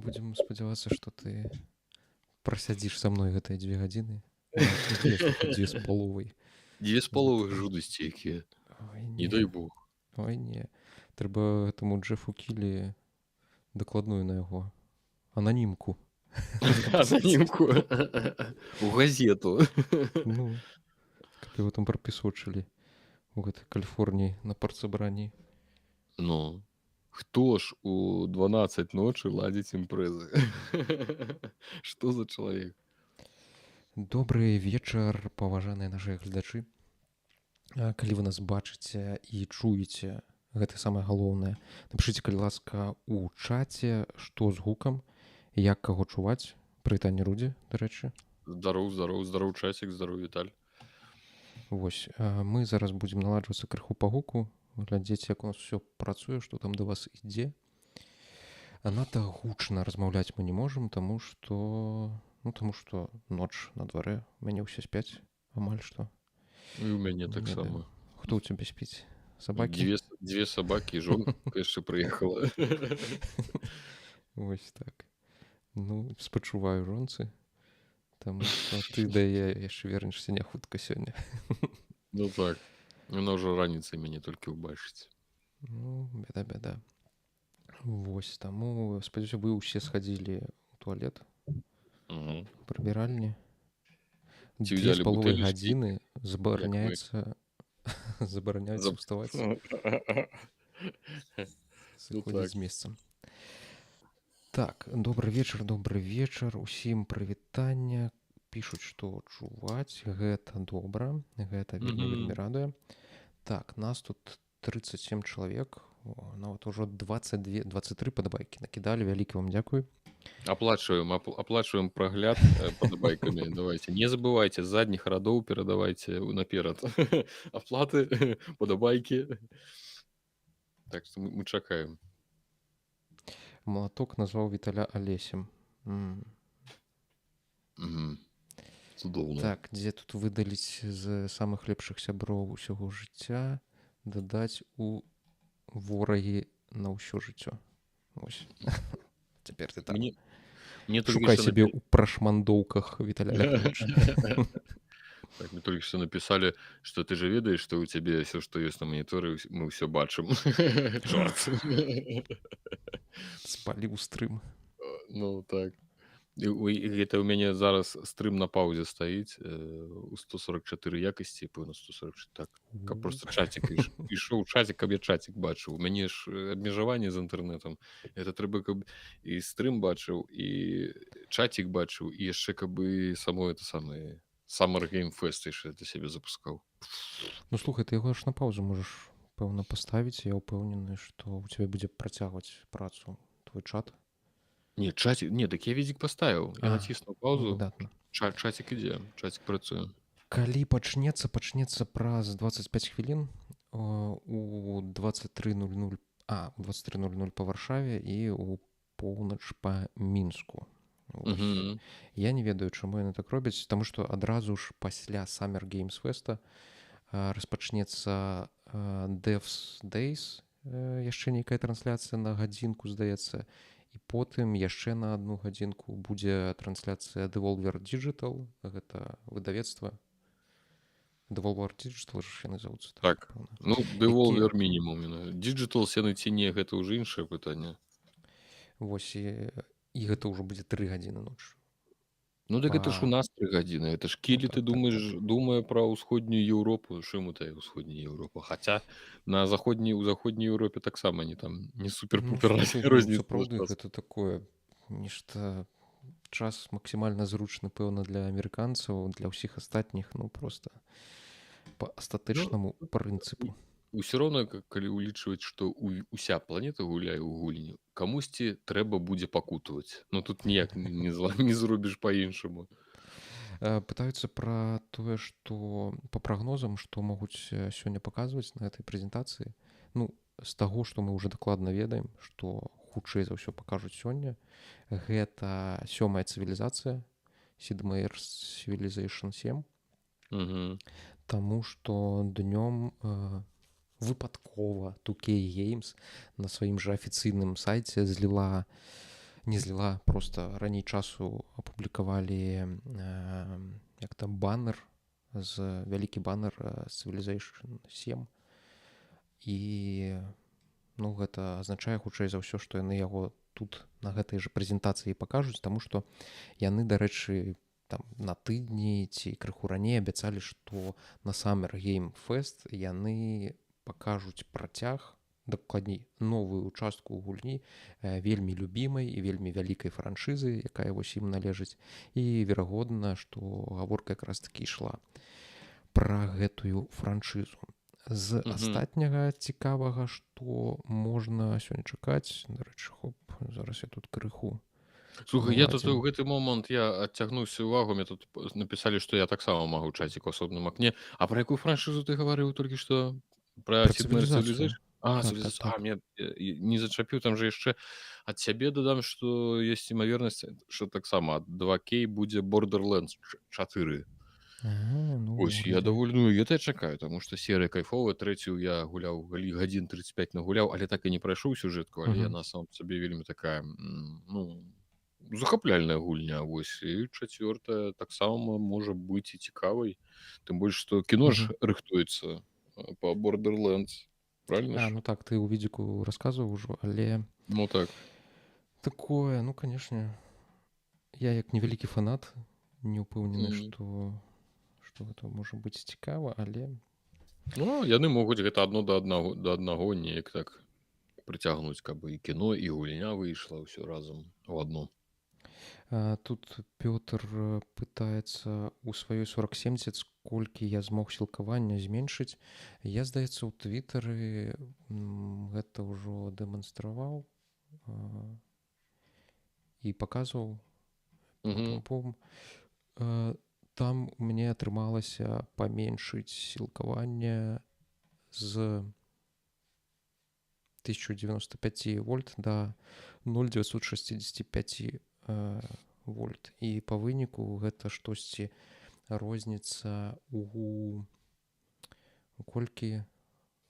будзем спадзявацца, што ты прасядзіш са мной гэтыя 2 гадзіны. Нават не 2, слухай, 2,5. 2,5 жудасці якія. Ой, Не дай не. Бог. Ой, не. Трэба гэтаму Джефу Кілі дакладную на яго ананімку запісаць. Ананімку. У газету. Ну, каб яго там прапісочылі у гэтай Каліфорніі на партсабранні. Ну, хто ж у 12 ночы ладзіць імпрэзы? Што за чалавек? Добры вечар, паважаныя нашы гледачы. Калі вы нас бачыце і чуеце, гэта самае галоўнае. Напішыце, калі ласка, у чаце, што з гукам, як каго чуваць. Прывітанне, Рудзі, дарэчы. Здароў, часік, здароў, Віталь. Вось, мы зараз будзем наладжвацца крыху па гуку, глядзець, як у нас все працуе, што там да вас ідзе. Надта гучна размаўляць мы не можам, таму што ноч на дварэ, у мяне ўсе спяць, амаль што. І ў мяне таксама. Хто ў цябе спіць? Сабакі? Дзве сабакі, жонка яшчэ прыехала. Вось так. Ну, спачуваю жонцы, таму што ты да яшчэ вернешся не хутка сёння. Ну так. Яна ўжо раніцай мяне толькі ўбачыць. Ну, бяда. Вось, таму, спадзяюся, вы ўсе схадзілі ў туалет, прыбіральні. 2,5 гадзіны забараняецца ўставаць. Сыходзіць з месцам. Так, добры вечар, усім прывітання. Пішуць, што чуваць, гэта добра, гэта вельмі радуе. Так, нас тут 37 чалавек, нават ужо 23 падабайкі накідалі, вялікі вам дзякуй. Аплачваем прагляд падабайкамі. Давайте, не забывайте, з задніх радоў перадавайте наперад аплаты, падабайкі. Так што мы чакаем. Малаток назваў Віталя Алесем. Цудоўна. Так, дзе тут выдаліць з самых лепшых сяброў усяго жыцця, дадаць у ворагі на ўсё жыццё. Вось. Цяпер ты там. Шукай сябе ў прашмандоўках, Віталя Алякович. Так, мне толькі што напісалі, што ты же ведаеш, што ў цябе ўсё, што ёсць на маніторы, мы ўсё бачым. Чорт. Спаліў стрым. Ну, так. Гэта ў мяне зараз стрым на паўзе стаіць у 144 якасці, пэўна 144, так. Каб просто чатик ішоў чатик, каб я чатик бачыў. У мяне ж абмежаванне з інтэрнетам. Гэта трэба, каб і стрым бачыў, і чатик бачыў, і яшчэ каб і само это самае Summer Game Fest яшчэ для сябе запускаў. Ну, слухай, ты яго ж на паўзу можаш, пэўна, паставіць. Я ўпэўнены, што ў цябе будзе працягваць працу твой чат. Не, так я відзік паставіў. Я націснуў паузу. Выдатна. Чатик ідзе, чатик працуе. Калі пачнецца праз 25 хвілін у 23:00 па Варшаве і ў поўнач па Мінску. Я не ведаю, чаму яны так робяць, таму што адразу ж пасля Summer Games Fest распачнецца Devs Days, яшчэ нейкая трансляцыя на гадзінку, здаецца, і потым яшчэ на 1 гадзінку будзе трансляцыя Devolver Digital, гэта выдавецтва. Devolver Digital ж яны завуцца. Так, ну, Devolver мінімум. Digital сены ці не, гэта ўжо іншае пытанне. Вось, і гэта ўжо будзе 3 гадзіны ночы. Ну, так гэта ж у нас 3 гадзіны. Это ж Кілі, ты думае пра ўсходнюю Еўропу. Чым у тая ўсходняя Еўропа? Хаця у заходняй Еўропе таксама не там не супер-пупер розніца. Сапраўды, гэта такое нешта, час максімальна зручны, пэўна, для амерыканцаў, для ўсіх астатніх, ну, просто па астатычнаму прынцыпу. Усё роўна, калі улічваць, што уся планета гуляе ў гульні, камусьці трэба будзе пакутаваць. Ну, тут ніяк не зробіш па-іншаму. Пытаюцца пра тое, што па прагнозам, што могуць сёння паказваць на гэтай прэзентацыі. Ну, з таго, што мы ўжо дакладна ведаем, што хутчэй за ўсё пакажуць сёння, гэта 7-я цывілізацыя, Sid Meier's Civilization 7. Таму што днём выпадкова 2K Games на сваім жа афіцыйным сайце зліла не зліла, просто раней часу апублікавалі як там баннер вялікі баннер з Civilization 7, і ну гэта азначае хутчэй за ўсё, што яны яго тут на гэтай жа прэзентацыі пакажуць, таму што яны, дарэчы, там на тыдні ці крыху раней абяцалі, што на Summer Game Fest яны пакажуць працяг, дакладней новую участку ў гульні вельмі любімай і вельмі вялікай франшызы, якая вось ім належыць, і верагодна, што гаворка якраз такі ішла пра гэтую франшызу. З астатняга цікавага, што можна сёння чакаць, дарэчы, хоп, зараз я тут крыху. Слухай, я тут у гэты момант я адцягнуўся ўвагу, мне тут напісалі, што я таксама магу чаціць у асобным акне. А пра якую франшызу ты гаварыў толькі што? Пра Sid Meier's Civilization? Мне не зачапіў, там же яшчэ ад сябе дадам, што ёсць імавернасць, што таксама ад 2K будзе Borderlands 4. Ось, я даволі, гэта я чакаю, таму што серыя кайфовая, трэцюю я гуляў гадзін 35 нагуляў, але так і не прайшоў сюжэтку, але яна сам сабе вельмі такая, ну, захапляльная гульня, вось, і чацвёртая таксама можа быць і цікавай, тым больш, што кіно ж рыхтуецца па Borderlands, правильно ж? Ну так, ты ў відзіку расказваў ужо, але... Ну так. Такое, ну, канешне, я як невялікі фанат, не ўпэўнены, што гэта можа быць цікава, але... Ну, яны могуць гэта адно да аднаго неяк так прыцягнуць, каб і кіно, і гульня выйшла ўсё разам у адно. Тут Пётр пытаецца ў сваёй 4070, колькі я змог сілкавання зменшыць. Я, здаецца, у твітары гэта ўжо дэманстраваў і паказваў. Там мне атрымалася паменшыць сілкаванне з 1095 вольт да 0,965 вольт. І па выніку гэта штосьці розніца у колькі?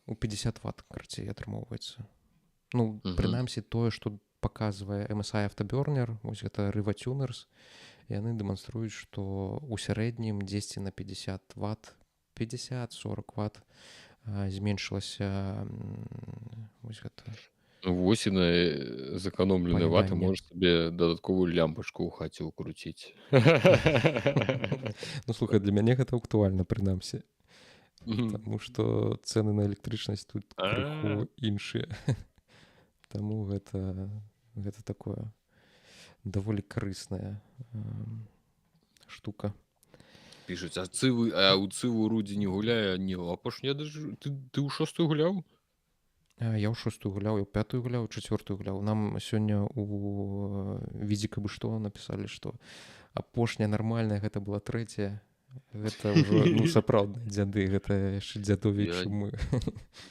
У 50 ватт, карацей, атрымоўваецца. Ну, прынамсі, тое, што паказвае MSI Afterburner, вось гэта Riva Tuners, яны дэманструюць, што ў сярэднім 10 на 50 ватт, 50-40 ватт зменшылася вось гэта. Вось і на зэканомленыя ваты можаш сабе дадатковую лямпачку ў хаце ўкруціць. Ну, слухай, для мяне гэта актуальна, прынамсі. Таму што цэны на электрычнасць тут крыху іншыя. Таму гэта такое даволі карысная штука. Пішуць, а ў цыву Рудзі не гуляе, апошні, ты ў 6-ю гуляў? Я ў 6-ю гуляў, я ў 5-ю гуляў, 4-ю гуляў. Нам сёння у відзіка бы што напісалі, што апошняя нармальная гэта была 3-я. Гэта ўжо, ну, сапраўдныя дзяды, гэта яшчэ дзядовей, чым мы.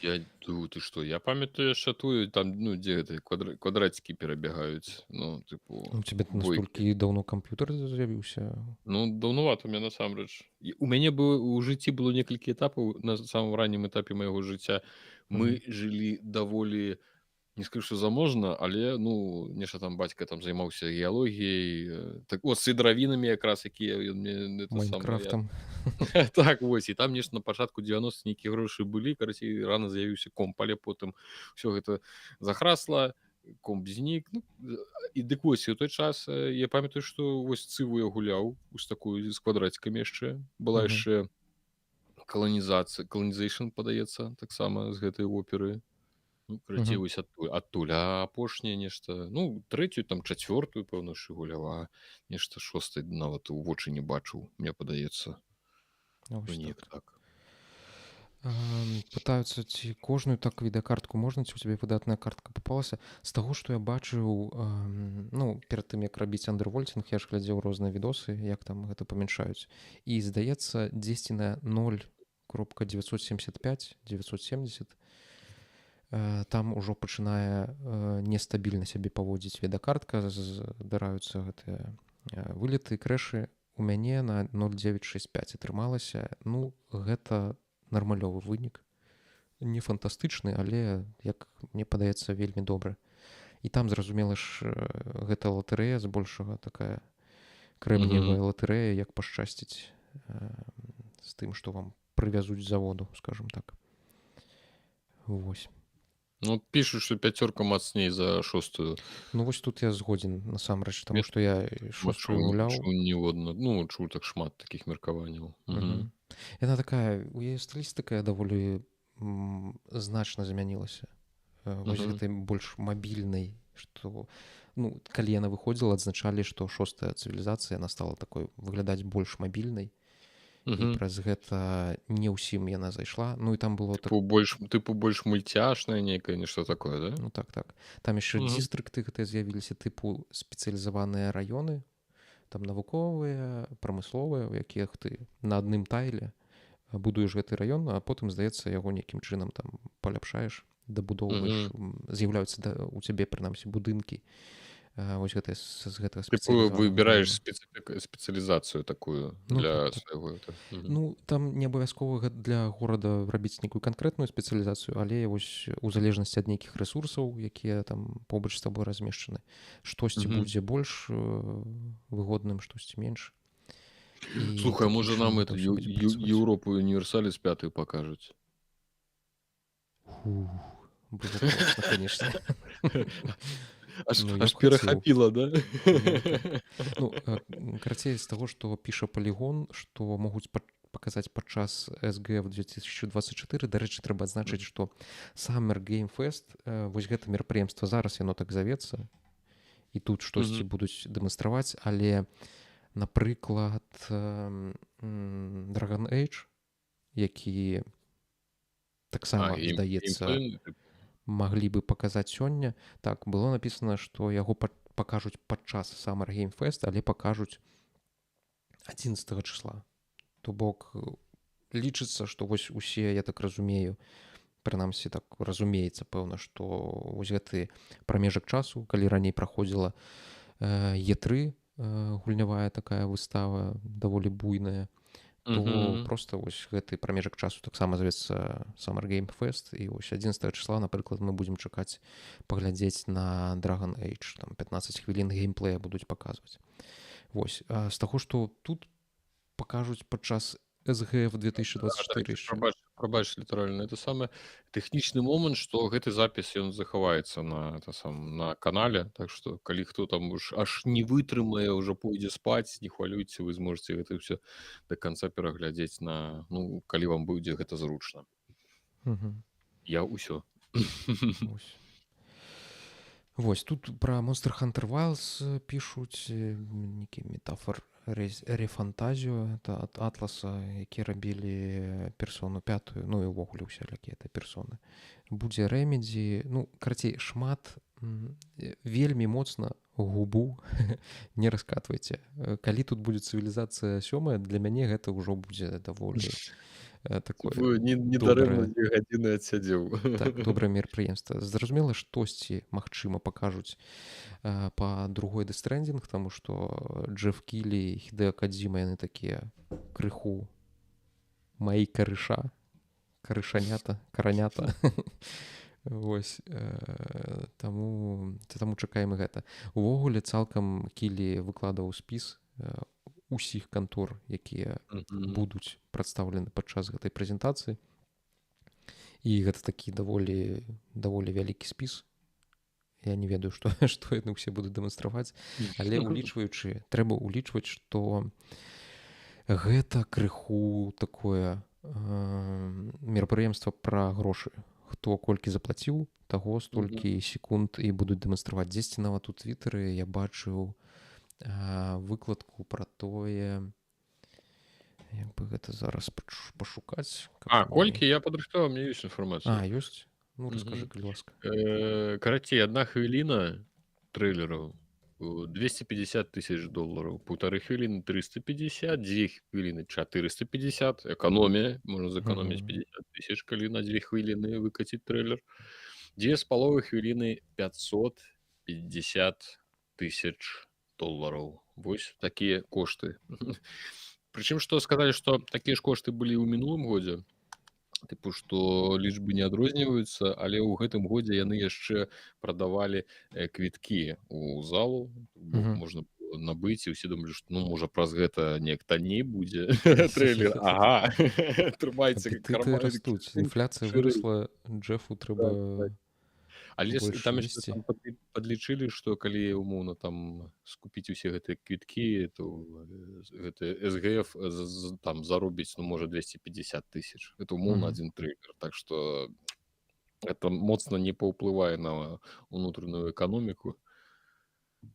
Ты што, я памятаю яшчэ тую, там, ну, дзе гэта квадрацікі перабягаюць, ну, тыпу... У цябе настолькі даўно камп'ютар з'явіўся? Ну, даўнавата у мяне насамрэч. У мяне у жыцці было некалькі этапаў, на самым раннім этапе майго жыцця мы жылі даволі, не скажу, што заможна, але, ну, нешта там бацька там займаўся геалогіяй, так от, з дравінамі якраз, якія ён мне... Майнкрафтам. Так, вось, і там нешта на пачатку 90-х нейкія грошы былі, карацей, рана з'явіўся комп, але потым ўсё гэта захрасла, комп знік, ну, і дык вось, і ў той час я памятаю, што вось цыву я гуляў, з такой, з квадрацікамі яшчэ, была яшчэ Colonization, падаецца, таксама з гэтай оперы. Ну, карацей, вось адтуль, а апошняе нешта, ну, 3-ю, там, 4-ю, пэўна, що гуляў, а нешта 6-й нават у вочы не бачыў, мне падаецца. Неяк так. Пытаюцца, ці кожную так відэакартку можна, ці у цябе выдатная картка попалася. З таго, што я бачыў, ну, перад тым, як рабіць андервольтинг, я ж глядзеў розныя відосы, як там гэта памяншаюць. І, здаецца, 10 на 0,975, 970, там ужо пачынае нестабільна сябе паводзіць відэакартка, здараюцца гэтыя вылеты, крэшы. У мяне на 0,965 атрымалася. Ну, гэта нармалёвы вынік. Не фантастычны, але, як мне падаецца, вельмі добры. І там, зразумела ж, гэта латарэя збольшага такая Мгм. крэмніевая латарэя, як пашчасціць з тым, што вам прывязуць з заводу, скажем так. Вось. Ну, пишут, что пятерка мацней за шостую. Ну вось тут я згодзін насамрэч, таму Я што я чуў шостую гуляў. ніводна, ну, чуў так шмат такіх меркаванняў. Мгм. Яна такая, у яе стылістыка даволі значна змянілася. Вось Мгм. гэтай больш мабільнай, што ну, калі яна выходзіла, адзначалі, што шостая цывілізацыя яна стала такой выглядаць больш мабільнай, і Мгм. праз гэта не ўсім яна зайшла. Ну і там было так. Типу больш мульцяшнае нейкае, нешта такое, да? Ну так, так. Там яшчэ Мгм. дыстрыкты гэтыя з'явіліся тыпу спецыялізаваныя раёны, там навуковыя, прамысловыя, у якіх ты на адным тайле будуеш гэты раён, а потым, здаецца, яго нейкім чынам там паляпшаеш, дабудоўваеш, Мгм. з'яўляюцца у цябе прынамсі будынкі вось гэтыя з гэтага Типу спецыялізаванага выбіраеш раёна. спецыялізацыю такую Ну так, для так. свайго Мгм. Ну там не абавязкова для горада рабіць нейкую канкрэтную спецыялізацыю, але вось у залежнасці ад нейкіх рэсурсаў, якія там побач з табой размешчаны, штосьці Мгм. будзе больш выгодным, штосьці менш. І Слухай, а такім можа нам чынам гэта эту ўсё будзе працаваць. Еўропу універсаліс 5 пакажуць. Фу, было класна, конечно. Ну, я Аж б хацеў. перахапіла, да? Ну так. Ну, карацей, з таго, што піша Палігон, што могуць паказаць падчас SGF 2024. Дарэчы, трэба адзначыць, што Summer Game Fest, вось гэта мерапрыемства зараз яно так завецца, і тут штосьці Мгм. будуць дэманстраваць, але, напрыклад, Dragon Age, які таксама, здаецца, Геймплей, маглі бы паказаць сёння. Так, было напісана, што яго пакажуць падчас Summer Game Fest, але пакажуць 11 числа. То бок лічыцца, што вось усе, я так разумею, прынамсі так разумеецца, пэўна, што вось гэты прамежак часу, калі раней праходзіла Е3, гульнявая такая выстава, даволі буйная, то Мгм. просто вось гэты прамежак часу таксама завецца Summer Game Fest, і вось 11 числа, напрыклад, мы будзем чакаць паглядзець на Dragon Age, там 15 хвілін геймплея будуць паказваць. Вось, з таго, што тут пакажуць падчас SGF Дарэчы, 2024 яшчэ. прабач літаральна, это самы тэхнічны момант, што гэты запіс ён захаваецца на канале, так што калі хто там аж не вытрымае, ўжо пойдзе спаць, не хвалюйце, вы зможаце гэта ўсё да канца пераглядзець ну, калі вам будзе гэта зручна. Мгм. Я ўсё. Вось. Вось тут пра Monster Hunter Wilds пішуць, нейкі метафор рефантазію, это ад Атласа, які рабілі персону 5, ну і ўвогуле ўсялякія это персоны. Будзе рэмедзі, ну, карацей, шмат, вельмі моцна губу не раскатвайце. Калі тут будзе цывілізацыя 7, для мяне гэта ўжо будзе даволі такое Недарэмна добрае. 2 гадзіны адсядзеў. Так, добрае мерапрыемства. Зразумела, штосьці, магчыма, пакажуць па другой Death Stranding, таму што Джеф Кілі і Хідео Кадзіма, яны такія крыху маі каранята. Вось, таму чакаем і гэта. Увогуле, цалкам Кілі выкладаў спіс усіх кантор, якія Мгм. будуць прадстаўлены падчас гэтай прэзентацыі. І гэта такі даволі вялікі спіс. Я не ведаю, што яны ўсе будуць дэманстраваць, але трэба ўлічваць, што гэта крыху такое мерапрыемства пра грошы. Хто колькі заплаціў, таго столькі секунд і будуць дэманстраваць. Дзесьці нават у твітары я бачыў выкладку пра тое, як бы гэта зараз пашукаць. Колькі я падрыхтаваў, мне ёсць інфармацыя. Ёсць? Ну, раскажы, калі ласка. Карацей, 1 хвіліна трэйлераў $250 000, 1,5 хвіліны 350, 2 хвіліны 450, эканомія, можна зэканоміць 50 000, калі на 2 хвіліны выкаціць трэйлер. 2,5 хвіліны $550 000. Вось такія кошты. Прычым, што сказалі, што такія ж кошты былі ў мінулым годзе, тыпу што лічбы не адрозніваюцца, але ў гэтым годзе яны яшчэ прадавалі квіткі ў залу, бок Мгм. можна было набыць, і ўсе думалі, што ну можа праз гэта неяк танней будзе трэйлер. Ага, трымайце Апетыты растуць, інфляцыя шырэй. вырасла, Джефу Так, так. трэба Але ж больш там яшчэ весці. там падлічылі, што калі умоўна там скупіць усе гэтыя квіткі, то гэты СГФ там заробіць, ну можа 250 000. Это умоўна Мгм. адзін трэйлер. Так што это моцна не паўплывае на ўнутраную эканоміку.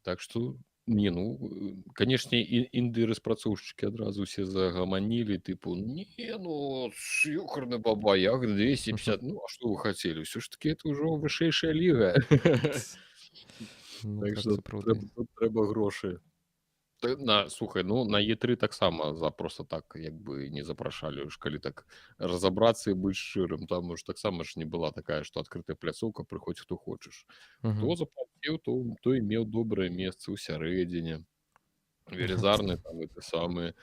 Так што не, ну канешне, інды распрацоўшчыкі адразу ўсе загаманілі, тыпу не, ну ёкарны баба, як 250, ну а што вы хацелі, ўсё ж такі это ўжо вышэйшая ліга. Ну Так так, што сапраўды. тут трэба грошы. Слухай, ну на Е3 таксама за просто так як бы не запрашалі ж, калі так разабрацца і быць шчырым, там уж таксама ж не была такая, што адкрытая пляцоўка, прыходзь хто хочаш. Мгм. Хто заплаціў, той меў добрае месца ў сярэдзіне, велізарны там гэты самы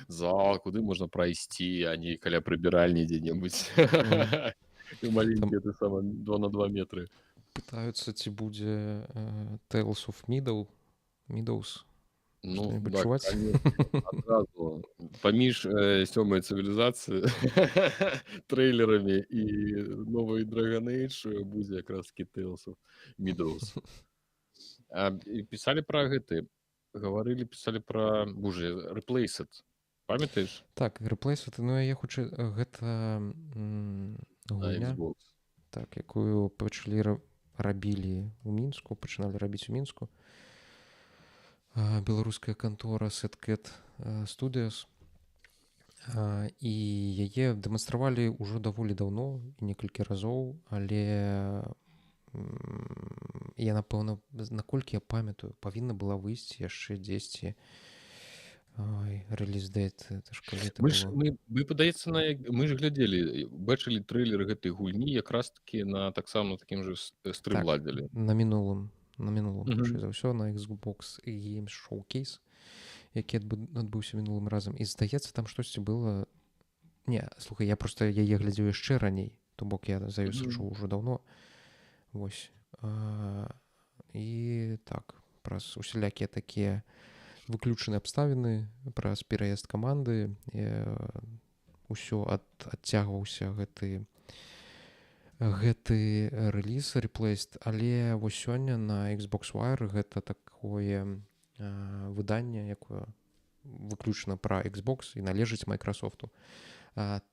зал, куды можна прайсці, а не каля прыбіральні дзе-небудзь. Мгм. І Там маленькія ты сама 2 на 2 метры. пытаюцца, ці будзе Tales of Meadows, Ну што-небудзь да, чуваць? конечно, адразу паміж сёмай цывілізацыі трэйлерамі і новай Dragon Age будзе якраз такі Tales of Meadows. І пісалі пра гэты, гаварылі, пісалі пра, боже, Replaced. Памятаеш? Так, Replaced, ну яе хутчэй гэта На гульня, Xbox. так, якую рабілі ў Мінску, пачыналі рабіць у Мінску. Беларуская кантора Setcat Studios. І яе дэманстравалі ўжо даволі даўно, некалькі разоў, але я, напэўна, наколькі я памятаю, павінна была выйсці яшчэ дзесьці рэліз-дэйт, это ж калі это было. Мы падаецца, мы ж глядзелі, бачылі трэйлер гэтай гульні якраз такі на таксама такім жа Так, стрымладзелі. на мінулым, хутчэй Мгм. за ўсё, на Xbox Games Showcase, які адбыўся мінулым разам. І здаецца, там штосьці было... Не, слухай, я проста яе глядзеў яшчэ раней, то бок я за ёй сачу ўжо даўно. Вось. І так, праз усялякія такія выключаныя абставіны, праз пераезд каманды, ўсё адцягваўся гэты рэліз Replaced, але вось сёння на Xbox Wire гэта такое выданне, якое выключна пра Xbox і належыць Microsoftу.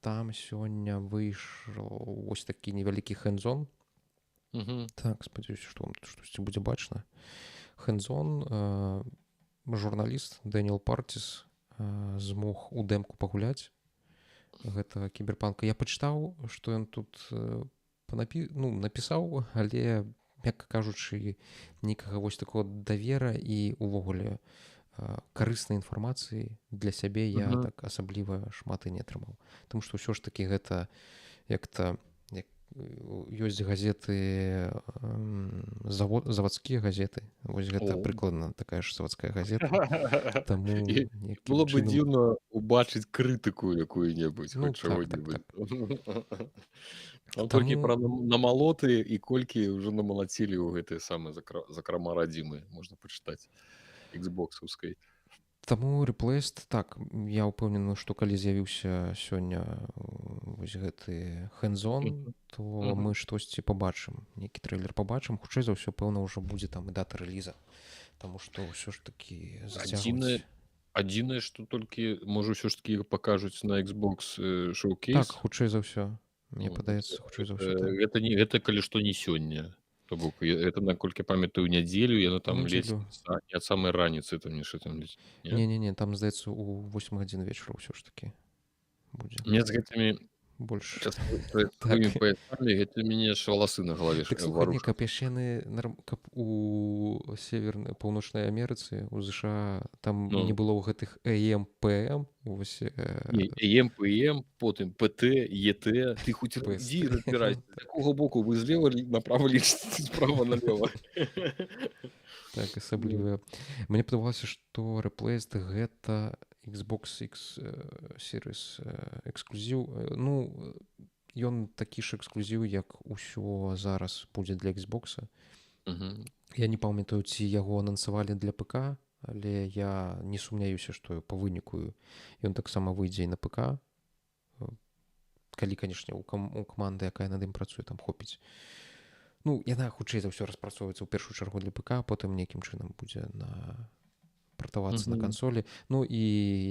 Там сёння выйшаў вось такі невялікі хэндзон. Так, спадзяюся, што вам тут штосьці будзе бачна. Хэндзон, журналіст Дэніэл Партіс змог у дэмку пагуляць гэта кіберпанка. Я пачытаў, што ён тут напісаў, але, мякка кажучы, нейкага вось такого давера і увогуле карыснай інфармацыі для сябе я так асабліва шмат і не атрымаў. Таму што ўсё ж такі гэта як-то ёсць газеты, заводскія газеты. Вось гэта прыкладна такая ж заводская газета. Таму Было бы дзіўна убачыць крытыку якую-небудзь, хоць чаго-небудзь. Там толькі пра намалоты і колькі ўжо намалацілі ў гэтыя самыя закрама радзімы, можна пачытаць, Xbox-аўскай. Таму Replaced, так, я ўпэўнены, што калі з'явіўся сёння вось гэты хэндзон, то мы штосьці пабачым, нейкі трэйлер пабачым, хутчэй за ўсё, пэўна, ўжо будзе там і дата рэліза, таму што ўсё ж такі зацягваць. Адзінае, што толькі, можа, ўсё ж такі пакажуць на Xbox Showcase. Так, хутчэй за ўсё, мне падаецца, хутчэй за ўсё так. Гэта калі што не сёння. То бок это, наколькі памятаю, нядзелю, яна там ледзь не ад самай раніцы там нешта там ледзь. Не, там, здаецца, у 8 гадзін вечара ўсё ж такі будзе. Мне з гэтымі больш часовымі паясамі гэта мяне аж валасы на галаве варушаць. Каб яшчэ каб у севернай паўночнай Амерыцы, у ЗША, там не было ў гэтых AM, PM, вось... AM, PM, потым PT, ET, ты хоць ідзі разбірайся, з якога боку вы злева направа лічыце, справа налева. Так, асабліва. Мне падавалася, што Replaced гэта Xbox X Series эксклюзіў. Ну, ён такі ж эксклюзіў, як усё зараз будзе для Xbox. Мгм. Я не памятаю, ці яго анансавалі для ПК, але я не сумняюся, што па выніку ён таксама выйдзе і на ПК. Калі, канешне, у каманды, якая над ім працуе, там хопіць. Ну, яна хутчэй за ўсё распрацоўваецца ў першую чаргу для ПК, потым нейкім чынам будзе пратавацца на Мгм. кансолі. Ну і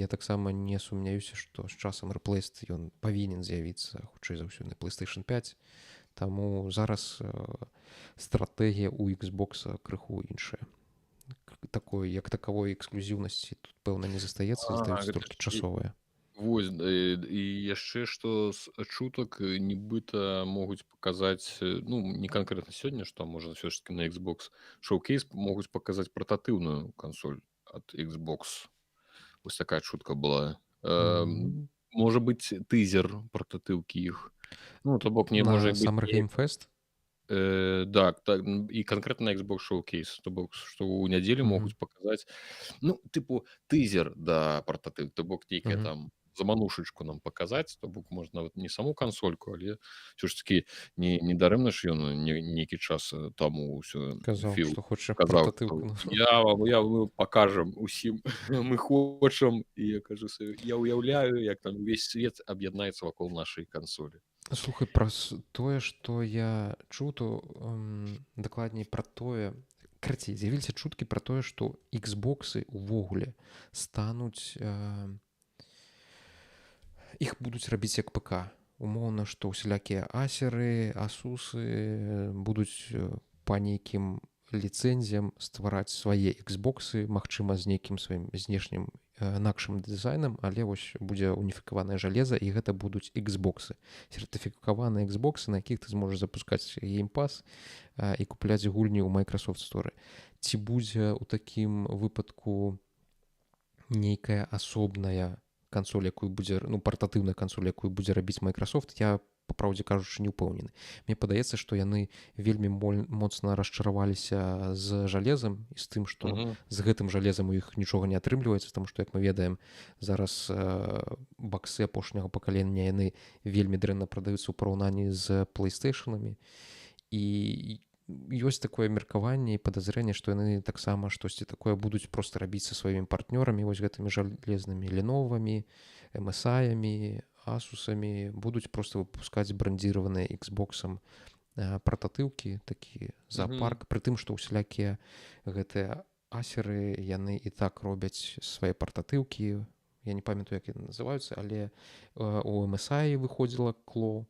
я таксама не сумняюся, што з часам рэплейст ён павінен з'явіцца хутчэй за ўсё на PlayStation 5. Таму зараз стратэгія ў Xbox крыху іншая. Такой, як такавой эксклюзіўнасці тут, пэўна, не застаецца, застаюцца Гэта толькі ж часовыя. вось, і яшчэ што з чутак нібыта могуць паказаць, ну, не канкрэтна сёння, што можа ўсё ж такі на Xbox Showcase могуць паказаць партатыўную кансоль ад Xbox. Вось такая чутка была. М, Можа быць, тызер партатыўкі іх. Ну, то бок, не можа На быць Summer не Game Fest? так, і канкрэтна на Xbox Showcase. То бок, што ў нядзелю Мгм. могуць паказаць, ну, тыпу, тызер да партатыў, то бок нейкая Мгм. там заманушачку нам паказаць, то бок можна нават не саму кансольку, але ўсё ж такі не дарэмна ж ён нейкі час таму ўсё Казаў, што хоча казаў, партатыўку. што мы пакажам усім, мы хочам, і я кажу сабе, я ўяўляю, як там увесь свет аб'яднаецца вакол нашай кансолі. Слухай, праз тое, што я чуў, то дакладней пра тое, карацей, з'явіліся чуткі пра тое, што Xboxы ўвогуле стануць, іх будуць рабіць як ПК. Умоўна, што ўсялякія асеры, асусы будуць па нейкім ліцэнзіям ствараць свае Xboxы, магчыма, з нейкім сваім знешнім інакшым дызайнам, але вось будзе уніфікаванае жалеза, і гэта будуць Xboxы. Сертыфікаваныя Xboxы, на якіх ты зможаш запускаць геймпас і купляць гульні ў Microsoft Store. Ці будзе ў такім выпадку нейкая асобная кансоль, якую будзе, ну, партатыўная кансоль, якую будзе рабіць Microsoft, я, па праўдзе кажучы, не ўпэўнены. Мне падаецца, што яны вельмі моцна расчараваліся з жалезам і з тым, што з гэтым жалезам у іх нічога не атрымліваецца, таму што, як мы ведаем, зараз баксы апошняга пакалення яны вельмі дрэнна прадаюцца ў параўнанні з PlayStationамі. І ёсць такое меркаванне і падазрэнне, што яны таксама штосьці такое будуць проста рабіць са сваімі партнёрамі, вось гэтымі жалезнымі Леновамі, MSI-амі, Asusамі, будуць проста выпускаць брандзіраваныя Xboxам партатыўкі, такі зоапарк, пры тым, што ўсялякія гэтыя асеры, яны і так робяць свае партатыўкі. Я не памятаю, як яны называюцца, але у MSI выходзіла Кло,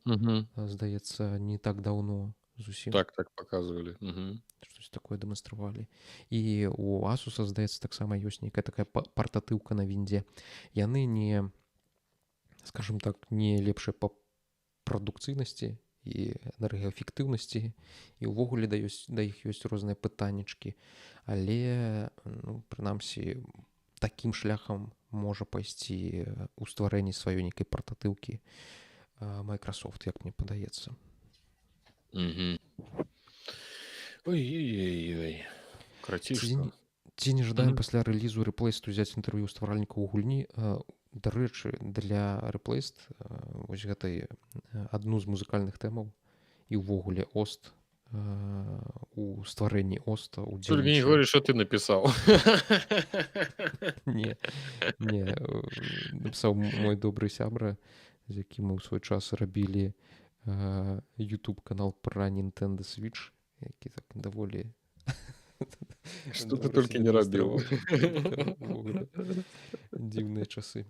здаецца, не так даўно зусім. Так паказвалі. Штось такое дэманстравалі. І у Asus, здаецца, таксама ёсць нейкая такая партатыўка на віндзе. Яны не, скажем так, не лепшыя па прадукцыйнасці і энергаэфектыўнасці, і ўвогуле да іх ёсць розныя пытаннічкі. Але, ну, прынамсі, такім шляхам можа пайсці ў стварэнні сваёй нейкай партатыўкі Microsoft, як мне падаецца. Ой-ой-ой. Карацей, што? Ці не жадаем пасля рэлізу Replaced узяць інтэрв'ю стваральнікаў гульні? Дарэчы, для Replaced вось гэтай адну з музыкальных тэмаў і ўвогуле Ост у стварэнні Оста Толькі не говори, што ты напісаў. Не, напісаў мой добры сябра, з якім мы ў свой час рабілі YouTube-канал пра Nintendo Switch, які так даволі... Што ты толькі не рабіў. Дзіўныя часы.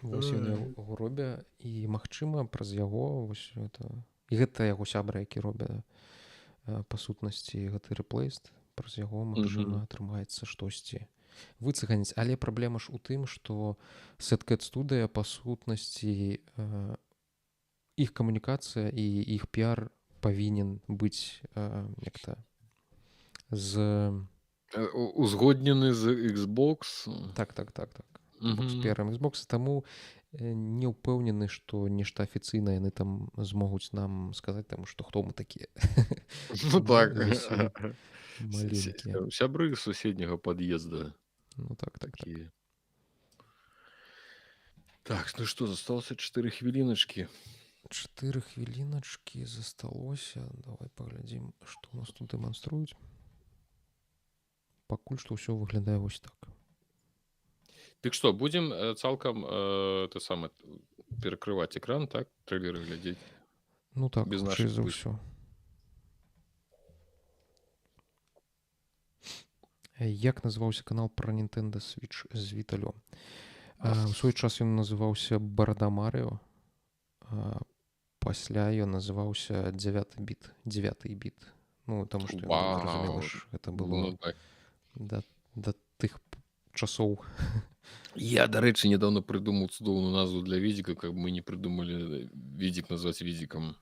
Вось ён яго робя, і, магчыма, праз яго вось гэта... І гэта яго сябра, які робя па сутнасці гэты Replaced, праз яго, магчыма, атрымаецца штосьці выцыганіць. Але праблема ж у тым, што Setcat Studio, па сутнасці, іх камунікацыя і іх піар павінен быць як-то узгоднены з Xbox. Так. З піарам Xbox, таму не ўпэўнены, што нешта афіцыйна яны там змогуць нам сказаць, таму што хто мы такія. Ну так. Маленькія. Сябры суседняга пад'езда. Ну так. Так, ну што, засталося 4 хвіліначкі. 4 хвіліначкі засталося. Давай паглядзім, што ў нас тут дэманструюць. Пакуль што ўсё выглядае вось так. Дык што, будзем цалкам перакрываць экран, так? Трэйлеры глядзець. Ну так, Без хутчэй нашых за выступаў. ўсё. Як называўся канал пра Nintendo Switch з Віталём? У свой час ён называўся Барада Марыо. Пасля ён называўся 9 біт. 9 біт. Ну, таму што зразумела ж, гэта было Ну, так. да тых часоў. Я, дарэчы, нядаўна прыдумаў цудоўную назву для відзіка, каб мы не прыдумалі відзік назваць відзікам.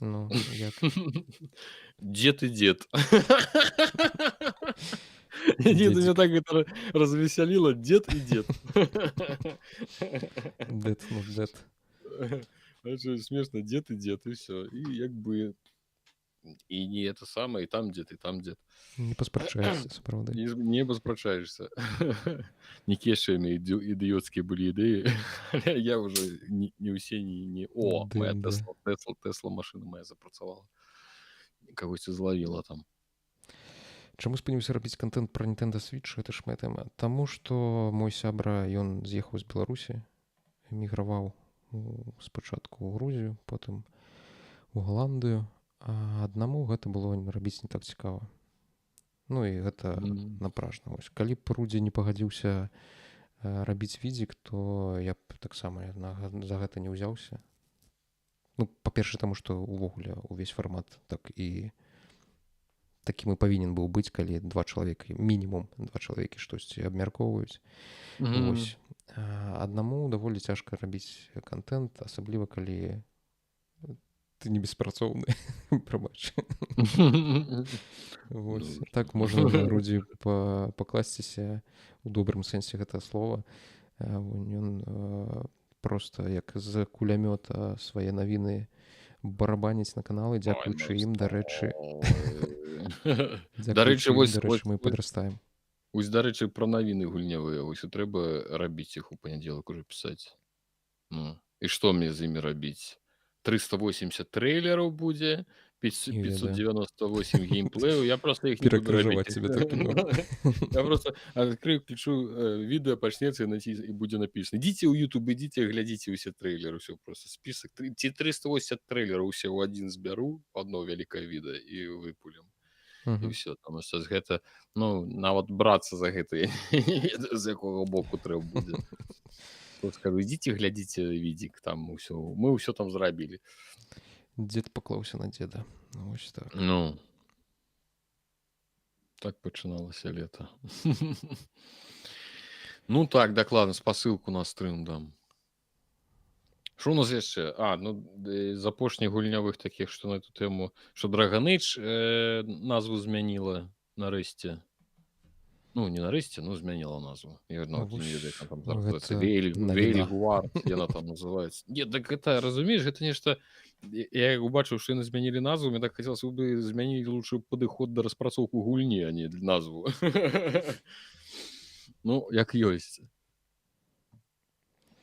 Ну, як? Дед и дед. Нет, меня так это развеселило. Дед и дед. Дед, ну дед. Это смешно. Дед и дед, и все. И как бы... И не это самое, и там дед, и там дед. Не паспрачаешся, сапраўды. Не паспрачаешься. Некешыя ідыёцкія былі ідэі. Я уже не ўсе не... О, моя Тесла машина моя запрацавала. Кагосьці злавіла там. Чаму спыніўся рабіць контент пра Nintendo Switch? Гэта ж моя тэма. Таму што мой сябра, ён з'ехаў з Беларусі, эміграваў спачатку ў Грузію, потым у Голландыю, а аднаму гэта было рабіць не так цікава. Ну і гэта напражна. Вось. Калі б Рудзі не пагадзіўся рабіць відзік, то я б таксама за гэта не ўзяўся. Ну, па-перше, таму што ўвогуле увесь фармат так і такім і павінен быў быць, калі мінімум два чалавекі штосьці абмяркоўваюць. Вось. Аднаму даволі цяжка рабіць контент, асабліва калі ты не беспрацоўны. Прабач. Вось. Так можна на Рудзі пакласціся у добрым сэнсе гэтага слова. Ён просто як з кулямёта свае навіны барабаніць на каналы, дзякуючы ім, дарэчы, мы падрастаем. Вось, дарэчы, пра навіны гульнявыя. Вось трэба рабіць іх у панядзелак уже пісаць. Ну, і што мне з імі рабіць? 380 трейлераў будзе, 598 геймплею. Я просто іх не буду рабіць. Я просто адкрыю, включу відэо, пачнецца і будзе напісана. Ідзіце ў YouTube, ідзіце, глядзіце ўсе трейлеры. Усё просто спісак. Ці 380 трейлераў усе ў адзін збяру, адно вялікае відэо, і выпулем. І ўсё. Таму што з гэта, ну, нават брацца за гэта, з якога боку трэба будзе. Скажу, ідзіце, глядзіце відзік, там усё. Мы ўсё там зрабілі. Дзед паклаўся на дзеда. Вось так. Ну, так пачыналася лета. Ну так, дакладна, спасылку на стрым дам. Што у нас яшчэ? Ну, з апошніх гульнявых такіх, што на эту тэму, што Dragon Age назву змяніла нарэшце. Ну, не нарэшце, но змяніла назву. Я нават не ведаю, як там называецца. Вейльгуард, яна там называецца. Не, так гэта, разумееш, гэта нешта... Я убачыў, што яны змянілі назву, мне так хацелася бы змяніць лучшы падыход да распрацоўку гульні, а не назву. Ну, як ёсць.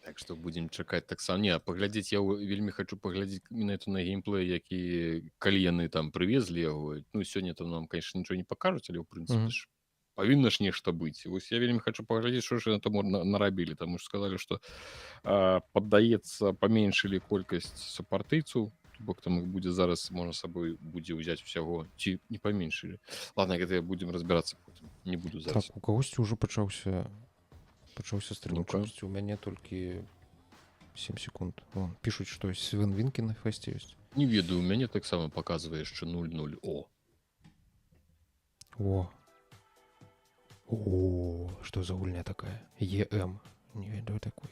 Так што будзем чакаць таксама. Не, паглядзець, я вельмі хачу паглядзець менавіта на геймплей, які, калі яны там прывезлі яго. Ну, сёння там нам, конечно, нічого не пакажуць, але, ў прынцыпе, ж павінна ж нешта быць. Вось я вельмі хачу паглядзець, што ж яны там нарабілі, таму што сказалі, што паддаецца, паменшылі колькасць сапартыйцаў, бок там іх будзе зараз, можна сабой будзе ўзяць усяго, ці не паменшылі. Ладно, гэта будзем разбірацца потым, не буду зараз. Так, у кагосьці ўжо пачаўся стрым. У мяне толькі 7 секунд. Пішуць, што Свен Вінкі на фэсце ёсць. Не ведаю, у мяне таксама паказвае яшчэ 0-0. О, што за гульня такая? ЕМ. Не ведаю такой.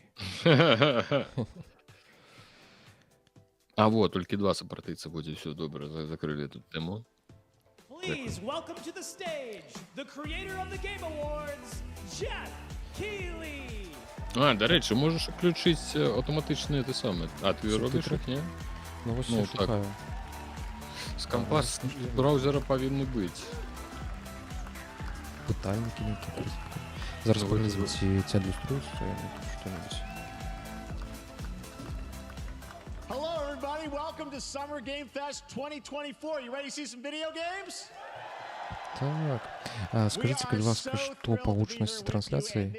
А вот, толькі 2 сапартыйца будзе, все добра, закрылі эту тэму. Please welcome to the stage the creator of the Game Awards, Jeff Keighley. Дарэчы, можаш уключыць аўтаматычныя ты самы. Ты робіш іх, не? Ну, вось я шукаю. З кампа з браузера павінны быць. Пытальнікі нейкія. Зараз паглядзім, ці адлюструюцца што-небудзь. Hello welcome to Summer Game Fest 2024. You ready to see some video games? Так, скажите, калі ласка, што па гучнасці трансляцыі?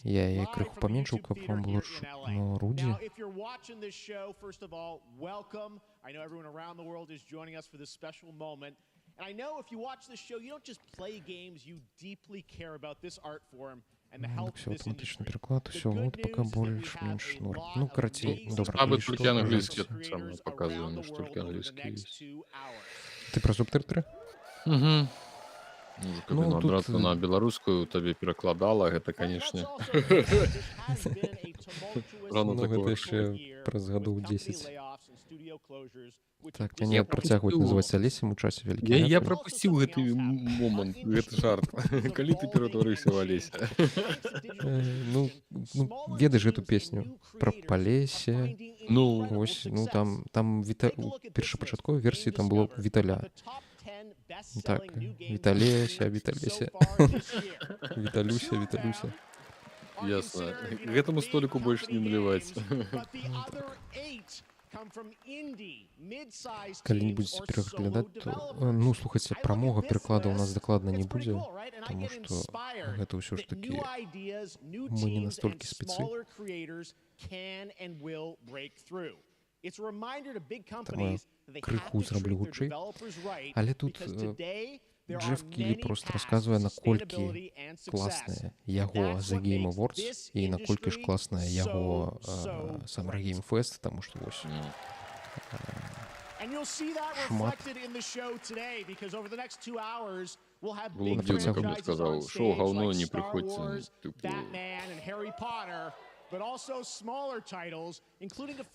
Я яе крыху паменшыў, каб вам было чутно Руді. Now, if you're watching this show, first of all, welcome. I know everyone around the world is joining us for this special moment. And I know if you watch this show, you don't just play games, you deeply care about this art form and the health Все of this автоматичный industry. переклад, все, вот пока больше-меньше норм. Ну, короче, добре. Аби калі тільки што, англійський пожалуйста. саме показуємо, що тільки англійський є. Ты про субтитры? Угу. Каб Ну, ну, тут, адразу на беларускую табе перакладала, гэта, канешне. Рано Ну, такое. гэта яшчэ праз гадоў 10. Так, Я мяне працягваюць пропустил. называць Алесем у часе вялікі. Я дякую. прапусціў гэты момант, гэты жарт. Калі ты ператварыўся в Алеся? Ну, ведаеш гэту песню пра Палесе. Ну, Вось, ну там у першапачатковай версіі там было Віталя. Так, Віталеся, Віталеся. Віталюся. ясно. Гэтаму століку больш не наліваць. Калі не будзеце пераглядаць, то, ну, слухайце, прамога пераклада ў нас дакладна не будзе, таму што гэта ўсё ж такі мы не настолькі спецы. Таму я крыху зраблю хутчэй. Але тут Джеф Кілі проста расказвае, наколькі класная яго The Game Awards і наколькі ж класная яго Summer Game Fest, таму што вось шмат. Было б дзіўна, каб я сказаў, шоу гаўно, не прыходзьце, тыпу.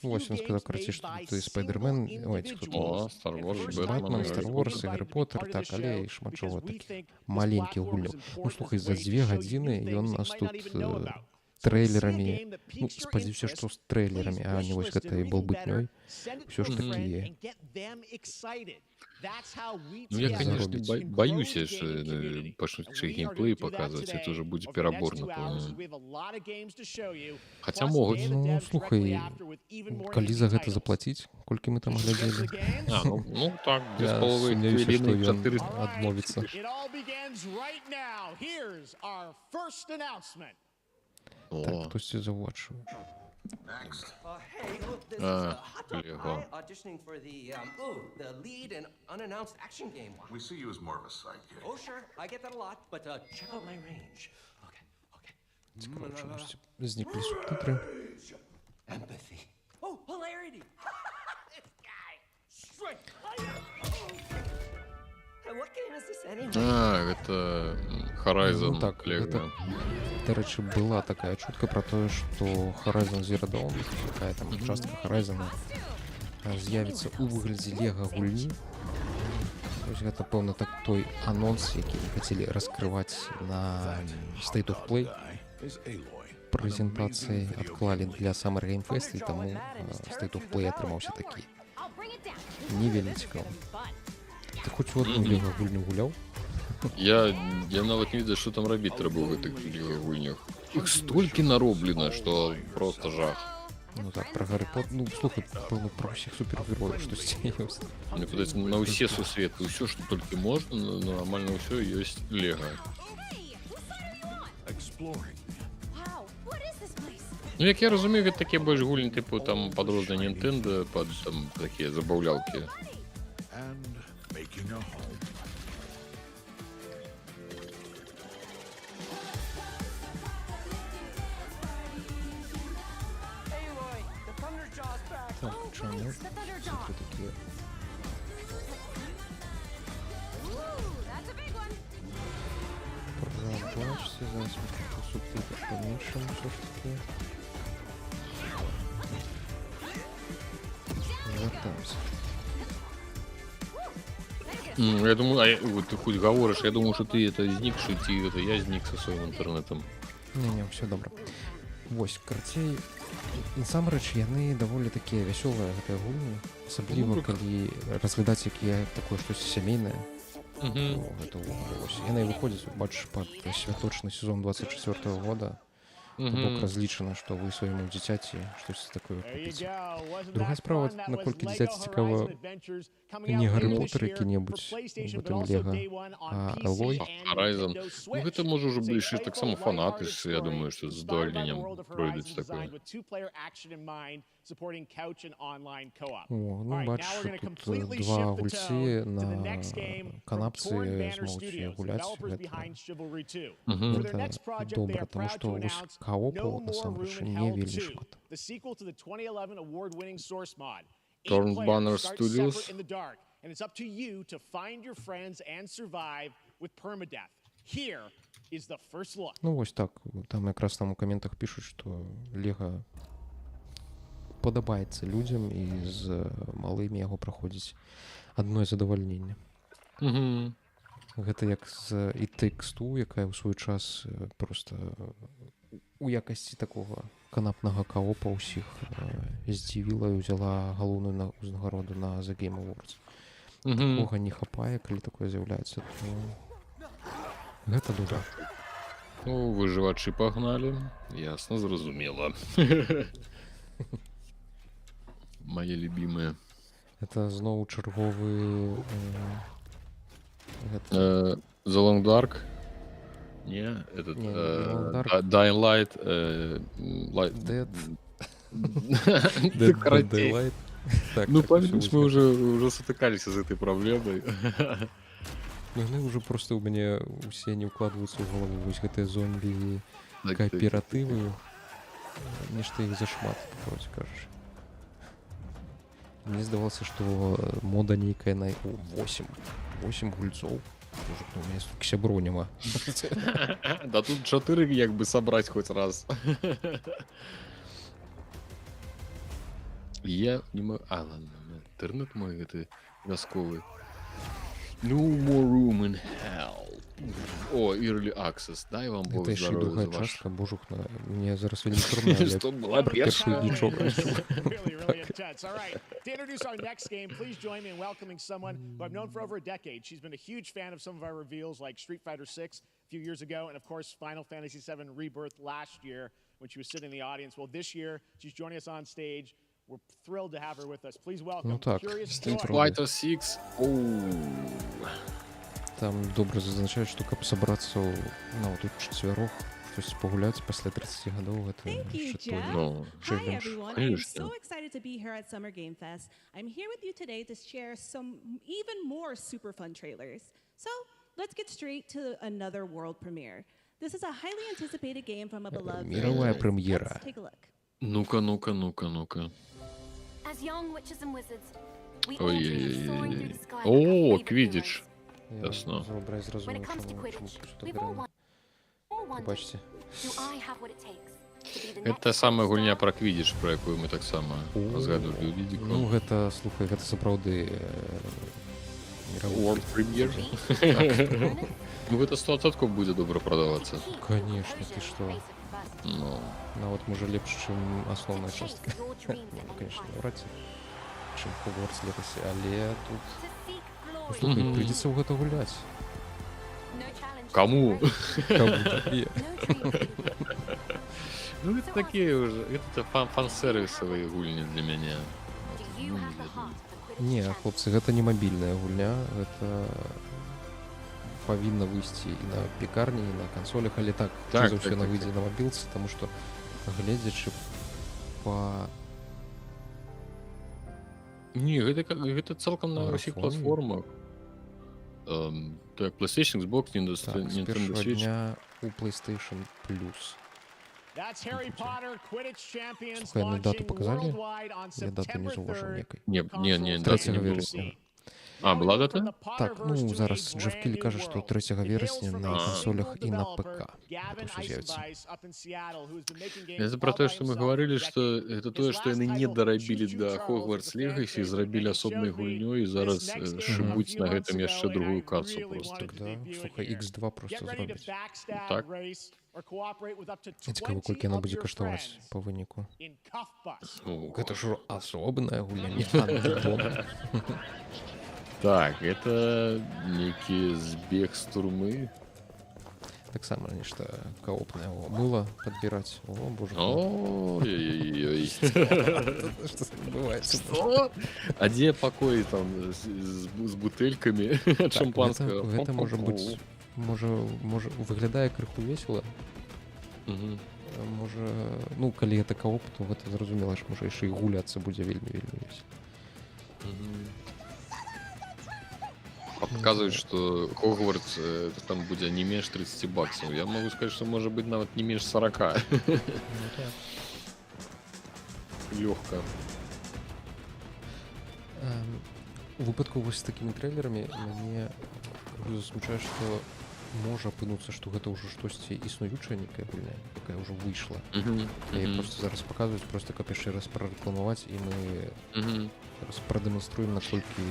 Вось, ён сказаў, карацей, што тут і Спайдермен, ой, ці хто О, там, Star Wars, Бэтмен, Star Wars, і Гаррі Поттер, так, але і шмат чого такіх маленькіх гульняў. Ну, слухай, за 2 гадзіны ён нас тут трэйлерамі, ну, спадзяюся, што з трэйлерамі, а не вось гэтай балбытнёй, усё ж такі... Ну, я, конечно, боюся, що пачнуць геймплей показваць, это уже будзе перабор, напэўна. Хаця могуць. Ну, слухай, калі за гэта заплаціць, колькі мы там глядзелі? Ну так, Я 2,5 сумнеюся, што хвіліны, ён 400. адмовіцца. Так, О, хтосьці заўважыў. Hey, look, this is Hot Dog Lego. Pie auditioning for the lead and unannounced action game. We see you as more of a sidekick. Oh, sure, I get that a lot, but check out my range. Okay. Цікава, чомусь зніклі субтитры. Empathy. Oh, hilarity. This guy. Straight. And what game is this anyway? гэта Horizon. Ну так, гэта, дарэчы, была такая чутка про тое, што Horizon Zero Dawn, такая там частка Horizon з'явіцца ў выглядзе лего гульні. Вось гэта, пэўна, так той анонс, які не хацелі раскрываць на State of Play. Прэзентацыі адклалі для Summer Game Fest, і таму State of Play атрымаўся такі не вельмі цікавы. Ты хоць у одну лего гульню гуляў? Я нават не ведаю, што там рабіць трэба ў гэтых гульнях. Іх столькі нароблена, што просто жах. Ну так, про Гаррі Поттер, ну слухай, пэўна, про ўсіх супергерояў штосьці ёсць. Мне падаецца, на ўсе сусветы, ўсё, што толькі можна, нармальна ўсё ёсць лего. Ну, як я разумею, гэта такія больш гульні, тыпу, там, пад розныя Nintendo, пад там такія забаўлялкі. Так, чаму? Це такі... Пробачте, зараз ми трохи субтитр поміншимо, все ж таки. Вертаємося. Я думаю, вот ты хоть говоришь, я думаю, что ты это зник, что ты это я зник со своим интернетом. Не, все добре. Вось, карцей, насамрэч, яны даволі такія вясёлыя гэтыя гульні, асабліва калі разглядаць якія такое штось сямейнае. Гэта вось. Яны выходзяць, бачыш, пад святочны сезон 24-го года. То бок Мгм. разлічана, што вы свайму дзіцяці штосьці такое There you купіце. go. Wasn't Другая that справа, fun? That was наколькі Lego дзіцяці цікава Horizon Adventures coming не out Гаррі later this Поттер year for які-небудзь в PlayStation, but гэтым also Лего, day one on а PC Элой. and Horizon. Nintendo Ну, гэта Switch. можа ўжо It's a бліжэй playful, таксама фанаты lighthearted ж, я думаю, story што з inspired by the задавальненнем world of пройдуць Horizon такое. designed with two-player action in mind, supporting couch and online co-op. О, All ну right, now бачиш, we're що going to тут completely два shift the гульці tone to the на next game from канапці Torn Banner змогуць Studios, the гуляць. developers Гэта, behind Chivalry 2. Мгм. For their гэта next project, they добра, are таму proud што to вось announce каопаў No More насамрэч Room in не Hell вельмі 2, шмат. the sequel to the 2011 award-winning source mod. 8 Torn players Banner start Studios. separate in the dark, and it's up to you to find your friends and survive with permadeath. Here is the first look. Ну вось так, там якраз там у каментах пішуць, што Лего падабаецца людзям і з малымі яго праходзіць адно задавальненне. Мгм. Гэта як з It Takes Two, якая ў свой час просто у якасці такога канапнага каопа ўсіх здзівіла і ўзяла галоўную ўзнагароду на The Game Awards. Мгм. Такога не хапае, калі такое з'яўляецца, то гэта добра. Ну, выжывачы пагналі. Ясна, зразумела. Мае любімыя. Это зноў чарговы гэта The Long Dark. Не, этот Не, не Long Dark. Dying Light. Dead Dead by Daylight. Так, Ну, так, усё помнишь, мы уже сутыкались с этой проблемой. Ну, яны ўжо проста ў мяне ўсе не ўкладваюцца ў галаву. Вось гэтыя зомбі Так, кааператывы. Нешта іх зашмат, короче кажучы. Мне здавалася, што мода нейкая на 8 гульцоў. Боже, ну, у мяне столькі сяброў няма. Да тут 4 як бы собрать хоть раз. Я не могу... А, ладно, интернет мой гэты вясковы. No more room in hell. О, Early Access. Дай вам Бог Гэта яшчэ і здоров'я другая за ваш... частка, божухна. Мне зараз вельмі соромна, але Што была першая? нічога не чуў. Really intense. All right. To introduce our next game, please join me in welcoming someone who I've known for over a decade. She's been a huge fan of some of our reveals like Street Fighter 6 a few years ago, and of course, Final Fantasy 7 Rebirth last year when she was sitting in the audience. Well, this year, she's joining us on stage. We're thrilled to have her with us. Please welcome Ну так, Curious Street Joy. Fighter. Fighter 6. Оу. Там добра зазначаюць, што каб сабрацца тут чацвярох, штось пагуляць пасля 30 гадоў, гэта Thank you, яшчэ той Jeff. Ну, Hi, challenge. everyone. I'm Конечно. so excited to be here at Summer Game Fest. I'm here with you today to share some even more super fun trailers. So let's get straight to another world premiere. This is a highly anticipated game from a beloved Мировая franchise. премьера. Let's take a look. Ну-ка. As young witches and wizards, we all dream of Ой-ой-ой. soaring through the sky like our О, favorite Квиддич. heroes. Ясно. Зробрай When зразумеў, it comes to чаму Quidditch, пусто we've all граем. wondered, Бачце. do I have what it takes to be the Гэта next самая big гульня star? про Квиддич, про якую мы таксама згадувалі ў Ну відзіку. гэта, слухай, гэта сапраўды мировой. World Premiere. Ну гэта 100% будзе добра прадавацца. Конечно, ты што? Ну, Нават можа лепш, чым асноўная частка. Не, ну, конечно, враць, чым Хогвартс Легаси, але тут, ну, слухай, Мгм. прыйдзецца ў гэта гуляць. Каму? Каму табе? Ну гэта такія ўжо, гэта фан-сервісавыя гульні для мяне. Ну, не ведаю. Не, хлопцы, гэта не мабільная гульня, гэта павінна выйсці і на пекарні, і на кансолях, але так, Так, за ўсё так, яна так, выйдзе на мабілцы, таму што, гледзячы па... Не, гэта цалкам на ўсіх Марафоне? платформах. Так, PlayStation, Xbox, Так, з Nintendo першага Switch. дня у PlayStation Plus. That's Harry Potter Quidditch Champions Слухай, ну дату launching показали? worldwide on Я дату не September заўважыў 3rd. ніякай. Не, Consoles даты 3 не было. верасня. А, была дата? Так, ну зараз Джеф Кілі кажа, што 3 верасня на кансолях і на ПК. Гэта ўсё з'явіцца. Это про тое, што мы гаварылі, што гэта тое, што яны не дарабілі да Hogwarts Legacy, зрабілі асобнай гульнёй і зараз шыбуць на гэтым яшчэ другую кацу проста. Да, слухай, X2 проста зробяць. Так. Цікава, колькі яна будзе каштаваць па выніку. Ну, Гэта ж асобная гульня, не андон. Так, это нейкі збег з турмы. таксама нешта каопнае. О, мыло падбіраць. О, боже. Ой-ой-ой. Што адбываецца? Что? А где покои там с бутыльками от шампанского? Гэта можа быць, можа выглядае крыху весела. Мгм. Можа, ну, калі гэта каоп, то гэта зразумела, ж можа яшчэ і гуляцца будзе вельмі весела. Показывают, что Хогвартс там будет не меньше 30 баксов. Я могу сказать, что может быть нават не меньше 40. Легко. У выпадку вось з такімі трэйлерамі мяне засмучае, што можа апынуцца, што гэта ўжо штосьці існуючае некая гульня, якая ўжо выйшла. І просто зараз паказваюць, просто каб яшчэ раз прарэкламаваць, і мы зараз прадэманструем, наколькі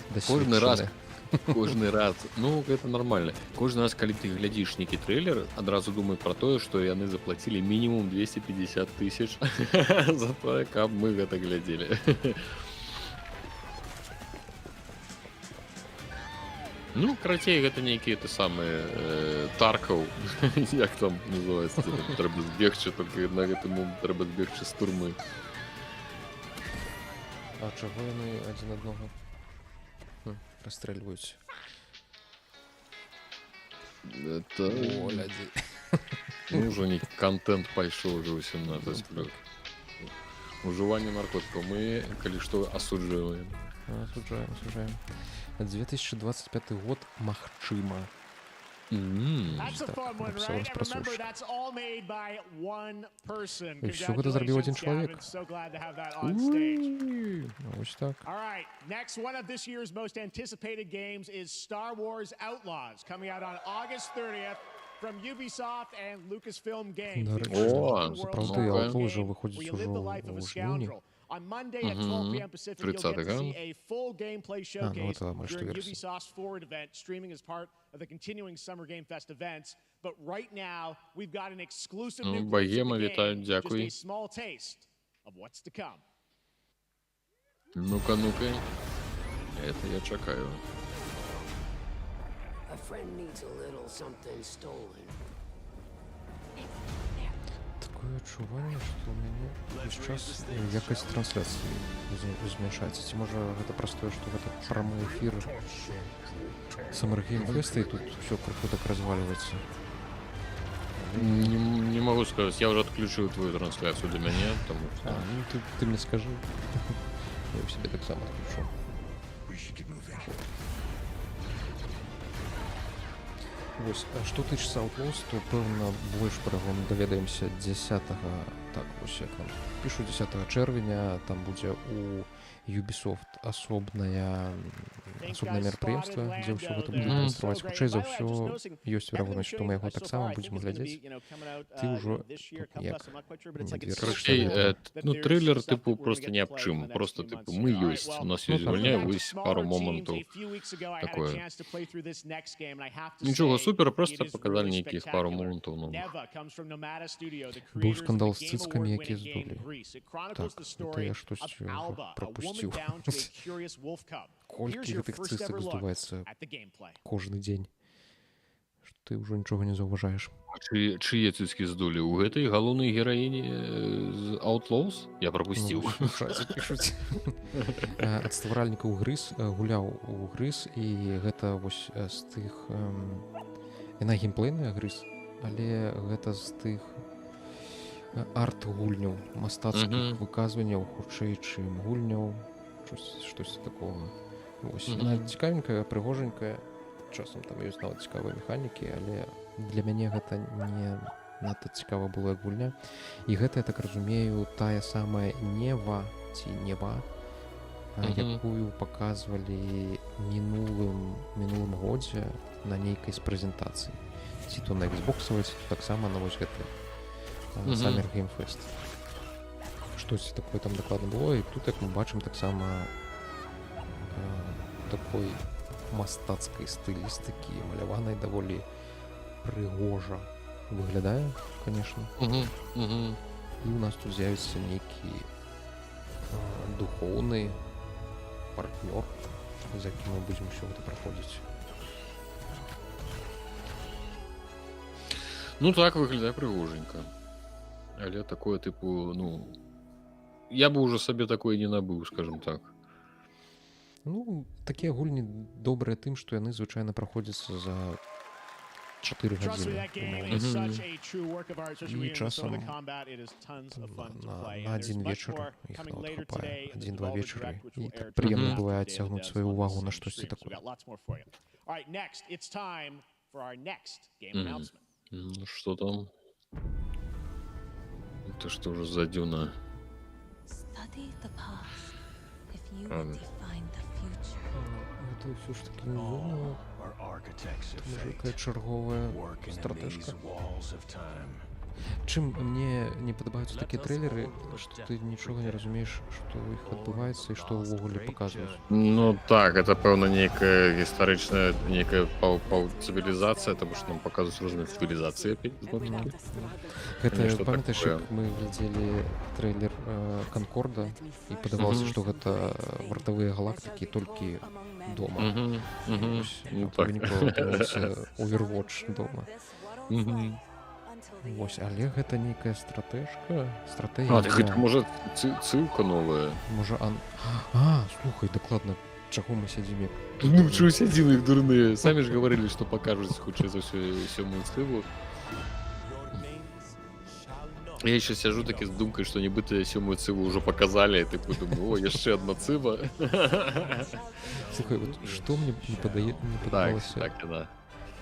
дасведчаны. Кожны раз. Ну, гэта нормально. Кожны раз, калі ты глядзіш нейкі трэйлер, адразу думай пра тое, што яны заплацілі мінімум 250 тысяч за тое, каб мы гэта глядзелі. Ну, карацей, гэта нейкія ты самыя Таркаў, як там называецца, трэба збегчы, толькі на гэты момант трэба збегчы з турмы. А чаго яны адзін аднога расстрэльваюць? Это... О, лядзі. Ну, ўжо не контент пайшоў уже 18+. Ужыванне наркотикаў мы, калі што, асуджваем. Осуждаем. 2025 год магчыма. That's a Так, fun one, написал right? And remember, распросушь. that's all made by one person. И всё гэта зрабіў адзін чалавек. Congratulations, Gavin. So glad to have that on stage. Ось так. All right, next one of this year's most anticipated games is Star Wars Outlaws, coming out on August 30th from Ubisoft and Lucasfilm Games. Да, The рэчы, first open world сапраўды, Star Wars Outlaws уже game выходзіць where you live ужо the life of a ў жніўні. scoundrel. On Monday at 12 p.m. Pacific, you'll get 30-га. to see a full gameplay showcase это больше during версий. Ubisoft's Forward event, streaming as part of the continuing Summer Game Fest events. But right now, we've got an exclusive new glimpse of Богема, the вітаю, game, дякую. just a small taste of what's to come. Ну-ка, ну-ка. Это я чакаю. A friend needs a little something stolen. Такое адчуванне, што ў мяне ўвесь час якасць трансляцыі змяншаецца. Ці можа гэта простое, што гэта прамы эфір Summer Game Fest, і тут ўсё крыху так разваливаецца. Не могу сказать, я уже отключил твою трансляцию для меня, потому что... Ну ты мне скажи. Я у себе так само отключу. Вось, што тычыцца Outlaws, то пэўна больш пра яго мы даведаемся 10-го, так вось як нам пішу 10 чэрвеня, там будзе у Ubisoft асобнае мерапрыемства, дзе ўсё гэта будзе дэманстраваць. Хутчэй за ўсё ёсць верагоднасць, што мы яго таксама будзем глядзець. Ты ўжо як не Короче, ну трейлер типу просто ни об чым, просто типу мы ёсць, у нас ёсць гульня, вось пару момантаў такое. Нічога супер, просто показалі нейкіх пару момантаў новых. Быў скандал з цыцкамі, якія здулі. Так, это я штосьці прапусціў. Колькі гэтых цыцак здуваецца кожны дзень, што ты ўжо нічога не заўважаеш. Чые цыцкі здулі? У гэтай галоўнай гераіні з Outlaws? Я прапусціў. Ад стваральнікаў Грыз гуляў у Грыз, і гэта вось з тых... Яна геймплейная Грыз, але гэта з тых арт-гульняў, мастацкіх выказванняў, хутчэй, чым гульняў, штосьці такога. Вось, яна цікавенькая, прыгоженькая, часам там ёсць нават цікавыя механікі, але для мяне гэта не надта цікава было як гульня. І гэта, я так разумею, тая самая Нева, якую паказвалі мінулым годзе на нейкай з прэзентацыі. Ці то на Xbox, ці то таксама на вось гэты Summer Game Fest. Штосьці такое там дакладна было, і тут, як мы бачым, таксама такой мастацкай стылістыкі, маляванай даволі прыгожа выглядае, конечно. І у нас тут з'явіцца нейкі духоўны партнёр, з якім мы будзем усё гэта праходзіць. Ну так выглядае прыгоженька. Але такое тыпу, ну я бы уже сабе такое не набыў, скажем так. Ну, такія гульні добрыя тым, што яны звычайна праходзяцца за 4 Trust me, гадзіны. that game умоўна. is such a true work of art, especially І when some of the часам combat, it is tons of fun to на play. на And there's адзін much вечар more іх coming нават later хапае. today in the Адзін-два Devolver вечары. Direct, which І will так air прыемна after бывае Day of the адцягнуць Devs сваю on увагу this на same штосьці stream. So we такое. got lots more for you. All right, next, it's time for our next game Мгм. announcement. Ну, что там? Это что уже за дюна? Study the past if you Ладно. define the future. Гэта ўсё ж такі не зона, можа якая чарговая стратэжка. Чым мне не падабаюцца такія трэйлеры, што ты нічога не разумееш, што ў іх адбываецца і што ўвогуле паказваюць. Ну так, это пэўна нейкая гістарычная нейкая цывілізацыя, таму што нам паказваюць розныя цывілізацыі опять зноў-такі. Гэта Нешта памятаеш, такое. як мы глядзелі трэйлер Канкорда і падавалася, Мгм. што гэта вартавыя галактыкі толькі дома. Мгм, мгм. Вось, Ну а так. вынікова атрымаўся Overwatch дома. Мгм. Вось, але гэта нейкая стратэгія. А, так гэта можа цылка новая. Можа, слухай, дакладна, чаго мы сядзім як... Ну, чого сядзілі іх дурныя? Самі ж гаварылі, што пакажуць хутчэй за ўсё сёмую цыву. Я еще сяжу такі з думкай, што нібыта сёмую цыву ўжо паказалі, і тыпу думаю, о, яшчэ адна цыва. Слухай, вот што мне не Так, падабалася так, да.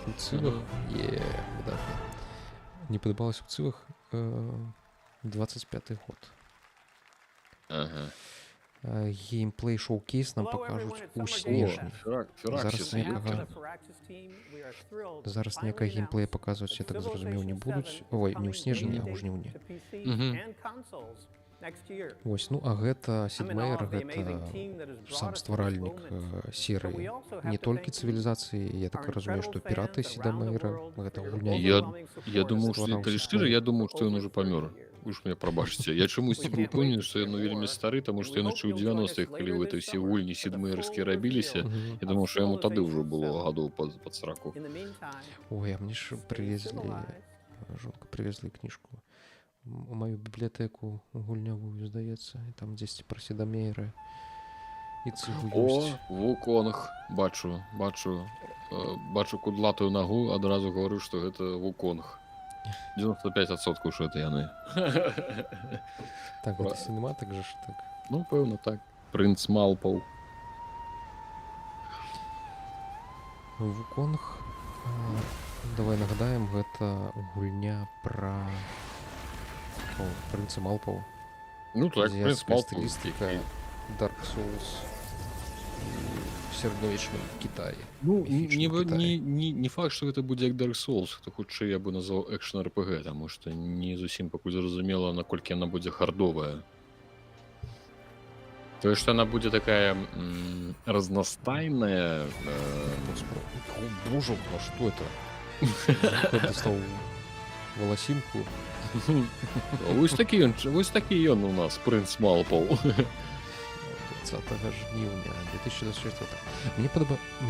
у цывах, выдатна. Не падабалася у цывах 25-й год. Ага. Геймплей шоу-кейс нам пакажуць у О, снежні. Фераксіс. Зараз ніякага геймплея паказваць, я так зразумеў, не будуць. Ой, не ў снежні, а ў жніўні. Вось, ну а гэта Сід Мейер, гэта сам стваральнік серыі. Не толькі цывілізацыі, я так разумею, што піраты Сіда Мейера, гэта гульня. Я думаў, што калі шчыра, я думаў, што ён ужо памёр. Вы ж мне прабачце. Я чамусьці быў упэўнены, што ён вельмі стары, таму што ён яшчэ ў 90-х, калі ў гэтай усе гульні сідмэйерскія рабіліся, я думаў, што яму тады ўжо было гадоў пад 40. Ой, а мне ж прывезлі, жонка прывезлі кніжку у маю бібліятэку гульнявую, здаецца, і там дзесьці пра Сіда Мейера і цыву ёсць. О, вулконг. Бачу кудлатую нагу, адразу гавару, што гэта вулконг. 95%, што гэта яны. Так, гэта сінематык жа ж так. Ну, пэўна, так. Прынц Малпаў. Вуконг, давай нагадаем, гэта гульня пра прынца Малпаў. Ну так, прынц Азіяцкая Малпаў. стылістыка, Dark Souls і сярэднявечным Кітаі. Ну, міфічным Кітаі. не факт, што гэта будзе як Dark Souls, то хутчэй я бы назваў экшн-РПГ, таму што не зусім пакуль зразумела, наколькі яна будзе хардовая. Тое, што яна будзе такая разнастайная. Боже, а што это? Дастаў валасінку. Вось такі ён у нас, прынц Малпаў. 20 жніўня 2024. Мне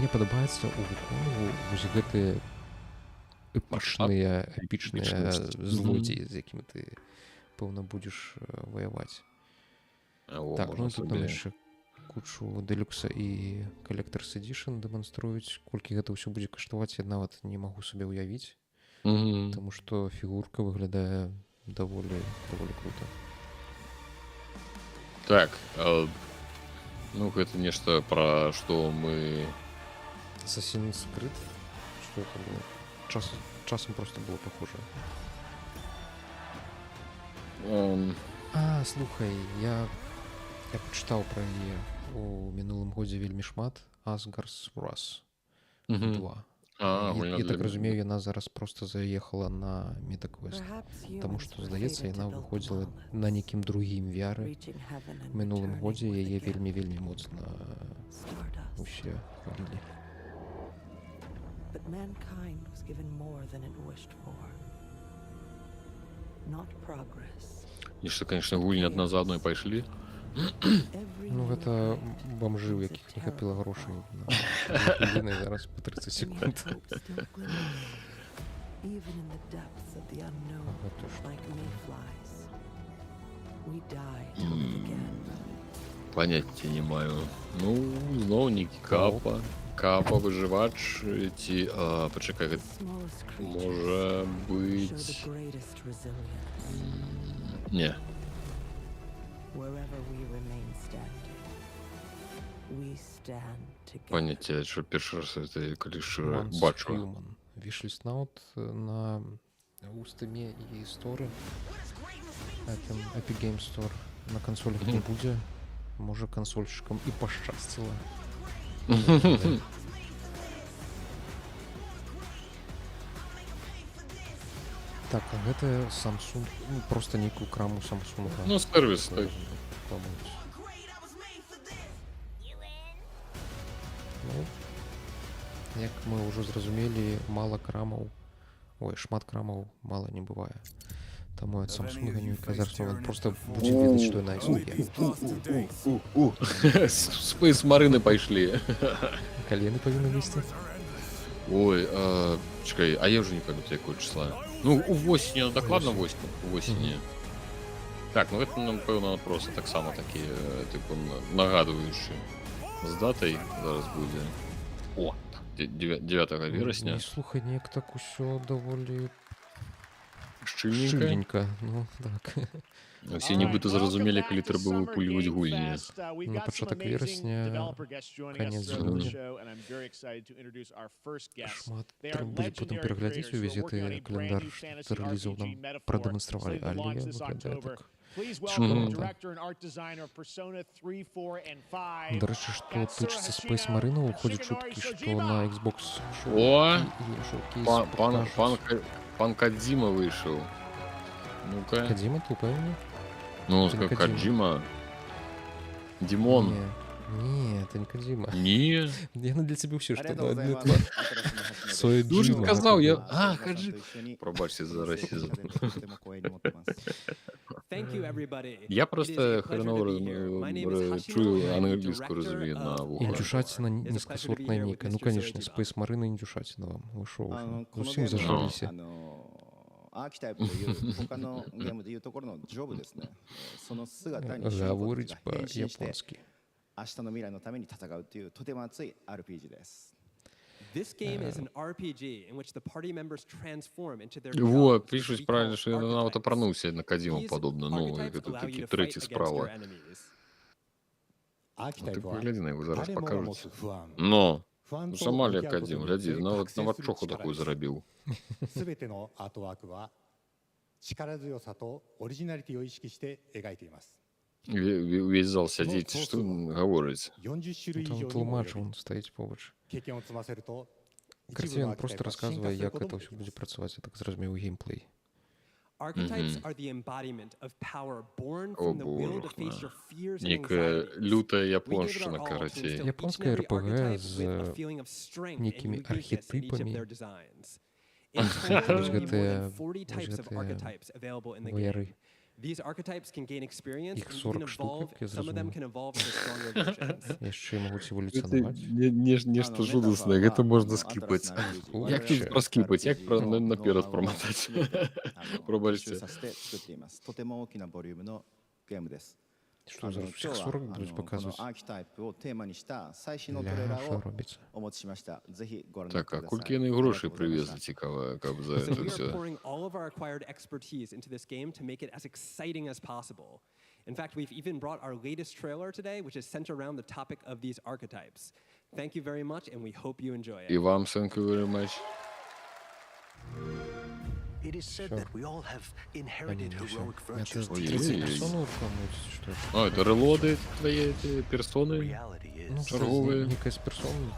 падабаецца у Вуконгу вось гэтыя эпічныя Эпічнасць. злодзеі, з якімі ты, пэўна, будзеш ваяваць. Так, ну тут нам яшчэ кучу дэлюкса і Collector's Edition дэманструюць. Колькі гэта ўсё будзе каштаваць, я нават не магу сабе ўявіць, таму што фігурка выглядае даволі крута. Так, ну гэта нешта пра што мы... Assassin's Creed? Што это было? Часам просто было похоже. Слухай, я пачытаў пра яе у мінулым годзе вельмі шмат. Asgard's Wrath 2. Я так разумею, яна зараз просто заехала на MetaQuest, таму што, здаецца, яна выходзіла на нейкім другім VR-ы. У мінулым годзе яе вельмі моцна усе хвалілі. Нешта, конечно, гульні адна за адной пайшлі. Ну, гэта бамжы, у якіх не хапіла грошай на зараз по 30 секунд. Even in the depths of the unknown, Это что? like mayflies, we die to live again. Поняття не маю. Ну, знову Нікі Капа. Капа, виживач. Ці... почекай, The smallest creatures може show бить... the greatest resilience. Ні. Wherever we remain standing, we stand together. Поняття, що перший раз це коли ж Once бачу. Human. Wishlist Now на Устиме и Store. Это Epic Games Store. На консолях не буде. Може консольщикам і пощастило. Так, а гэта Samsung, ну, просто нейкую краму Samsung. Ну, сервіс, так. Ну, як мы ўжо зразумелі, мала крамаў. Ой, шмат крамаў мала не бывае. Таму ад Samsung нейкая зараз просто будзе ведаць, што яна існуе. Спейс Марины пайшлі. Калі яны павінны весці? Ой, чекай, а я уже не памятаю, якого числа. Ну, у осені, докладно в осені. Так, ну это, напевно, просто так само такі, типу, нагадуючи з датой зараз буде. О, 9 вересня. Не слухай, неяк так усё даволі Шчыльненько. шчыльненька. Ну, так. Всі нібито зрозумілі, коли треба випулювати гульні. На початок вересня, конец жніўня. Шмат трэба будзе потым пераглядзець увесь гэты календар, што рэлізаў нам прадэманстравалі, але выглядае так. До рэчы, што тычыцца Space Marine, ходзяць чуткі, што на Xbox О! Шоу Пан Кодзима вышел. Ну-ка. Кодзима, ты упевнений? Ну, Это не как Кодзима. Кодзима. Димон. Не, это не Кодзима. Не. Я для тебя все, что Аригато одно гозаимасу. это. Своє Дуже Джима. сказав, я... А, А, ソルガさん Хаджи. と一緒に Пробачте за расизм. とても光栄に思ってます。 Thank you, everybody. Я It is a просто pleasure хреново to be here. My name is Hashimo, чую I'm the англійську director розумію на of вухо. Індюшатина It's a pleasure to be низкосортная here with нейка. Ну, Mr. конечно, Soejima. Space Marine Індюшатина вам. Вы шо あの уже? この Усім ゲームはзажалися. アーキタイプという他のゲームでいうところのジョブですね。その姿に主人公 Говорить たちが変身して по-японски. 明日の未来のために戦うというとても熱い RPG です。 This game is an RPG in which the party members transform into their Вот, gods, which пишуть we правильно, call що я на archetypes. автопронусі на Кодзиму These подобно. Ну, archetypes це allow you такі to третій fight against your справа. enemies. Ти погляди на його зараз покажуть. の Ну, сама ли Кодзима, гляди, нават чоху такую заробив. すべてのアートワークは力強さとオリジナリティを意識して描いています。 Весь зал сидить, что он говорит? 40種類以 Там 上にも тлумач 及び он стоїть поруч. 経験を積ませると一部 Картина のアーキタ просто イプは進 розказує, 化する як こと це も все でき буде ます。 працювати, я так зрозумів, геймплей. Archetypes are the embodiment of power born О from the will to боже, face your fears and Некая anxieties. лютая We gave it японщина, our all to короче. instill each Японская and every RPG archetype з with a feeling of strength and некими uniqueness in each of архетипами. their designs. In total, there will be more than Гэтыя- 40 types of гэтыя archetypes available in the ваяры. game. These archetypes can gain experience Их and even 40 штук, evolve. як я Some of them зрозумів. can evolve into stronger versions. Яшчэ могуць Это эволюцыянаваць. нешта жудасное, гэта можна скіпаць. Як тут проскіпаць, як наперад промотать? 募集させて作っています。とても大きなボリュームのゲームです。 Что за 今 всех 日は 40 будуть この показывать? アーキタイプをテーマにした最新のトレー Ля, ラー що を робиться? お持ちしました。ぜひご覧になって Так, く а ださい。 колькі яны грошай привезли, цікава, каб за So это we are все. pouring all of our acquired expertise into this game to make it as exciting as possible. In fact, we've even brought our latest trailer today, which is centered around the topic of these archetypes. Thank you very much, and we hope you enjoy it. І вам, thank you very much. It is said Sure. that we all have inherited heroic Это virtues. третья Ой-ой-ой. персона рекламуется, что это? А, это релоды твои эти персоны? Reality Ну, is что Торговые. некая с персон.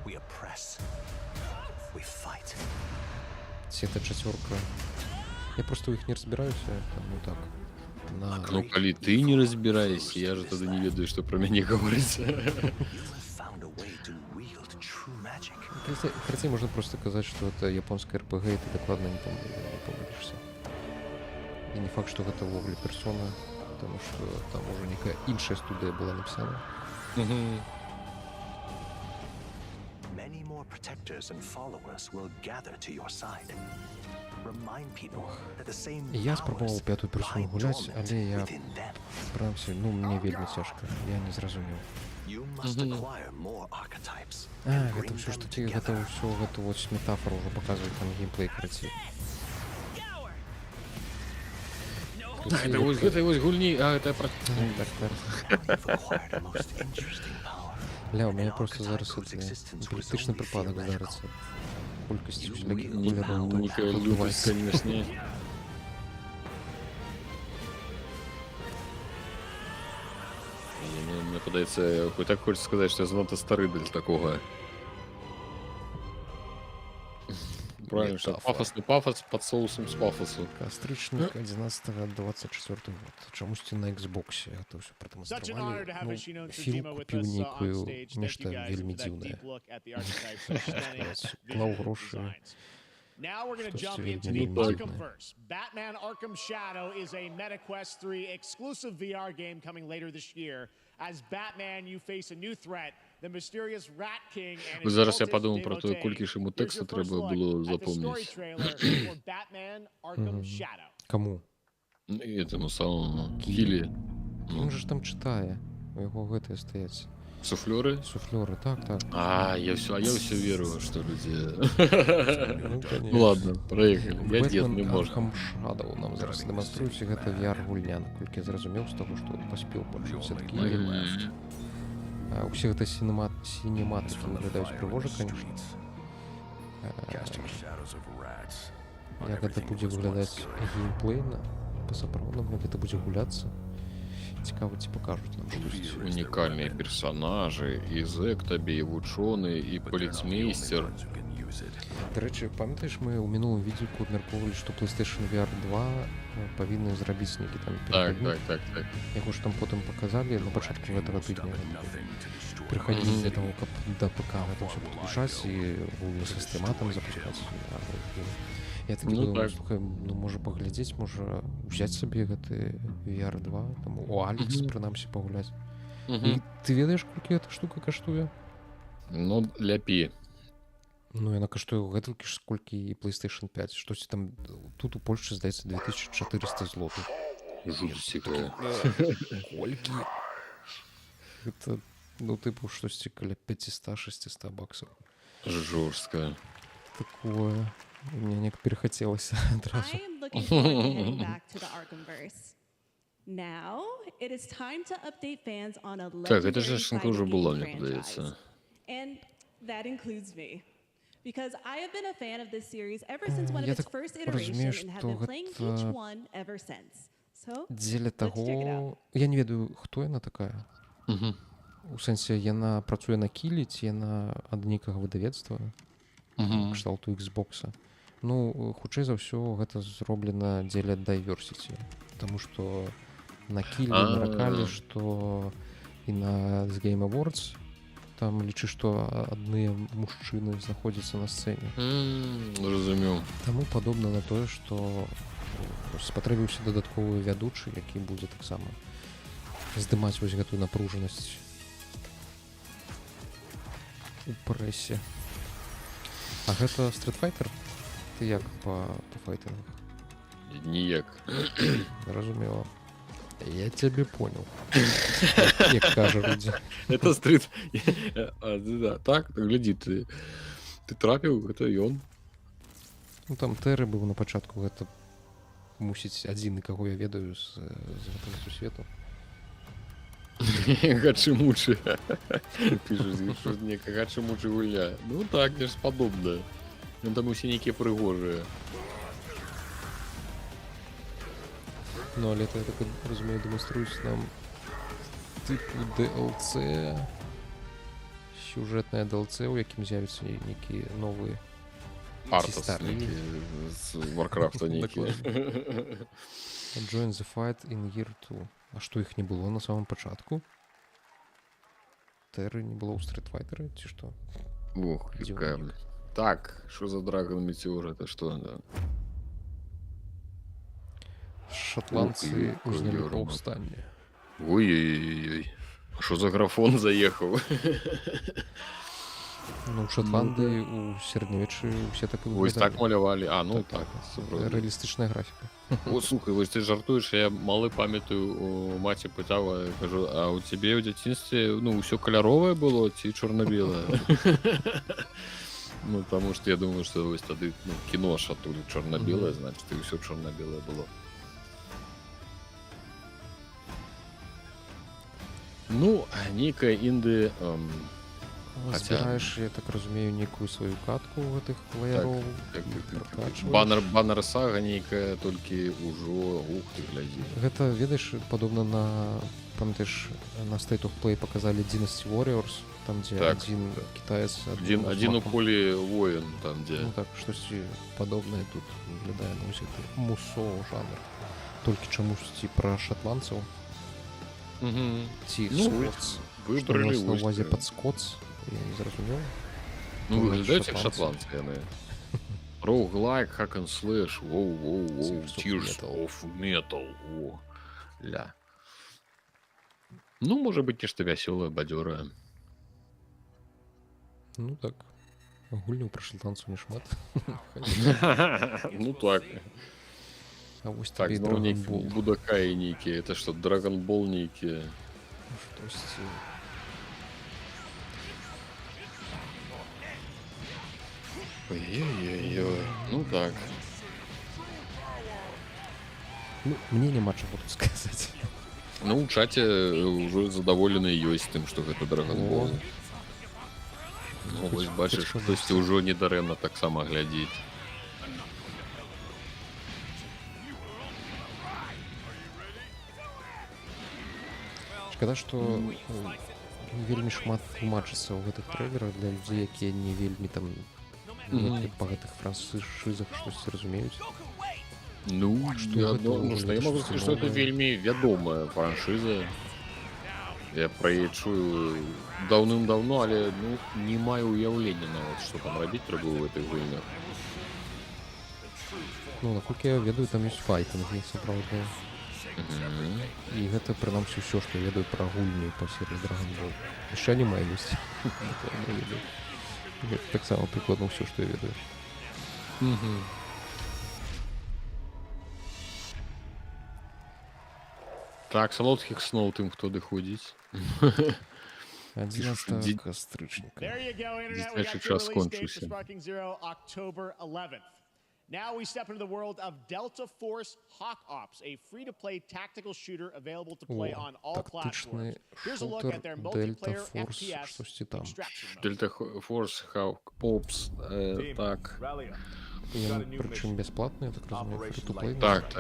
we oppress, we fight. Сета четверка. Я просто в них не разбираюсь, там, ну так. На... Ну, коли ты не разбираешься, я же тогда не ведаю, что про меня говорится. You have found a way to wield true magic. Хотя можно просто сказать, что это японская РПГ, и ты докладно не помылишься. И не факт, что это вовле персона, потому что там уже некая іншая студия была написана. Many more protect characters and followers will gather to your side. Remind people that the same Я спробував powers п'яту персону lie гуляць, dormant але я within them. праўся, ну, мне вельмі цяжка, я не зразумеў. You must acquire more archetypes А, and гэта bring ўсё ж them такі, together. гэта ўсё, гэта вось метафора ўжо паказвае там геймплей карацей. Гэта вось гульні, а гэта пра... Так, так. You've acquired a most interesting power. Ля, у мяне An просто archetype зараз whose это existence was эпілептычны only прыпадак theoretical. здарыцца. Колькасць усялякіх You will колераў. now Некая лютасць, конечно. Мне падаецца, хоць так хочется сказаць, што я занадта стары для такога. Правильно, что пафосный пафос под соусом с пафосу. Кастрычнік 11-24 год. Чамусьці на Xbox это ўсё прадэманстравалі. Ну, Філ купіў нейкую нешта вельмі дзіўнае. Клаў грошы. Now we're going to Что jump сегодня into the вельми Arkhamverse. Batman Arkham Shadow is a MetaQuest 3 exclusive VR game coming later this year. As Batman, you face a new threat, the mysterious Rat King and his Зараз я cultist подумав про те, devotee. колькі ж йому Here's тексту your first треба look було at the story запомнити. trailer for Batman Arkham Shadow. Кому? І этому самому Кілі. Він же ж там читає. У його гэтыя стаяць. Суфлёры? Суфлёры, так, так. А я все верю, что люди... Ну, Ну ладно, проехали. Я дед, не Batman можу. Arkham Shadow нам зараз дэманструюць, і гэта VR-гульня, наколькі я зразумеў з таго, што паспеў пачуць все-таки. Усе гэта сінематыкі выглядаюць прыгожа, конечно. Як гэта будзе выглядаць геймплейна, па-сапраўднаму, як гэта будзе гуляцца. Цікава, ці пакажуць нам штосьці. Уникальные персонажи, и Зэк табе, и вучоны, и полицмейстер. До рэчы, памятаеш, мы ў мінулым відео абмяркоўвалі, што PlayStation VR 2 павінны зрабіць нейкі там Так. Яго ж там потым паказалі на пачатку гэтага тыдня. Прыхадзіць для таго, каб да ПК гэта ўсё падключаць і гульні са стыматам запускаць. Я такі думаю, слухай, ну можа паглядзець, можа ўзяць сабе гэты VR 2, там у Алекс прынамсі пагуляць. І ты ведаеш, колькі эта штука каштуе? Ну, ляпі. Ну, яна каштуе гэтулькі ж, сколькі і PlayStation 5. Штосьці там, тут у Польшчы, здаецца, 2400 злотых. Жусціка. Колькі? Гэта, ну, тыпу, штосьці каля 500-600 баксаў. Жорстка. Такое. Мне неяк перахацелася адразу. I am looking forward to heading back to the Arkhamverse. Now, it is time to update fans on a Так, это же legendary шинка уже fighting была, game мне franchise. подается. And that includes me. Because I have been a fan of this series ever since one of Я its так first iteration разумею, and have што been playing гэта each one ever since. So, Дзеля let's check it out. таго... Я не ведаю, хто яна такая. У сэнсе, яна працуе на Кілі, ці яна ад нейкага выдавецтва, кшталту Xbox. Ну, хутчэй за ўсё, гэта зроблена дзеля diversity. Таму што на Кілі наракалі, што і на The Game Awards там лічы, што адныя мужчыны знаходзяцца на сцэне. Разумеў. Таму падобна на тое, што спатрэбіўся дадатковы вядучы, які будзе таксама здымаць вось гэтую напружанасць у прэсе. А гэта Street Fighter? Ты як па файтынгах? Ніяк. Разумела. Я тебе понял. Як кажа Руді. Это стрит. Так, гляди, ты трапіў, гэта ён. Ну там Тэры быў на пачатку, гэта мусіць адзіны, каго я ведаю з гэтага сусвету. Гачы-мучы. Пішаш, што нека гачы-мучы гульня. Ну так, не ж падобна. Ён там усе нейкія прыгожыя. Ну, але это, я так разумею, дэманструюць нам тыпу DLC, сюжэтнае DLC, у якім з'явіцца нейкія новыя Артас нейкі з Warcraft'а нейкі. Join the fight in year 2. А што іх не было на самом пачатку? Тэры не было ў Street Fighter, ці што? Ох, якая... Так, що за Dragon Meteor, это что? Да? Шотландцы узнялі паўстанне. Ой-ой-ой-ой. Що за графон заехаў? Ну, у Шотландыі у сярэднявеччы ўсе так і Вось так выглядалі. малявалі. А, ну Так, так, сапраўды. рэалістычная графіка. О, слухай, вось ты жартуеш, я малы памятаю, у маці пытала, кажу, а у цябе ў дзяцінстве, ну, ўсё каляровае было ці чорна-белае? Ну, таму што я думаю, што вось тады, ну, кіно шатулі чорна-белае, значыць, і ўсё чорна-белае было. Ну, нейкая інды... Збіраеш, я так разумею, нейкую сваю катку гэтых плеераў. Баннер сага нейкая, толькі ўжо, ух ты, глядзі. Гэта, ведаеш, падобна на, памятаеш, на State of Play показалі Dynasty Warriors, там, дзе адзін кітаец... Адзін у полі воін, там, дзе... Ну так, штосьці падобнае тут выглядае на ўсіх мусо жанр. Толькі чамусьці пра шатландцаў. Ці скотс. Што у нас на увазе пад скотс. Я не зразумеў. Ну, выглядаюць як шатландскія яны. Roguelike, hack and slash, воу, Tears of Metal, о, ля. Ну, можа быць, нешта вясёлае, бадзёрае. Ну так, гульняў пра шатландцаў не шмат. Ну так. А вось так, табе і зноў Драгонбол. Будакаі нейкія, это што, Драгонбол нейкія. Штосьці... Ой-ой-ой, ну так. Ну, мне няма чаго тут сказаць. Ну, у чаце ўжо задаволены ёсць тым, што гэта Драгонбол. Ну, вось бачыш, хтосьці ўжо недарэмна таксама глядзіць. Шкада, што вельмі шмат тлумачыцца ў гэтых трэйлерах для людзей, якія не вельмі там па гэтых франшызах штосьці разумеюць. Ну, я могу сказаць, што гэта вельмі вядомая франшыза. Я пра яе чую даўным-даўно, але ну, не маю ўяўлення нават, што там рабіць трэба ў гэтых гульнях. Ну, наколькі я ведаю, там ёсць файтингі сапраўдныя. І гэта, прынамсі, ўсё, што я ведаю пра гульні па серыі Dragon Ball. Яшчэ аніме ёсць. Гэта таксама прыкладна ўсё, што я ведаю. Так, салодкіх сноў тым, хто адыходзіць. 11 кастрычніка. Дзіцячы час скончыўся. Now we step into the world of Delta Force Hawk Ops, a free-to-play tactical shooter available to play on all platforms. Here's a look at their multiplayer FPS Extraction mode. Delta Force Hawk Ops, так. Прычым бясплатны, я так разумею, free-to-play. Так.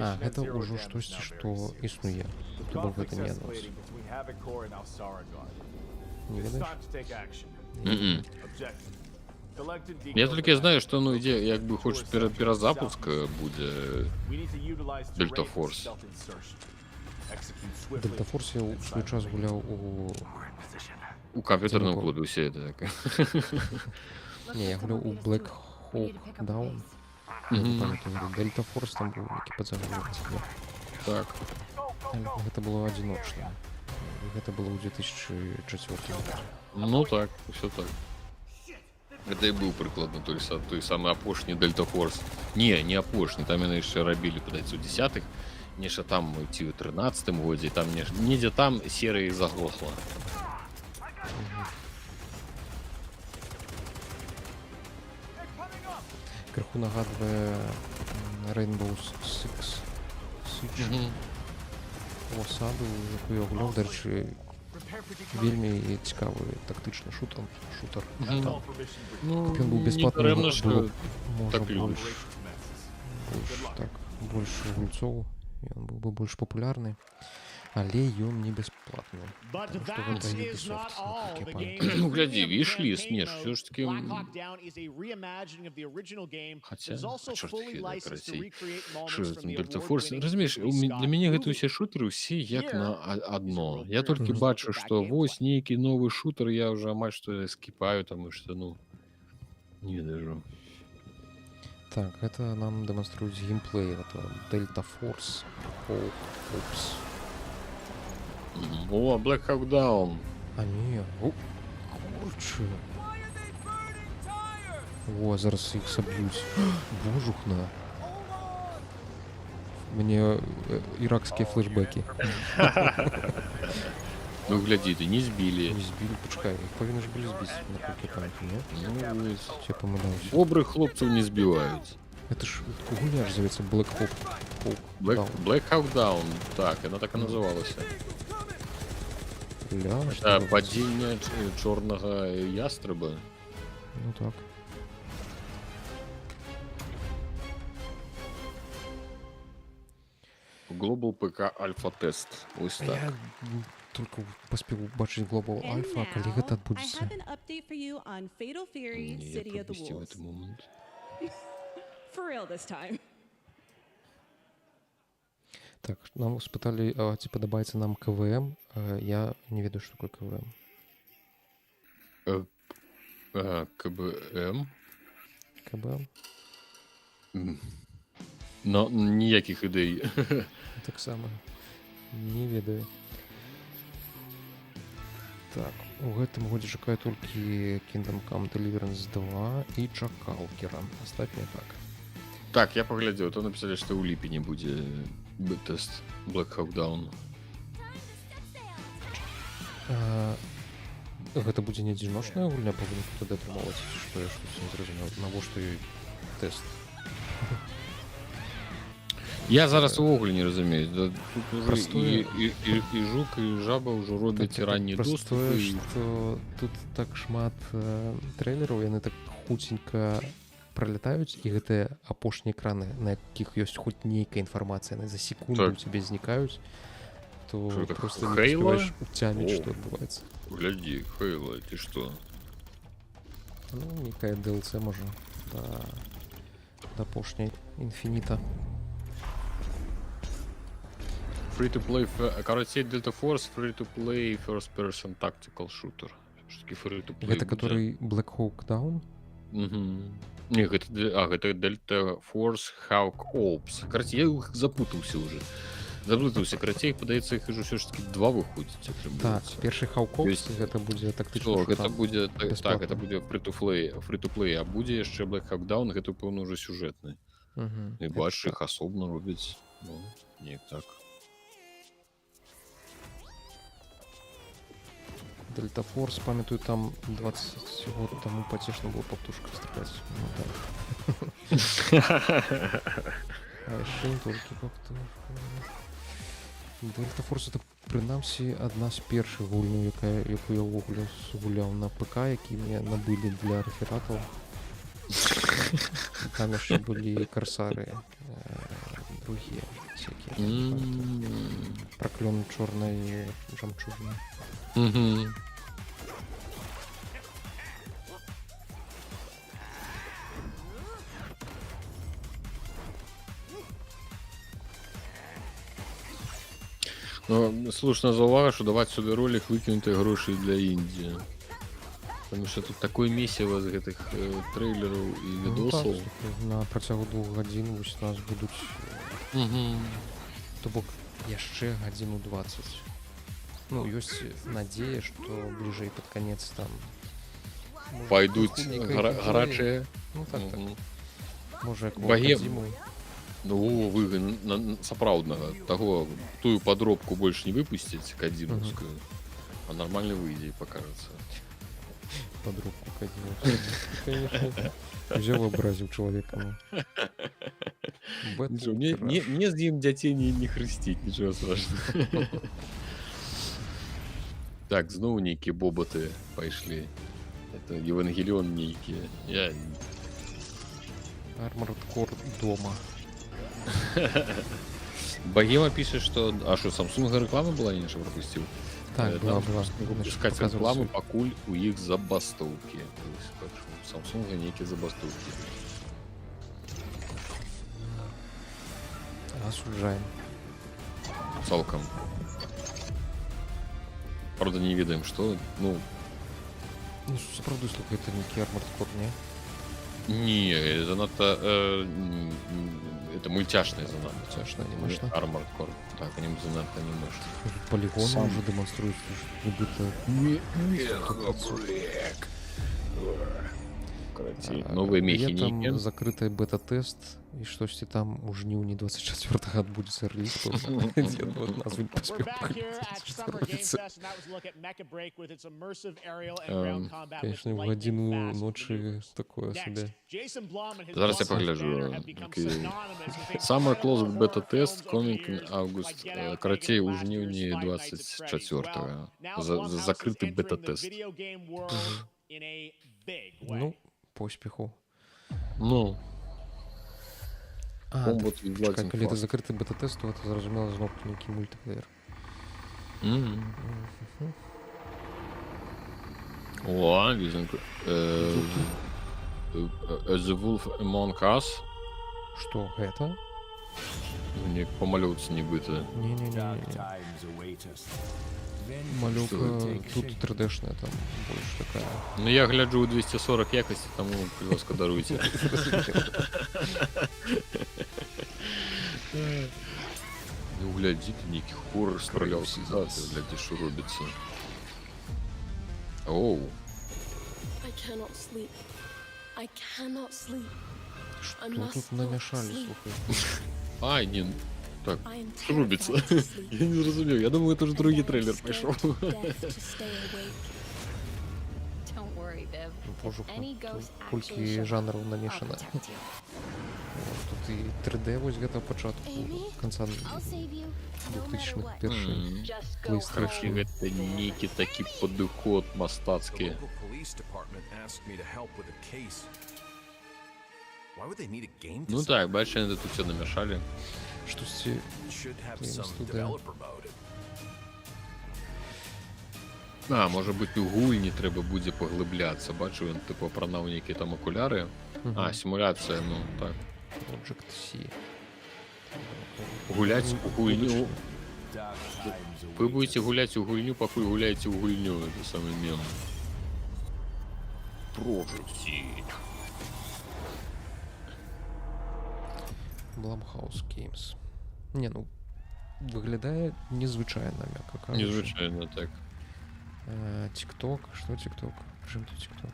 А, гэта ўжо штосьці, што існуе. То бок гэта не анонс. Не ведаеш? Я толькі знаю, што ну ідзе, як бы хочуць перазапуск будзе Delta Force. Delta Force я ў свой час гуляў у камп'ютарным клубе ўсе это так. Не, я гуляў у Black Hawk Down. Delta Force там быў які падзагрузка. Так. Гэта было адзіночна. Гэта было ў 2004 годзе. Ну так, усё так. Гэта і быў прыкладна той самы апошні Delta Force. Не апошні, там яны яшчэ рабілі, падаецца, у 10-х. Нешта там ці ў 13-м годзе, там недзе там серыя заглохла. Крыху нагадвае Rainbow Six Siege. Осаду, яку я гуляў, дарэчы, вельмі цікавы тактычны шутер. Ён быў бясплатны, было можа больш гульцоў, ён быў бы больш папулярны, але ён не бясплатны. Ну, глядзі, віш-ліст, не, ўсё ж такі... Хаця, чорт іх ведае, карацей. Што ж там, Delta Force? Разумееш, для мяне гэта ўсе шутары ўсе як на адно. Я толькі бачу, што вось нейкі новы шутер, я ўжо амаль што скіпаю, таму што, ну, не ведаю. Так, гэта нам дэманструюць геймплей, гэта Delta Force Hawk Ops. О, Black Hawk Down. А не, Курчы. О, зараз іх саб'юць. Божухна. Мне іракскія флешбекі. Ну, глядзі, ты не збілі. Не збілі, пачакай, іх павінны ж былі збіць, наколькі памятаю, не? Ну, Я памыляюся. добрых хлопцаў не збіваюць. Это ж гульня ж зовецца Black Hawk. Black Hawk Down, так, яна так і называлася. Ля, Это падзенне чорнага ястраба. Ну так. Global PK Alpha Test. Ось так. Я только паспеў убачыць Global And Alpha, калі now, гэта I адбудзецца. have an update for you on Fatal Fury, Не, я City of the пропустил Wolves. этот момент. For real this time. Так, нам спыталі, ці падабаецца нам КВМ. Я не ведаю, што такое КВМ. КБМ? КБМ? Но ніякіх ідэй. Таксама не ведаю. Так, у гэтым годзе чакаю толькі Kingdom Come Deliverance 2 і Чакалкера. Астатняе так. Так, я паглядзеў, то напісалі, што ў ліпені будзе бэк-тэст Black Hawk Down. Гэта будзе не адзіночная гульня па выніку тады атрымалася, ці што я штось не зразумеў. Навошта ёй тэст? Я зараз увогуле не разумею. Да, тут уже Простое. і жук, і жаба ўжо робяць ранні доступ. Простое, што тут так шмат трэйлераў, яны так хуценька пролятаюць, і гэтыя апошнія экраны, на якіх ёсць хоць нейкая інфармацыя, яны за секунду Так. у цябе знікаюць, то Что это, просто не Хейла? паспяваеш уцяміць, О. што адбываецца. Гляди, Хейла, ты что? Ну, нейкая DLC можа да апошняй інфініта. Free-to-play, короче, Delta Force, free-to-play first-person tactical shooter. Что таки free-to-play? Гэта который Black Hawk Down? Не, гэта Delta Force Hawk Ops. Короче, я их запутался уже. Короче, их падаецца, іх уже все-таки два выходзіць. Так, першы Hawk Ops, гэта будзе тактычны Гэта шутан. будзе, так, Бясплатны. гэта будзе free-to-play, а будзе яшчэ Black Hawk Down, гэта, пэўна, уже сюжэтны. Мгм. І бачиш, іх асобна робяць. Ну, неяк так. Delta Force, памятаю, там 20 год тому потешно было по птушках стрелять. Ну так. А яшчэ не толькі па птушках. Delta Force это, прынамсі, адна з першых гульняў, якую я ўвогуле згуляў на ПК, які мне набылі для рэфератаў. Там яшчэ былі карсары другія всякие. Праклён чорнай жамчужны. Ну, слушна заувага, що давати сюди ролик викинути гроші для Індії. Тому що тут такое месіво з гэтых трейлерів і відосів. Ну, так, на працягу 2 гадзін вось нас будуць то бок яшчэ гадзіну 20. Ну, ёсць надзея, што бліжэй пад канец там Пойдуць гарачыя. Ну так, так. Можа, як Багем. зіму. Ну, вы сапраўднага таго тую падробку больш не выпусціць кадзінаўскую, а нормально выйдзе і пакажацца. Подробку кадзінаўскую. Конечно. Взял абразіў чалавека. Мне з ім дзяцей не хрысціць, нічого страшного. Так, зноў нейкія бобаты пайшлі. Это Евангелион нейкія. Armored Core дома. Багема піша, што... А што, Samsung рэклама была, я нешта прапусціў? Так, была. Выпускаць рэкламу, пакуль у іх забастоўкі. Samsung нейкія забастоўкі. Асуджаем. Цалкам. Правда, не ведаем, што, ну... Ну, сапраўды, слухай, это нейкі Armored Core, не? Не, занадта... Это мультяшные занадто. Мультяшные, анимешные. Armored Core. Так, они занадто анимешные. Полигоны Сам. уже демонструют, что Новые мехи там не закрытый бета-тест, и что если там у жніўні 24-го отбудется релиз, то дед вот назвать поспел. We're back here at Summer Game Fest, and that was a look at Mecha Break with its immersive aerial and ground combat with Конечно, в lightning годину fast ночи maneuvers. такое Next, себе. Jason Blum and his Зараз я Blumhouse banner погляжу. have become Окей. synonymous with Summer incredible Closed Beta horror Test, films over the coming in years, August. like Get Out, Каратей Megan, у and last year's жніўні Five Nights at Freddy's. 24-го. Well, now Blumhouse is Закрытый entering the бета-тест. video game world in a big way. Ну, поспеху. Ну, А, Комбат чекай, Lightning коли це Fast. закритий бета-тест, то це зрозуміло знову некий мультиплеєр. О, візьмем. The Wolf Among Us. Что, это? Мне помалюваться нібито. Не-не-не. Малюка тут 3D-шная, там больше такая. Ну я гляджу у 240 якості, тому, будь ласка, даруйте. Ну, глядіть, ніякий хоррор стрілявся. Глядіть, що робиться. Оу. I cannot sleep. I cannot sleep. Что тут намешали, слухай? Ай, ні. Так, що робиться? Я не зрозумів. Я думаю, це вже другий трейлер пішов. Боже, колькі жанров намешано. Тут и 3D вот где-то початку, конца 2000-х, перший PlayStation. Гэта нейкі такі падыход мастацкі. Ну так, бачиш, вони тут все намешали. Что все студия. А, може бути, у гульні треба буде поглиблятися. Бачу, він типу пронав які там окуляри. А, симуляція, ну так. Project C. Гулять у гульню. Ви будете гулять у гульню, поки гуляєте у гульню. Це самий мем. Project C. Blumhouse Games. Не, ну, виглядає незвичайно, м'яко кажучи. Незвичайно, так. TikTok, что TikTok? Причем тут TikTok?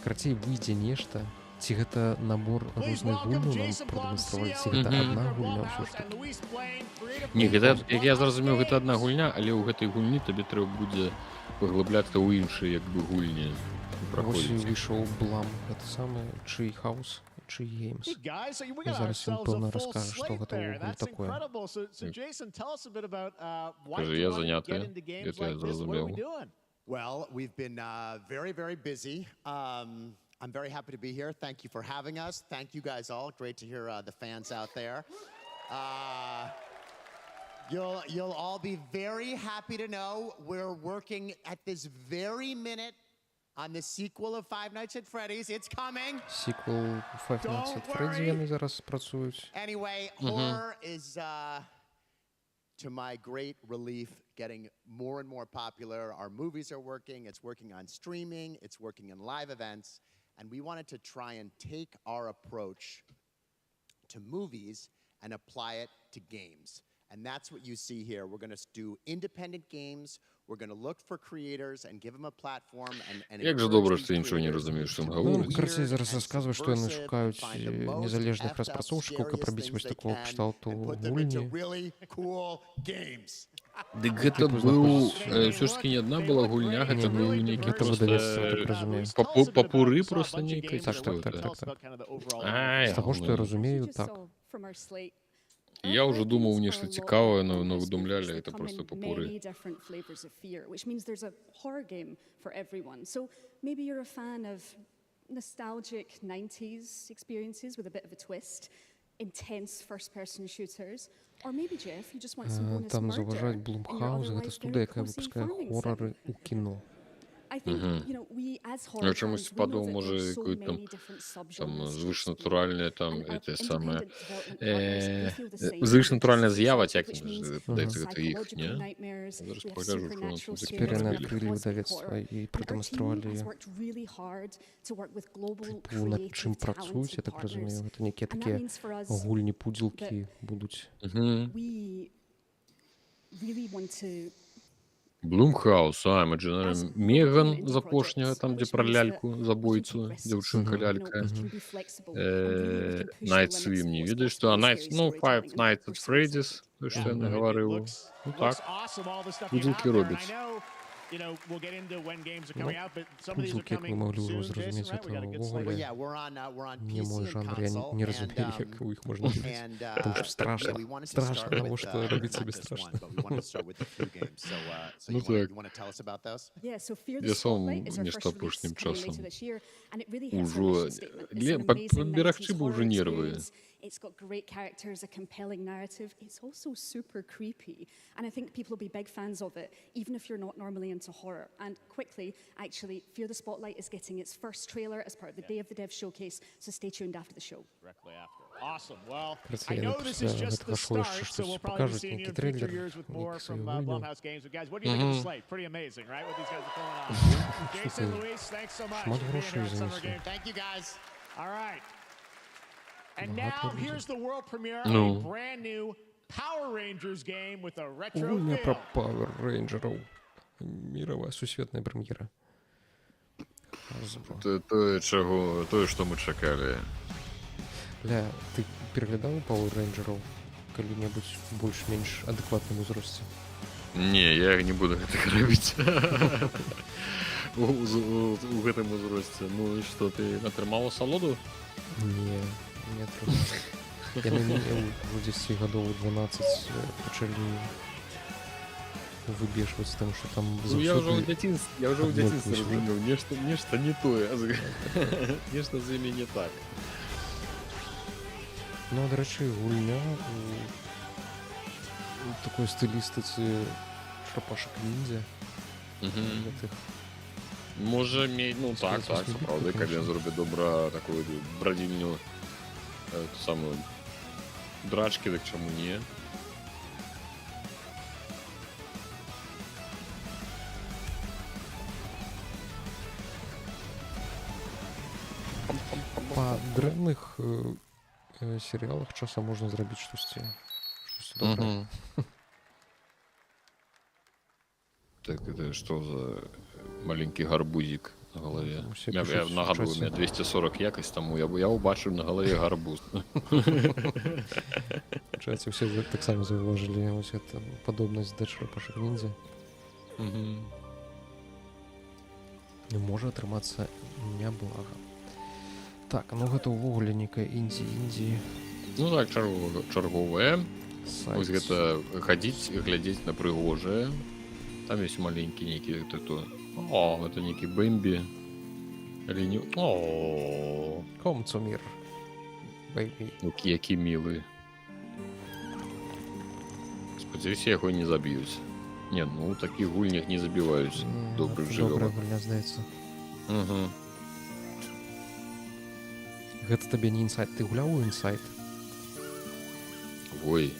Карацей, выйдзе нешта. Ці гэта набор розных гульняў нам прадэманстравалі, ці гэта адна гульня ўсё ж таки. Не, гэта, як я зразумеў, гэта адна гульня, але ў гэтай гульні табе трэба будзе паглыбляцца ў іншыя як бы гульні. Вось выйшаў Blum, гэта самы чый хаус, чый геймс. І зараз ён пэўна раскажа, што гэта ўвогуле такое. Кажа, я заняты, гэта я зразумеў. Well, we've been very, very busy. I'm very happy to be here. Thank you for having us. Thank you guys all. Great to hear the fans out there. You'll all be very happy to know we're working at this very minute on the sequel of Five Nights at Freddy's. It's coming. Sequel Five Nights at Freddy's яны зараз працуюць. Anyway, horror is, to my great relief, getting more and more popular. Our movies are working. It's working on streaming. It's working in live events. And we wanted to try and take our approach to movies and apply it to games. And that's what you see here. We're going to do independent games. We're going to look for creators and give them a platform and Як же добре, що ти нічого не розумієш, що він говорить. Карацей, зараз розказує, що яны шукаюць незалежных распрацоўшчыкаў, каб рабіць вось такого кшталту гульні. Дык гэта быў, ўсё ж таки не адна была гульня, гэта быў нейкі просто папуры просто нейкай. Так. Ай, з таго, што я разумею, так. Я уже думал, нечто цікавое, но выдумляли, это просто попуры. Which means there's a horror game for everyone. So maybe you're a fan of nostalgic 90s experiences with a bit of a twist, intense first-person shooters, or maybe, Jeff, you just want some bonus Там murder заўважаюць in your Blumhouse, гэта otherwise студыя, very якая cozy выпускае farming хорары setting. ў кіно. I think, you know, we as horror Я чомусь fans, we know подумав, that може, there's so якусь там, many different там subgenres to звичнатуральне, там, And our те саме, independent development partners, they feel the same. звичнатуральна з'ява, як Which він means же, we have це їх, psychological ні? nightmares, Зараз we have покажу, що воно supernatural там scares, Теперь we они have открыли cosmic видавецтво horror. и And our team продемонстрували, has worked really hard to work with global, типу, над чим creative, працюють, я talented так розумію. partners. Це які And that такі means for us гульні-пуділки будуть. we really want to Блумхаус, Imagine, Меган запошнього, там, де про ляльку, забойцу, дівчинка-лялька. Night Swim не видиш, що, а Night, ну, Five Nights at Freddy's, то, що я не говорив. Ну, так. Пуділки роблять. You know, we'll get into when games are Ну, coming out, but some of these are пуділки, як ви coming могли вже soon, зрозуміти, Jason, right? We got a це good slate. вуголі. We're on Не PC мой and жанр, я console, не розумію, and, як їх можна робити. and, Тому що страшно, we wanted to страшно, start тому with, що робити not собі just страшно. one, but we wanted to start with a few games. So Ну, так. you want to tell us about those? Yeah, so Fear the Я сам Spotlight is our між first release тапошнім coming часом later this year, and it really hits our уже mission statement. It's an amazing поберегчи 90s би вже horror нерви. experience. It's got great characters, a compelling narrative. It's also super creepy, and I think people will be big fans of it, even if you're not normally into horror. And quickly, actually, Fear the Spotlight is getting its first trailer as part of the Day of the Dev showcase, so stay tuned after the show. Directly after. Awesome. Well, Кажется, I я know this is после just этого the слышу, start, что so we'll probably be покажут seeing you некий in future трейлер, years with more некий from свой выйдет. Blumhouse Games. But guys, what do you think of the slate? Pretty amazing, right? What these guys are pulling off. Jason, Luis, thanks so much Шмат for being here грошей at Summer занесли. Game. Thank you, guys. All right. And Багато now людей. here's the world premiere of Ну. a brand new Power Rangers game with a retro Гульня про feel. Power Rangers. Мировая сусветная прем'єра. Hasbro. Тое, що ми чекали. Ля, ти переглядав Power Rangers коли-небудь в больш-менш адэкватным узросце? Не, я не буду гэтага рабіць. У гэтым узросце. Ну і што, ты атрымаў асалоду? Не атрымаў. Яны ўжо 10 гадоў 12 пачалі выбешваць, таму што там Ну, я ўжо ў заўсёды дзяцінстве разумеў, нешта не тое. Нешта з імі не так. Ну, а, дарэчы, гульня у такой стылістыцы чарапашак-ніндзя. Гэтых. Можа мець, ну так, сапраўды, калі зробіць добра такую брадзільню ту самую драчкі, так чаму не? Па дрэнных серыялах часам можна зрабіць штосьці добрае. Так, это что за маленький гарбузик на голове? Я нагадую, у меня 240 якость, тому я убачив на голове гарбуз. В чаце все так само заўважылі вось гэта падобнасць да чарапашак-ніндзя. Можа атрымацца няблага. Так, ну гэта ўвогуле некая індзі. Ну так, чарговая. Вось гэта хадзіць і глядзець на прыгожае. Там есть маленький некий это. О, это некий Бэмби. Или не... О, Комцумир. Бэйби. Які милы. Спадзяюся, яго не заб'юць. Не, ну у таких гульнях не забіваюць добрых жывёлак. Добрая гульня, здаецца. Гэта табе не інсайт. Ты гуляў у інсайт? Ой.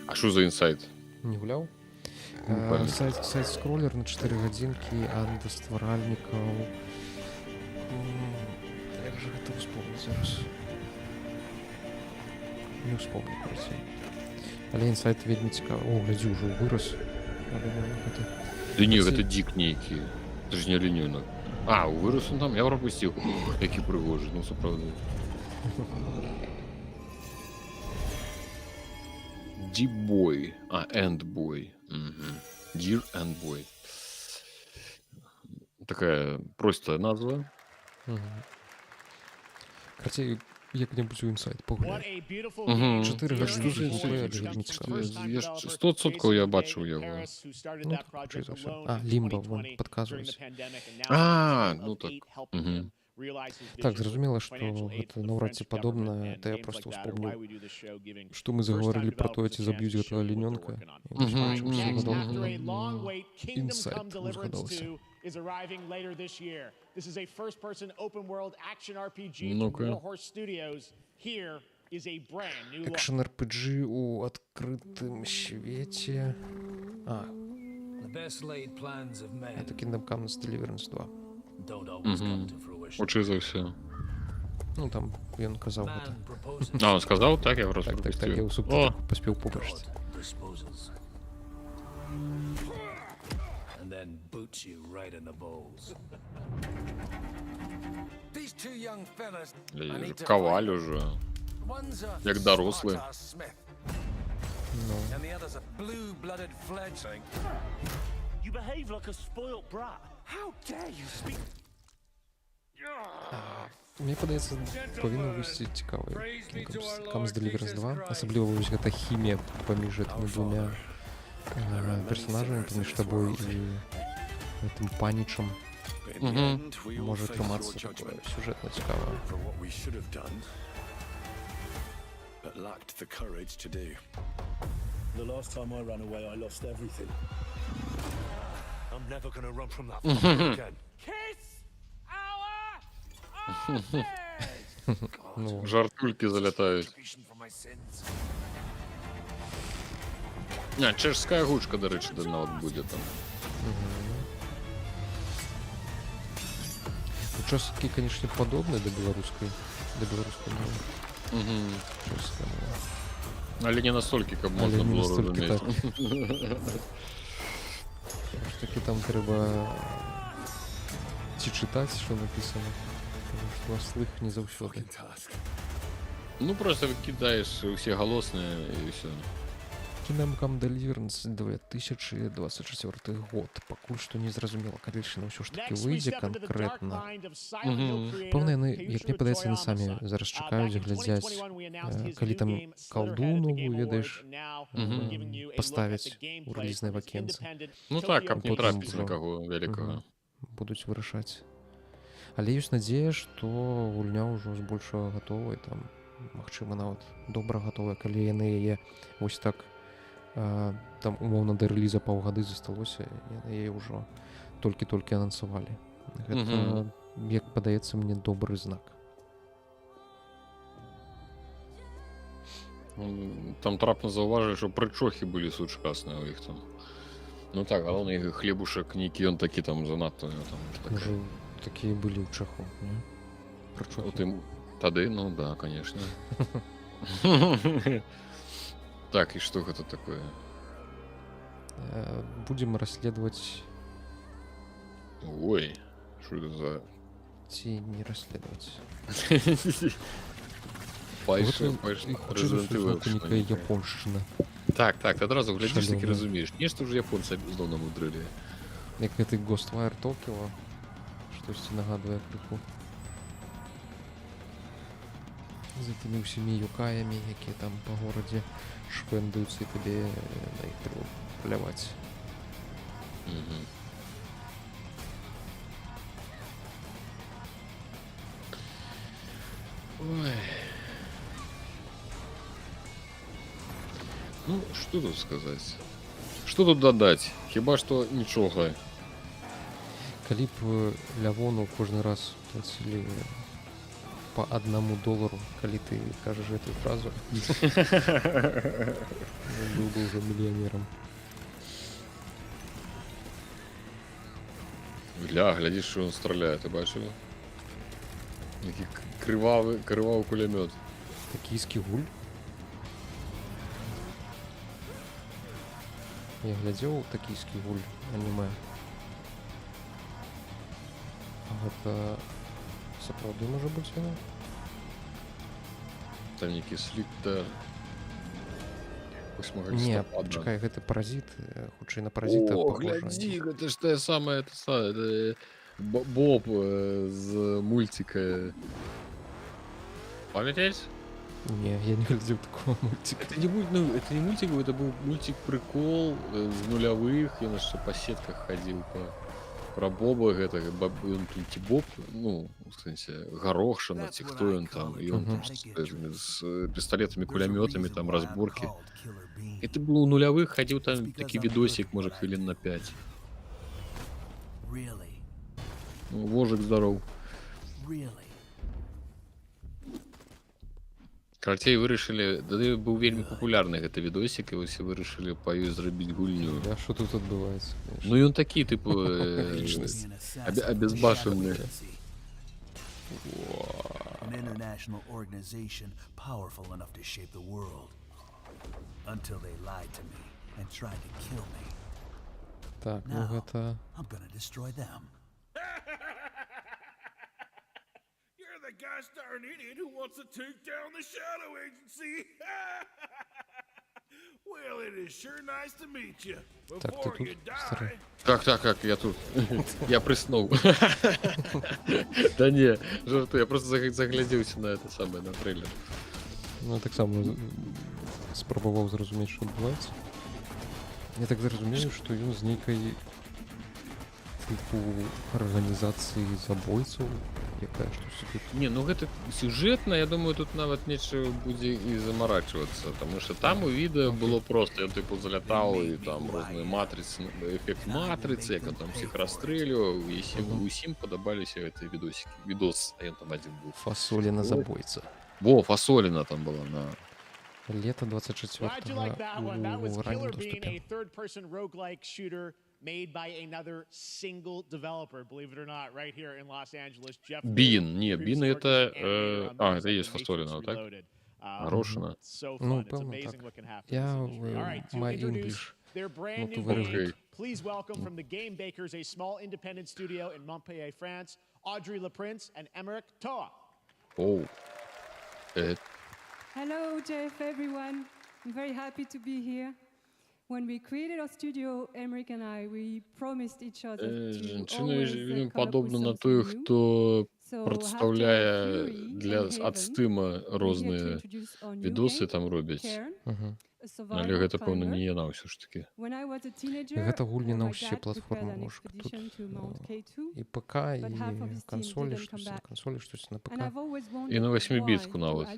А што за інсайт? Не гуляў? Сайт-скроллер на 4 гадзінкі ад стваральнікаў. Як жа гэта ўспомніць зараз? Не ўспомню, працей. Але інсайт вельмі цікавы. О, глядзі, ўжо вырас. Да не, гэта дзік нейкі. Ты ж не аленёнак. А, вырас он там? Я пропусціў. Які прыгожы, ну сапраўды. Deep-Boy. А, End-Boy. Dear End-Boy. Такая простая назва. Карацей, як-небудзь у інсайт пагуляй. 4 100% я бачыў яго. Ну, так, хутчэй за ўсё. А, Лімба, вон, падказваюць. А, ну так. Так, зразумела, што гэта наўрад ці падобна, то я проста ўспомніў, што мы загаварылі пра тое, ці заб'юць гэтага аленёнка. Інсайт узгадалася. is arriving later this year. This is a first-person open-world action RPG from Ну-ка. Warhorse Studios. Here is a brand new look. Экшен RPG у открытом свете. А, это Kingdom Come Deliverance 2. Лучше за все. Ну, там ён казаў гэта. А, он сказал? Так, я просто Так, я пропустил. ў субтитрах паспеў побачыць. And then boots you right in the balls. These two young fellas. Коваль уже. Як дорослый. And the other's a blue-blooded fledgling. You behave like a spoiled brat. How dare you speak? Мне падаецца, павінна высці цікавы Kingdom Come Deliverance 2. Асабліва вось гэта хімія паміж гэтымі двумя персонажамі, паміж табой і гэтым панічам. Можа атрымацца такое сюжэтна цікавае. But lacked the courage to do. The last time I ran away, I lost everything. I'm never gonna run from that again. Kiss our Ну, жартульки залетают. А, чешская гучка, до речі, нават буде там. Часики, конечно, подобны до белорусской мовы. Чешская мова. Але не настолько, как можно было разуметь. Таки там треба ці читать, что написано. Потому что слых не заўсёды. Ну, просто кидаешь все голосные и все. Kingdom Come Deliverance 2024 год. Пакуль што не зразумела, калі яна ўсё ж таки выйдзе канкрэтна. Пэўна, яны, як мне падаецца, яны самі зараз чакаюць, глядзяць, калі там калдуну, ведаеш, паставяць у рэлізнае вакенце. Ну так, каб не трапіць на каго вялікага. Будуць вырашаць. Але ёсць надзея, што гульня ўжо збольшага гатовая, там, магчыма, нават добра гатовая, калі яны яе вось так там умоўна да рэліза паўгады засталося, яе ўжо толькі-толькі анансавалі. Гэта, як падаецца мне, добры знак. Там трапна заўважыў, што прычохі былі сучасныя ў іх там. Ну так, галоўны хлебушак нейкі, ён такі там занадта. Можа, такія былі ў чаху, не? Прычохі. Тады, ну да, конечно. Так, и что это такое? Будем расследовать... Ой, что это за... Ці не расследовать. Некая японшчына. Так, одразу глядишь, таки разумеешь. Нешта уже японцы зноў намудрылі. Як гэты Ghostwire Tokyo, штосьці нагадвае крыху. З гэтымі ўсімі юкаямі, якія там па горадзе швэндуюцца, і табе на іх трэба пляваць. Ой. Ну, что тут сказать? Что тут додать? Хіба што нічога. Калі б Лявону кожны раз плацілі по $1, калі ты кажаш эту фразу, был бы уже миллионером. Глядишь, что он стреляет, ты бачил? Який кривавий кулемет. Токійський гуль. Я глядел токійский гуль аниме. Это сапраўды можа быць яно? Там некі сліт-то... Не, чакай, гэта паразит, хутчэй на паразита похожа. О, глядзі, гэта ж тое самае, это Боб з мультика. Памятаешь? Не, я не глядел такого мультика. Это не мультик, это был мультик-прикол з нулявых, я на что по сетках ходил про Боба, это он тут Боб, ну, в смысле, Горошина, кто он там, и он там с пистолетами, кулеметами, там разборки. Это было у нулявых, ходил там такой видосик, может, хвилин на 5. Вожик здоров. Really? Карацей, вырашылі, тады быў вельмі папулярны гэты відосік, і вось вырашылі па ёй зрабіць гульню. А що тут адбываецца? Ну ён такі, типу, абезбашаны. An international organization powerful enough to shape the world. Until they lied to me and tried to kill me. Так, ну Now, гэта... I'm gonna destroy them. You're the gosh darn idiot who wants to take down the Shadow Agency. Well, it is sure nice to meet you. Before you die. Так, я тут. Я прыснуў. Да не, жартую, я просто заглядзеўся на это самое, на трейлер. Ну, так само спрабаваў зразумець, што адбываецца. Я так зразумею, што ён з нейкай тыпу арганізацыі забойцаў, якая штосьці тут. Не, ну гэта сюжэтна, я думаю, тут нават нечага будзе і замарачвацца, таму што там у відэа было проста, ён тыпу залятаў і там розныя матрыцы, эфект матрыцы, як он там всіх расстрэльваў, і усім падабаліся гэтыя відосікі. Відос, а ён там адзін быў. Фасоліна забойца. Во, Фасоліна там была, на. Лето 24-го у раннім доступе. Made by another single developer, believe it or not, right here in Los Angeles. Jeff Бин, не, Бин это... это есть Фасолина, так? Горошина. Ну, певно, так. Я my English not very good. Please welcome from the Game Bakers, a small independent studio in Montpellier, France, Audrey Laprince and Emmerich Toa. Oh. Hello, Jeff, everyone. I'm very happy to be here. When we created our studio, Emmerich and I, we promised each other to always подобно на тых, хто представляе для адстыма розныя відосы там робяць. Але гэта, пэўна, не яна ўсё ж такі. Гэта гульні на ўсе платформы ложак. Тут і ПК, і кансолі, штось на ПК. І на 8-бітку нават.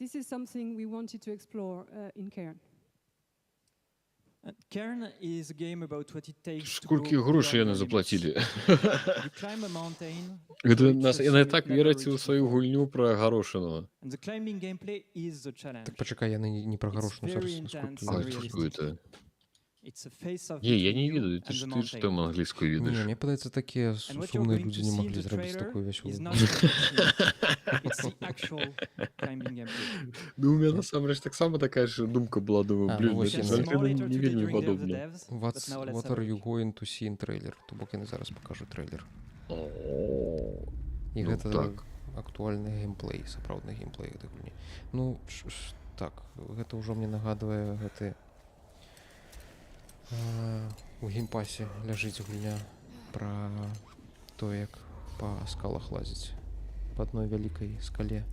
This is something we wanted to explore in Cairn. Cairn is a game about what it takes to Скільки грошей яны заплатілі? You climb a mountain. Гэта нас яны так вераць у сваю гульню пра Горошину. And the climbing gameplay is the challenge. Так пачакай, яны не пра Горошину зараз. Не, я не ведаю, ты ж там англійською ведаєш. Не, мне падаецца, такія сумныя людзі не маглі зрабіць такую вясёлую. Ну, у меня насамрэч таксама такая ж думка была, думаю, блин, гэта не вельмі падобна. What are you going to see in трейлер? То бок яны зараз пакажу трейлер. І гэта актуальны геймплей, сапраўдны геймплей гэтай гульні. Ну, так, гэта ўжо мне нагадвае гэты у геймпасе ляжыць гульня пра то, як па скалах лазіць па адной вялікай скале.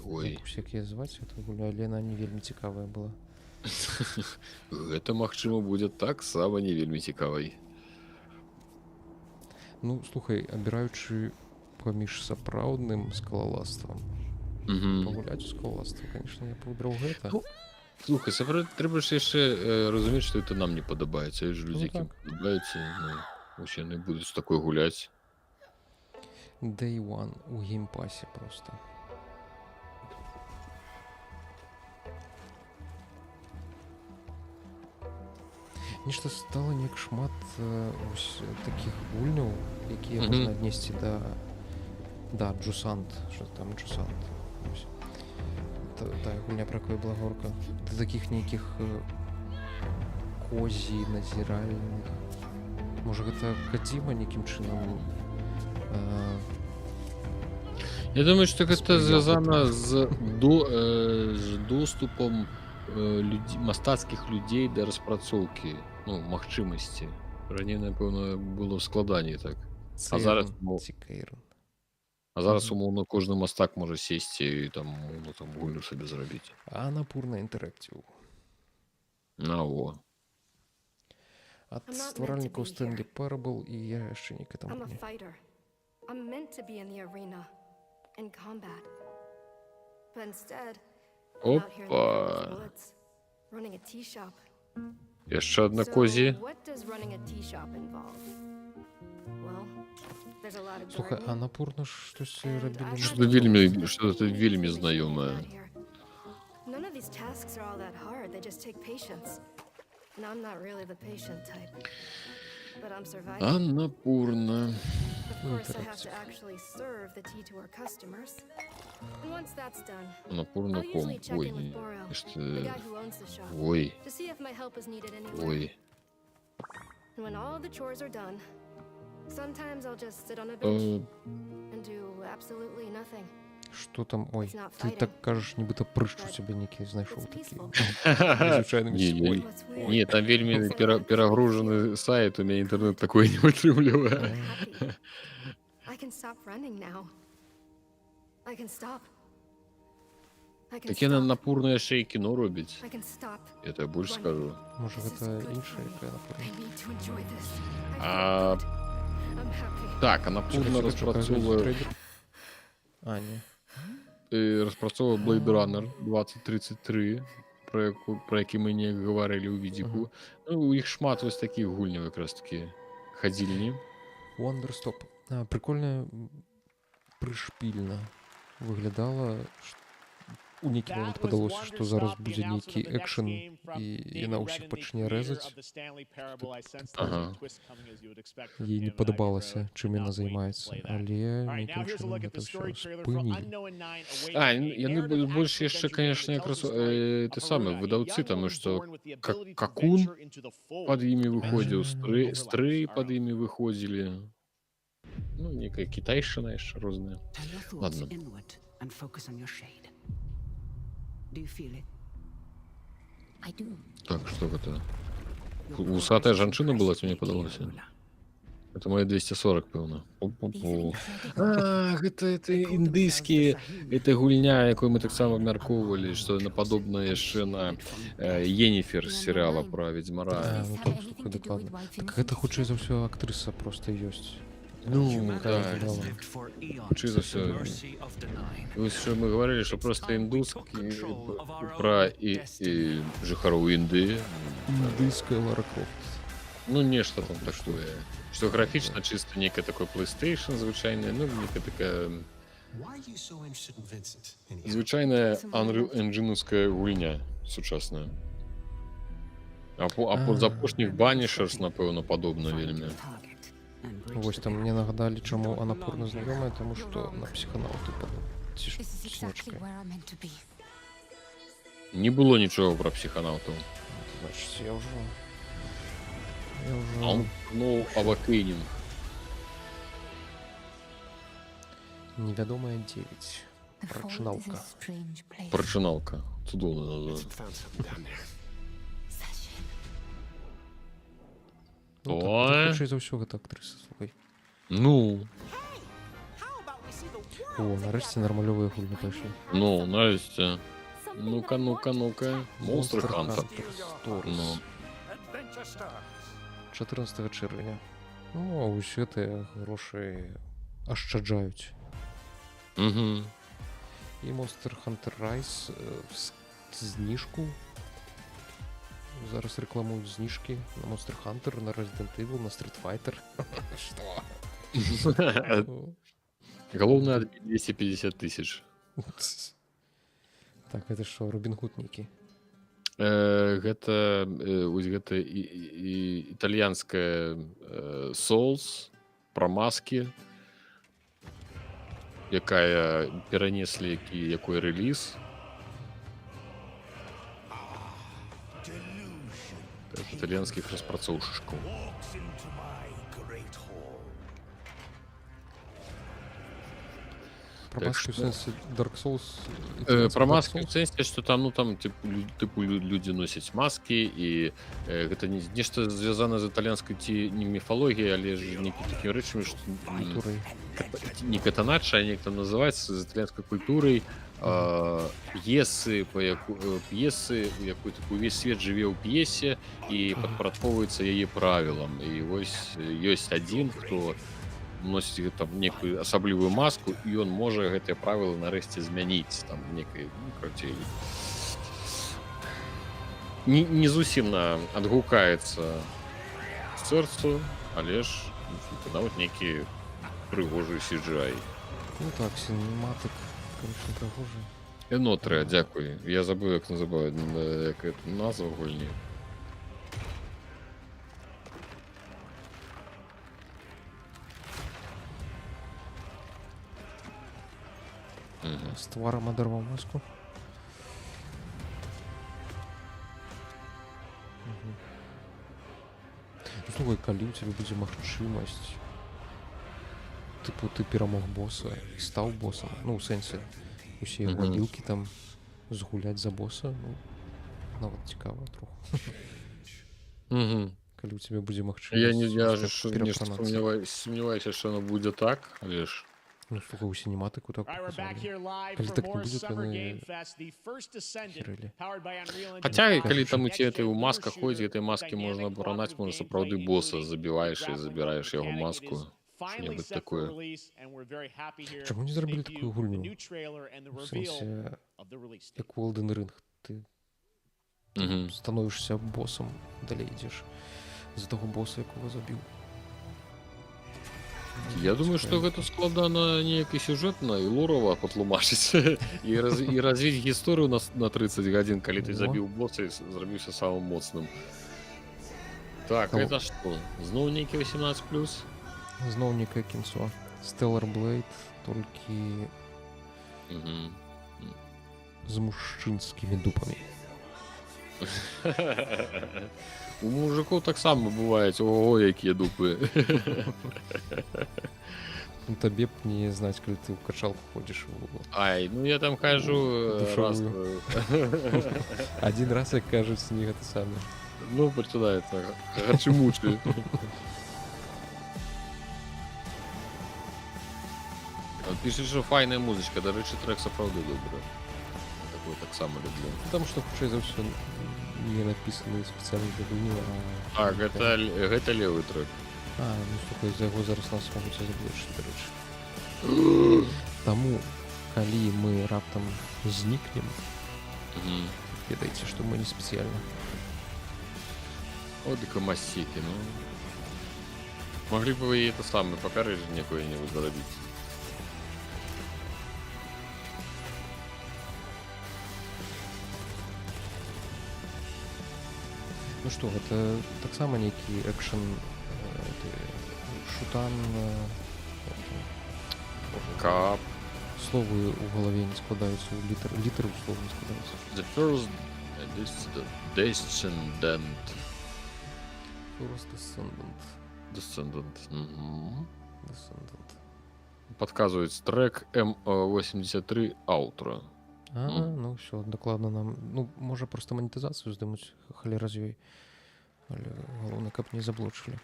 Ой. Як яе зваць эту гульню, але яна не вельмі цікавая была. Гэта, магчыма, будзе таксама не вельмі цікавай. Ну, слухай, абіраючы паміж сапраўдным скалаластвам, пагуляць у скалаластве, конечно, я выбраў гэта. Слухай, трэба ж яшчэ разумець, што это нам не падабаецца. Ёсць людзі, якім падабаецца, вось яны будуць з такой гуляць. Day One у геймпасе проста. Нешта стала неяк шмат такіх гульняў, якія можна аднесці да Джусант, што там Джусант. Тая гульня, пра якую была гаворка, да такіх нейкіх козі назіральных. Можа, гэта Кадзіма нейкім чынам... Я думаю, што гэта звязана з доступам мастацкіх людзей да распрацоўкі, ну, магчымасці. Раней, напэўна, было складаней так. А зараз, умоўна, кожны мастак можа сесці і там гульню сабе зрабіць. А напурна інтэрактыў. Во. Ад стваральнікаў Stanley Parable і я яшчэ не к этому гульні. I'm meant to be in the arena, in combat. But instead, I'm out here in the woods, running a tea shop. Яшчэ адна козі. What does running a tea shop involve? Well, there's a lot of Слухай, а Напурна штось робили? Что-то вельмі знаёмае. None of these tasks are all that hard. They just take patience. And I'm not really the patient type. But I'm surviving. Аннапурна. Of course, I have to actually serve the tea to our customers. And once that's done, Аннапурна I'll usually ком. check Ой, in with Boro, the что... guy who owns the shop, Ой, to see if my help is needed anywhere. ой. And when all the chores are done, sometimes I'll just sit on a bench and do absolutely nothing. Что там? Ой, It's not ты fighting. так кажаш, нібито прыщ у себе некий, знайшов It's такі. peaceful. Незвичайними свої. Не, там вельмі перагружены сайт, у меня интернет такой не вытрымлівае. I can stop running now. I can stop. I can Так яна stop. Напурна яшчэ і кіно робіць. I can stop. Я тебе больш скажу. Може, гэта іншая якая Напурна? I need to enjoy this. А, I'm happy. так, Аннапурна распрацоўвае А, ні. распрацоўвае Blade Runner 2033, про які мы не гаварылі ў відзіку. Ну, у іх шмат вось такіх гульняў якраз такі хадзільні. Wonderstop. Прикольна, прышпільна выглядала. У нейкі момент падалося, што зараз будзе нейкі экшн, і яна ўсіх пачне рэзаць. Ага. Ей не падабалася, чым яна займаецца, але нейкім чынам гэта ўсё спынілі. А, яны больш яшчэ, конечно, якраз те самае выдаўцы, таму што Какун пад імі выходзіў, Стрэй пад імі выходзілі. Ну, некая кітайшчына яшчэ розная. Ладно. Так, што гэта? Вусатая жанчына была, ці мне падалося? Это моя 240, пэўна. А, гэта індыйскі, это гульня, якую мы таксама абмяркоўвалі, што яна падобна яшчэ на Йенніфер з серыяла пра ведзьмара. Ну, так, слухай, дакладна. Так гэта хутчэй за ўсё актрыса проста ёсць. Ну, так. Хутчэй за ўсё. Вось што мы гаварылі, што проста індускі пра жыхароў Індыі. Індыйская Лара Крофт. Ну, нешта там такое. Што графічна чыста нейкая такой PlayStation звычайная, ну, нейкая такая звычайная Unreal Engine-уская гульня сучасная. А з апошніх Banishers, напэўна, падобна вельмі. Вось там мне нагадалі, чаму Аннапурна знаёмая, таму што на псіханаўты падобна. Цішнічка. Не было нічога пра псіханаўтаў. Значыць, я ўжо... А он пнуў Авакейнінг. Невядомая 9. Прачыналка. Прачыналка. Цудоўна назва. Ну, хутчэй за ўсё гэта актрыса, слухай. Ну. О, нарэшце нармалёвыя гульні пайшлі. Ну, нарэшце. Ну-ка. Monster Hunter. Ну. 14 чэрвеня. Ну, а ўсё гэтыя грошы ашчаджаюць. Угу. І Monster Hunter Rise зніжку. Зараз рэкламуюць зніжкі на Monster Hunter, на Resident Evil, на Street Fighter. Што? Галоўнае адбіць 250 000. Так, гэта што, Робін Гуд нейкі? Гэта італьянская Souls пра маскі, якая перанеслі якой рэліз. Італьянскіх распрацоўшчыкаў. Пра маскі ў сэнсе Dark Souls? Пра маскі ў сэнсе, што там, ну, там, тыпу, людзі носяць маскі, і гэта нешта звязана з італьянскай ці не міфалогіяй, але ж нейкі такімі рэчамі, што не катанача, а неяк там называецца з італьянскай культурай, п'есы, у якой увесь свет жыве ў п'есе і падпарадкоўваецца яе правілам. І вось ёсць адзін, хто носіць там некую асаблівую маску, і ён можа гэтыя правілы нарэшце змяніць там некай, ну, карацей. не зусім адгукаецца сэрцу, але ж нават нейкі прыгожы CGI. Ну так, синематик, конечно, пригожий. Енотре, дякую. Я забув, як називають, як назва гульні. З тваром одорвав маску. Слухай, коли у тебе буде магчимость, типу, ти перемог боса і став босом, ну, в сенсі, усі його гілки там згулять за боса, ну, навіть цікаво трохи. Коли у тебе буде магчимость. Я ж сумніваюся, що воно буде так, але ж. Ну, слухай, у синематику так показали. Коли так не буде, то не херили. Хоча, коли там у тебе у масках ходить, этой маски можна оборонати, може, справді боса забиваєш і забираєш його маску. Що-небудь такое. Чому не зробили таку гульню? В сенсі, як у Elden Ring, ти становишся босом, далі йдеш за того боса, якого забив. Я думаю, што гэта складана неяк і сюжэтна, і лорава патлумачыць, і развіць гісторыю на 30 гадзін, калі ты забіў боса і зрабіўся самым моцным. Так, гэта што? Зноў нейкі 18+? Зноў некае кінцо. Stellar Blade, толькі з мужчынскімі дупамі. У мужиков таксама бываюць, ого, якія дупы. Ну, табе б не знаць, калі ты ў качалку ходзіш. Ай, ну я там хожу раз. Один раз, як кажуць, не гэта самае. Ну, пачынаецца гачы-мучы. Пішыць, што файная музычка, дарэчы, трэк сапраўды добры. Такое таксама люблю. Там што, хутчэй за ўсё, не написаны спецыяльна для гульні, а... гэта левы трек. Ну слухай, за яго зараз нас могуць заблочыць, дарэчы. Таму, калі мы раптам знікнем, ведаеце, што мы не спецыяльна. О, дыка масікі, ну... Маглі б вы это самае папярэджанне якое-небудзь зрабіць. Ну што, гэта таксама нейкі экшн шутан кап. Словы ў галаве не складаюцца, літары ў слову не складаюцца. The first descendant. First descendant. Descendant. Падказваюць трек М83 Outro. Ну все, дакладна нам. Ну, можа проста манетызацыю здымуць, халера з ёй. Але галоўна, каб не заблочылі.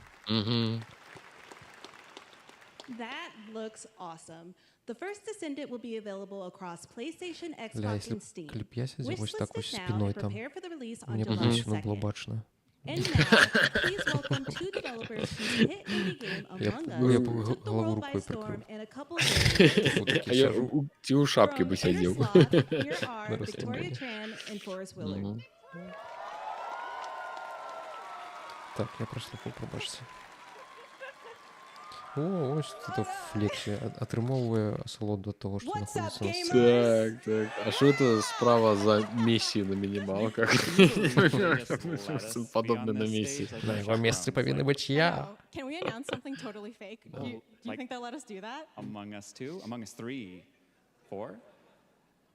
That looks awesome. The first Descendant will be available across PlayStation, Xbox, and Steam. Калі б я сядзеў вось так вось спіной там, мне б July усё было бачна. And now, please welcome two developers whose hit indie game Among Us took the world by storm in a couple of days. А я ці ў шапкі бы сядзеў. Here are Victoria Tran and Forrest Willard. Так, я прослухаў, прабачце. О, ось тут флексія атрымоўвае асалоду ад таго, што знаходзіцца на сцэне. Так. А што это справа за місіі на мінімалках? Падобна на місіі. На яго месцы павінен быць я. Can we announce something totally fake? Do you think they'll let us do that? Among Us 2? Among Us 3? 4?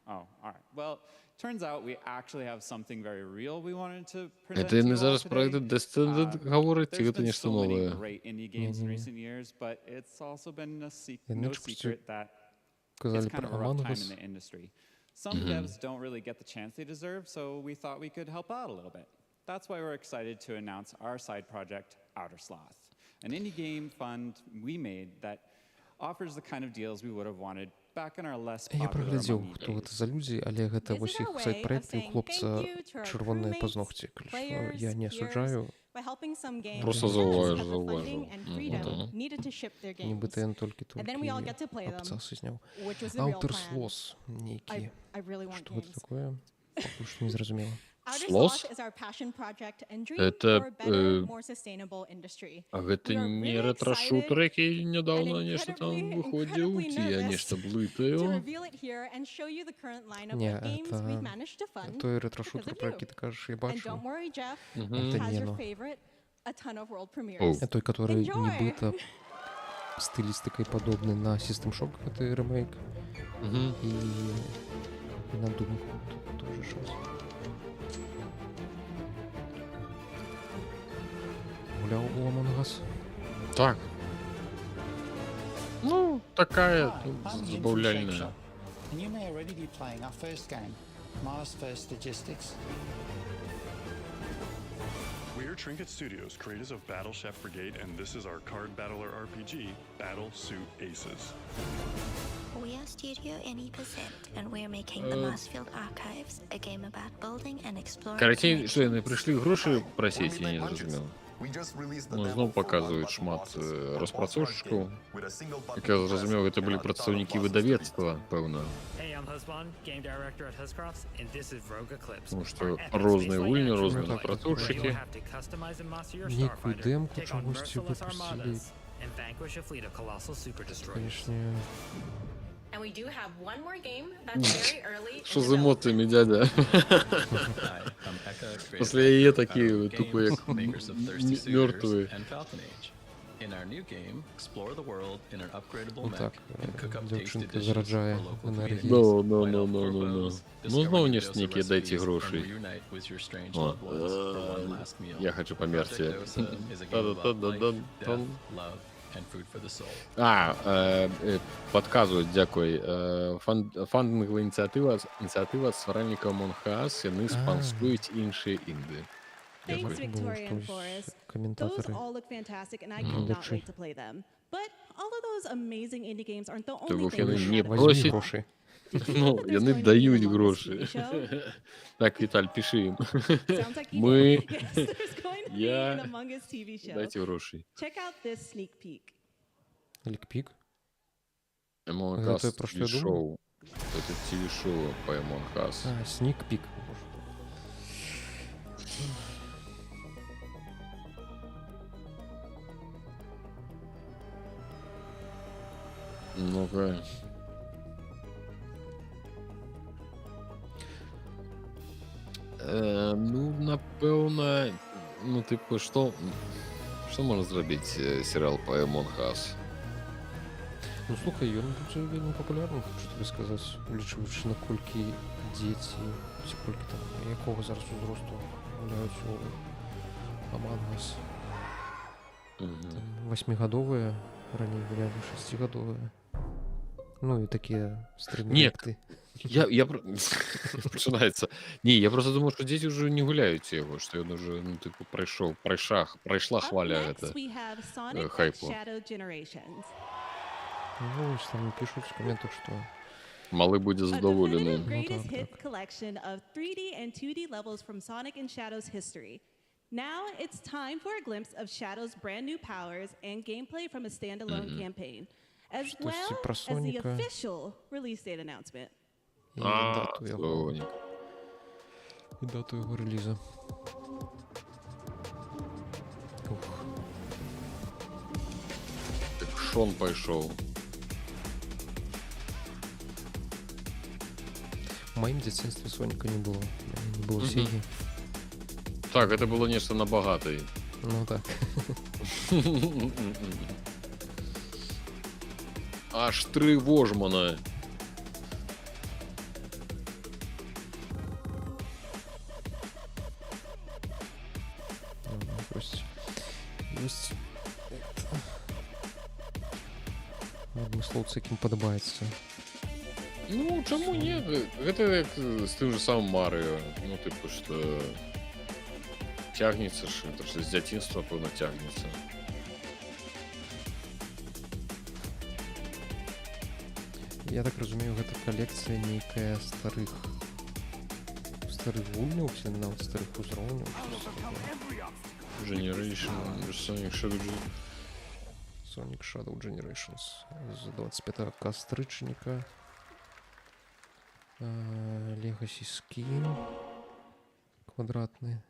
Oh, all right. Well, turns out we actually have something very real we wanted to present Это to you не all зараз про today. этот Descendant говорить, ці гэта нешта There's been so many новае? great indie games in recent years, but it's also been no Яны secret that казалі it's kind пра of a rough Among time Us. in the industry. Some devs don't really get the chance they deserve, so we thought we could help out a little bit. That's why we're excited to announce our side project, Outer Sloth, an indie game fund we made that offers the kind of deals we would have wanted back in our less Я popular праглядзеў, Among Us хто гэта days. за людзі, але гэта вось іх сайт-праект, і у хлопца чырвоныя пазногці. Я не асуджаю. Просто заўважыў. Нібыта ён толькі абцасы зняў. Outer Sloth нейкі. Што гэта такое? Пакуль што не зразумела. Outer Sloth? Sloth is our passion project and dream Это, for a better, more sustainable industry. А гэта We are не really ретрошутер, excited який недавно нешта там виходив, incredibly ці я nervous нешта to блитаю. reveal it here and show you the current lineup Не, of games we've это managed to fund той because ретрошутер, of про you. який ти кажеш, я And бачив. don't worry, Jeff Это has не your оно. favorite, a ton of world Оу. premieres. Это той, который Enjoy! нібито стилистикой подобный на System Shock, это ремейк. И на Doom тоже шанс. Гулял у Among Us? Так. Ну, такая Hi, I'm Jim from Shake забавляльная. Shop, and you may already be playing our first game, Mars First Logistics. We're Trinket Studios, creators of Battle Chef Brigade, and this is our card battler RPG, Battle Suit Aces. We are Studio NE%, and we're making the Marsfield Archives, a game about building and exploring. Короче, що не прийшли гроші просить, я не зрозумів. Ну, знову показують шмат розпрацовщиків. Як я зрозумів, це були представники видавецтва, певно. Hey, I'm Husband, game director at Huscrofts, and this is Rogue Eclipse. Тому що Our epic різні space гульні, layout різні where you розпрацовщики. have to customize and master your Ніку starfighter, демку take on чогось merciless випустили. armadas, and vanquish a fleet of colossal super destroyers. Конечно. And we do have one more game that's very early. Що з емоціями, дядя? Після її такі тупо як мертві. In our new game, explore the world in an upgradable Ну mech так, and cook up tasty дівчинка dishes заряджає for local енергію. communities. Ну, знову ніштяки, дайте гроші. Reunite with your strange О, loved ones for one last meal. я хочу померти. Project Osa is a game about life, death, love, and food for the soul. Підказують, дякую. Фандингова ініціатива створальника Among Us, вони спонсорують інші інди. Thanks, Victoria and Forrest. Those all look fantastic, and I cannot wait to play them. But all of those amazing indie games aren't the only Тобто thing вони we не have. просять, ну, вони дають гроші. Так, Віталь, пиши їм. Ми, я, An Among Us TV show. дайте гроші. Check out this sneak peek. Ликпик? Among Это Us про что я TV-шоу. думал? Это TV-шоу по Among Us. А, Sneak Peek. Ну-ка. Ну, напевно, ну, типу, що може зробити серіал по Among Us? Ну, слухай, ён будзе вельмі папулярным, хочу тобі сказаць, улічваючы наколькі дзеці, ці колькі там, якога зараз узросту гуляюць у Among Us. Там 8-гадовыя, раней гулялі 6-гадовыя. Ну і такія стрымы, Ні, як ты. я починається. Ні, я просто думав, що діти вже не гуляють його, що він вже, ну, типу, пройшла хваля Next, we have Sonic хайпу. Shadow Generations. Ну, ось там пишуть в коментах, що Малий буде A задоволений. definitive greatest hit collection of 3D and 2D levels from Sonic and Shadow's history. Now it's time for a glimpse of Shadow's brand new powers and gameplay from a standalone campaign, as well про as the Соніка. official release date announcement. і дату його, Соник. і дату його релізу. Ух. Так Шон пішов. В моїм дитинстві Соніка не було. Не було Сігі. Так, це було нечто набагато. Ну так. Аж 3 Вожмана. Ось адмыслоўцы, якім падабаецца. Ну, чому ні? Гэта як з тим же самым Марыо. Ну, типу, што тягнецца ж, это ж з дзяцінства, пэўна, тягнецца. Я так разумею, гэта калекцыя нейкая старых гульняў, ці нават старых узроўняў. Generation, Sonic Shadow Generations з 25 кастрычніка. Legacy Skin, квадратные.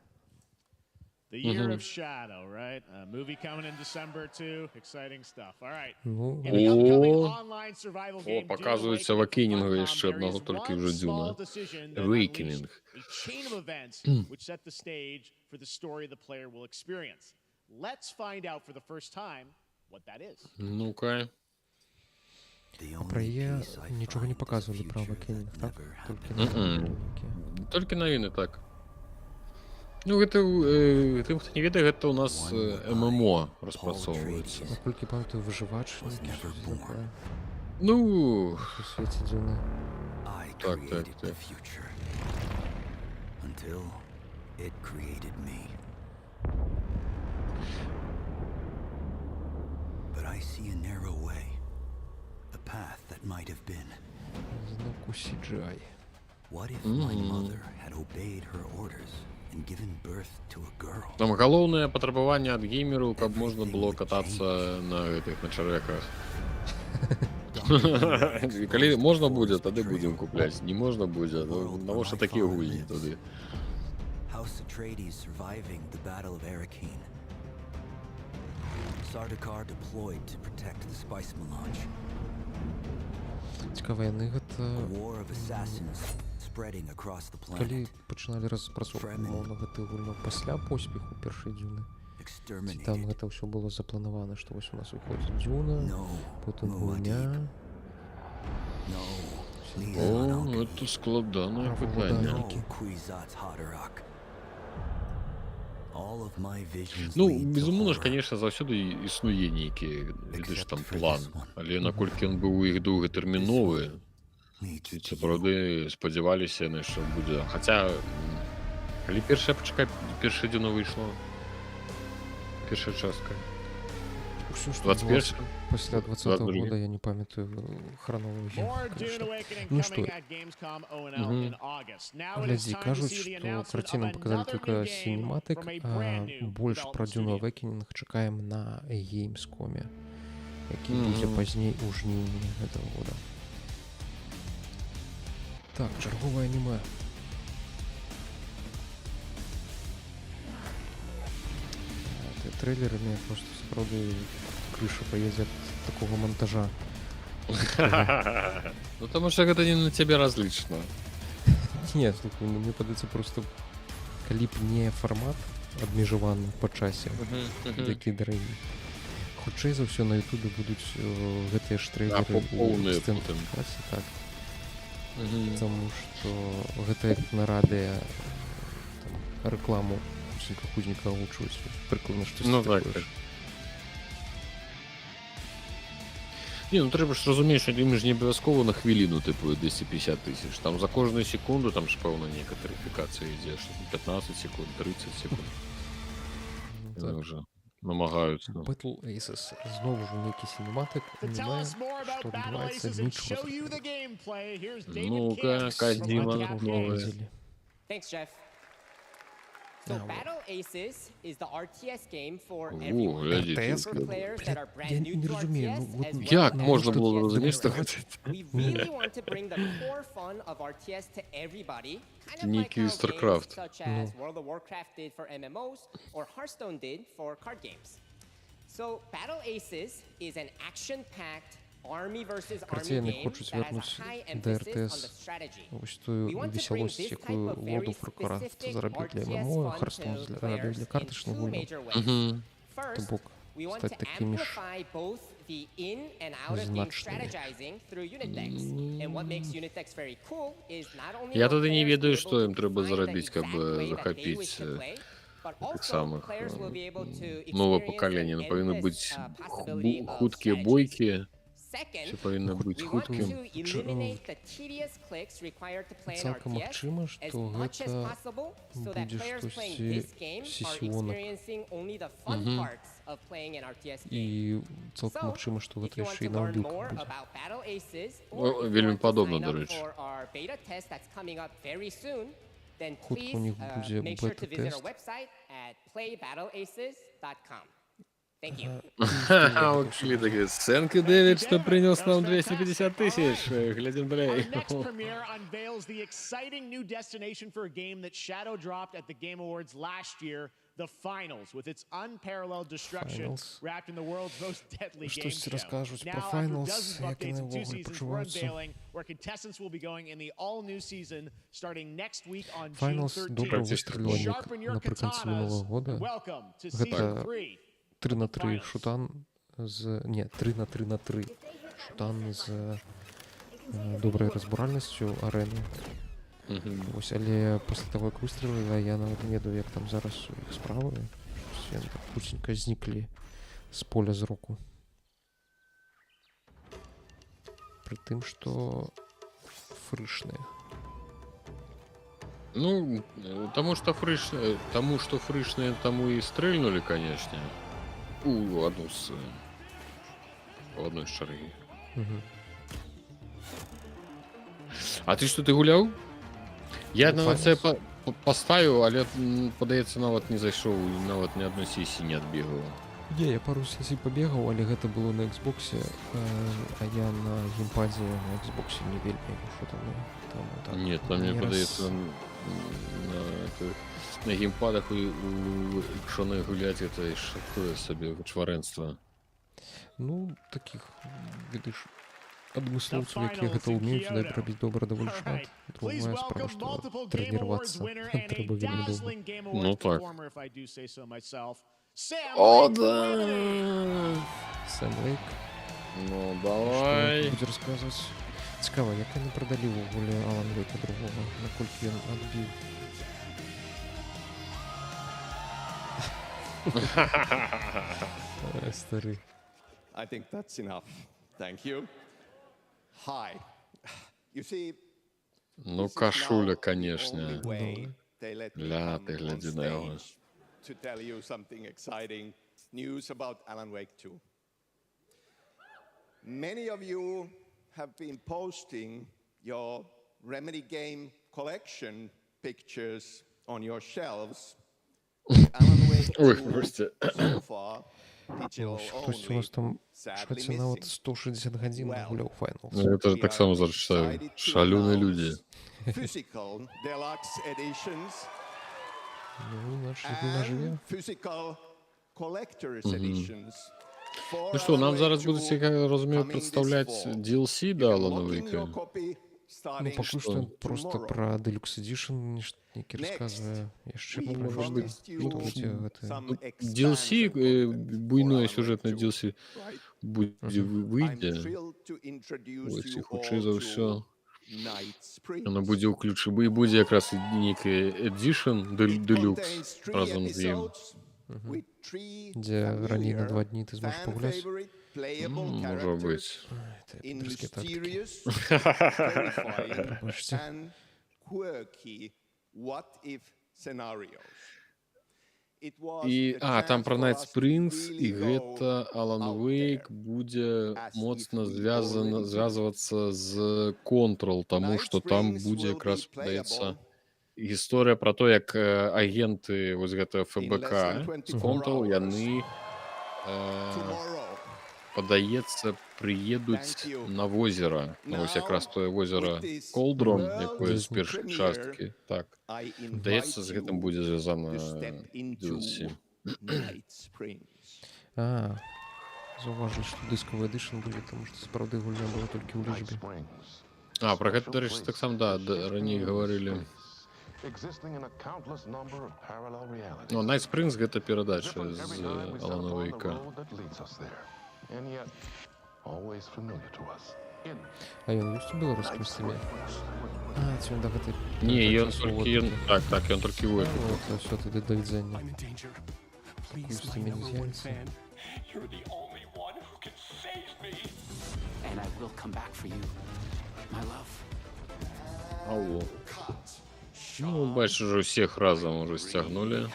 The Year of Shadow, right? A movie coming in December too. Exciting stuff. All right. Ну, In the upcoming online survival О, game, Dune показується в Awakening Акінінга from ще Capcom, одного, there is тільки one вже small Дюна. decision that unleashed Awakening. a chain of events which set the stage for the story the player will experience. Let's find out for the first time what that is. Ну-ка. А про Е ничего не показывали про Awakening, так? Только на Тільки новини, так. Ну, гэта, тым, хто не ведае, гэта у нас ММО распрацоўваецца. Наколькі памятаю, выжывач, нейкі щось такое. Ну, У свеце дзюны. так, так, так. Until it created me. But I see a narrow way. A path that might have been. Знаку CGI. What if my mother had obeyed her orders and given birth to a girl? Там галоўнае патрабаванне ад геймераў, каб можна было катацца на гэтых, на чарэках. Калі можна будзе, тады будзем купляць. Не можна будзе, ну, навошта такія гульні тады? House Atreides surviving the Battle of Arrakeen. Sardaukar deployed to protect the spice melange. Цікава, яны гэта... A war of assassins spreading across the planet. Калі пачыналі распрацоўку, мовна, гэты гульню пасля поспеху першай Дзюны? Ці там гэта ўсё было запланавана, што вось у нас выходзіць Дзюна, потым гульня... О, гэта складанае пытанне. Ну, безумоўна ж, конечно, заўсёды існуе нейкі, ведаеш, там план, але наколькі ён быў у іх доўгатэрміновы, ці сапраўды спадзяваліся яны, што будзе. Хаця, калі першая Дзюна выйшла, першая частка. Усё, што адбылося пасля 20-го года, я не памятаю храналогію. Ну што, глядзі, кажуць, што карціну паказалі толькі сінематык, а больш пра Dune Awakening чакаем на Gamescom, які будзе пазней у жніўні гэтага года. Так, чарговае анімэ. Трейлеры мне просто сапраўды крыша поедзе ад такого монтажа. Ну, таму што гэта не на цябе разлічана. Не, слухай, мне падаецца просто, калі б не фармат абмежаваны па часе, такі дарагі. Хутчэй за ўсё на Ютубе будуць гэтыя ж трейлеры поўныя стэндасе, так. Таму што гэта як на радыё рэкламу худзенька агучваць, прыкладна штось такое ж. Не, ну трэба ж разумець, што ім ж не абавязкова на хвіліну, тыпу 250 000. Там за кожную секунду, там ж пэўна нейкая тарыфікацыя ідзе, што 15 секунд, 30 секунд. Яны ўжо намагаюцца. Battle Aces. Зноў ужо нейкі сінематык, анімэ, што адбываецца нічога. Ну-ка, Кадзіма новае. Thanks, Jeff. So Battle Aces is the RTS game for everyone. For players that are brand new to RTS, as well Як можна було зрозуміти, що we really want to bring the core fun of RTS to everybody, kind of like Некий how StarCraft. games such as World of Warcraft did for MMOs or Hearthstone did for card games. So Battle Aces is an action-packed army versus army Карціяны game хочуць that has a вярнуць high emphasis on ДРТС, the strategy. вось тую весялосць, якую World of Warcraft зарабіў для ММО, а Hearthstone зарабіў для картачных гульняў. То бок, стаць такімі ж значнымі. Я тады не ведаю, што ім трэба зарабіць, каб захапіць тых самых новае пакаленне. Ну, павінны быць хуткія бойкі, ці павінна быць хуткім. Цалкам магчыма, што гэта будзе штосьці сесіонак. І цалкам магчыма, што гэта яшчэ і на ўбілку будзе. Вельмі падобна, дарэчы. Хутка у них будзе бета-тест. Thank you. Окей, таки, Сенки Дэвид, что принес нам 250 тысяч. Глядим, Our блей. next premiere unveils the exciting new destination for a game that Shadow dropped at the Game Awards last year, the Finals, with its unparalleled destruction Finals. wrapped in the world's most deadly Что game ж show. расскажешь про Now, after Finals, dozens of як updates вони and two вовремя seasons, we're почуваються. unveiling where contestants will be going in the all-new season starting next week on June Finals 13th. добре вистрілювання Sharpen your наприкінці минулого katanas. года. Welcome to Гэта season 3. 3-3 шутан з... Не, 3-3 шутан з добрай разбуральнасцю арэны. Вось, але пасля таго, як выстреліла, я нават не ведаю, як там зараз у іх справы. Яны так хуценька зніклі з поля зроку. Пры тым, што фрышныя. Ну, тому что фрышные тому и стрельнули, конечно. У одну з чарги. А ти що, ти гуляв? Я на це поставив, але, подається, нават не зайшов, нават ні одної сесії не адбігав. Я пару сесій побегаў, але гэта было на Xbox, а я на геймпадзе на Xbox не вельмі що там. Нет, там мне подається на геймпадах у экшоны гулять, это такое себе чваренство. Ну, таких, видиш, адмыслоўцаў, якія гэта ўмеюць, дай рабіць добра даволі шмат. Другая справа, што трэніравацца трэба вельмі доўга. Ну так. О, да! Сэм Лейк. Ну, давай. Што будзе расказваць? Цікава, як яны прадалі ўвогуле Алан Вейка другога, наколькі ён адбіў. Стары. I think that's enough. Thank you. Hi. You see, Ну, кашуля, конечно. Ля, ты гляди на его. to tell you something exciting news about Alan Wake 2. Many of you have been posting your Remedy game collection pictures on your shelves. Alan Wake 2 so far, digital Хтось у нас там шаце нават 160 гадзін гуляў Finals. Ну, это же так само зачитаю. Шалёные люди. Physical deluxe editions. Ну, наш гульня жыве. Physical collector's editions. Ну что, нам зараз будуть, я розумію, представляти DLC до Алана Вейка? Ну, пакуль што просто пра Deluxe Edition нейкі расказвае. Яшчэ пакуль што DLC, буйное сюжетное DLC выйдзе. Ось, і хутчэй за ўсё. Оно будзе ўключы, і будзе якраз нейкі Edition Deluxe разом з ім. Дзе раней на 2 дні ты зможаш пагуляць? Можа быць. І, там пра Night Springs, і гэта Alan Wake будзе моцна звязвацца з Control, таму што там будзе якраз, падаецца, гісторыя пра то, як агенты вось гэтага ФБК з Control, яны, падаецца, прыедуць на возера. Вось якраз тое возера Колдрон, якое з першай часткі. Так. Падаецца, з гэтым будзе звязана DLC. Заўважылі, што дыскавы эдышн былі, таму што сапраўды гульня была толькі ў лічбе. Пра гэта, дарэчы, таксама, да, раней гаварылі. Ну, Night Springs гэта перадача з Алана Вейка. А ён ёсць у беларускім стыме? Ці ён да гэтай... Не, ён толькі... Так, ён толькі ў этом. Вот, ўсё, тады да відзення. У стыме не з'явіцца. Алло. Ну, бачиш, уже всех разом уже стягнули.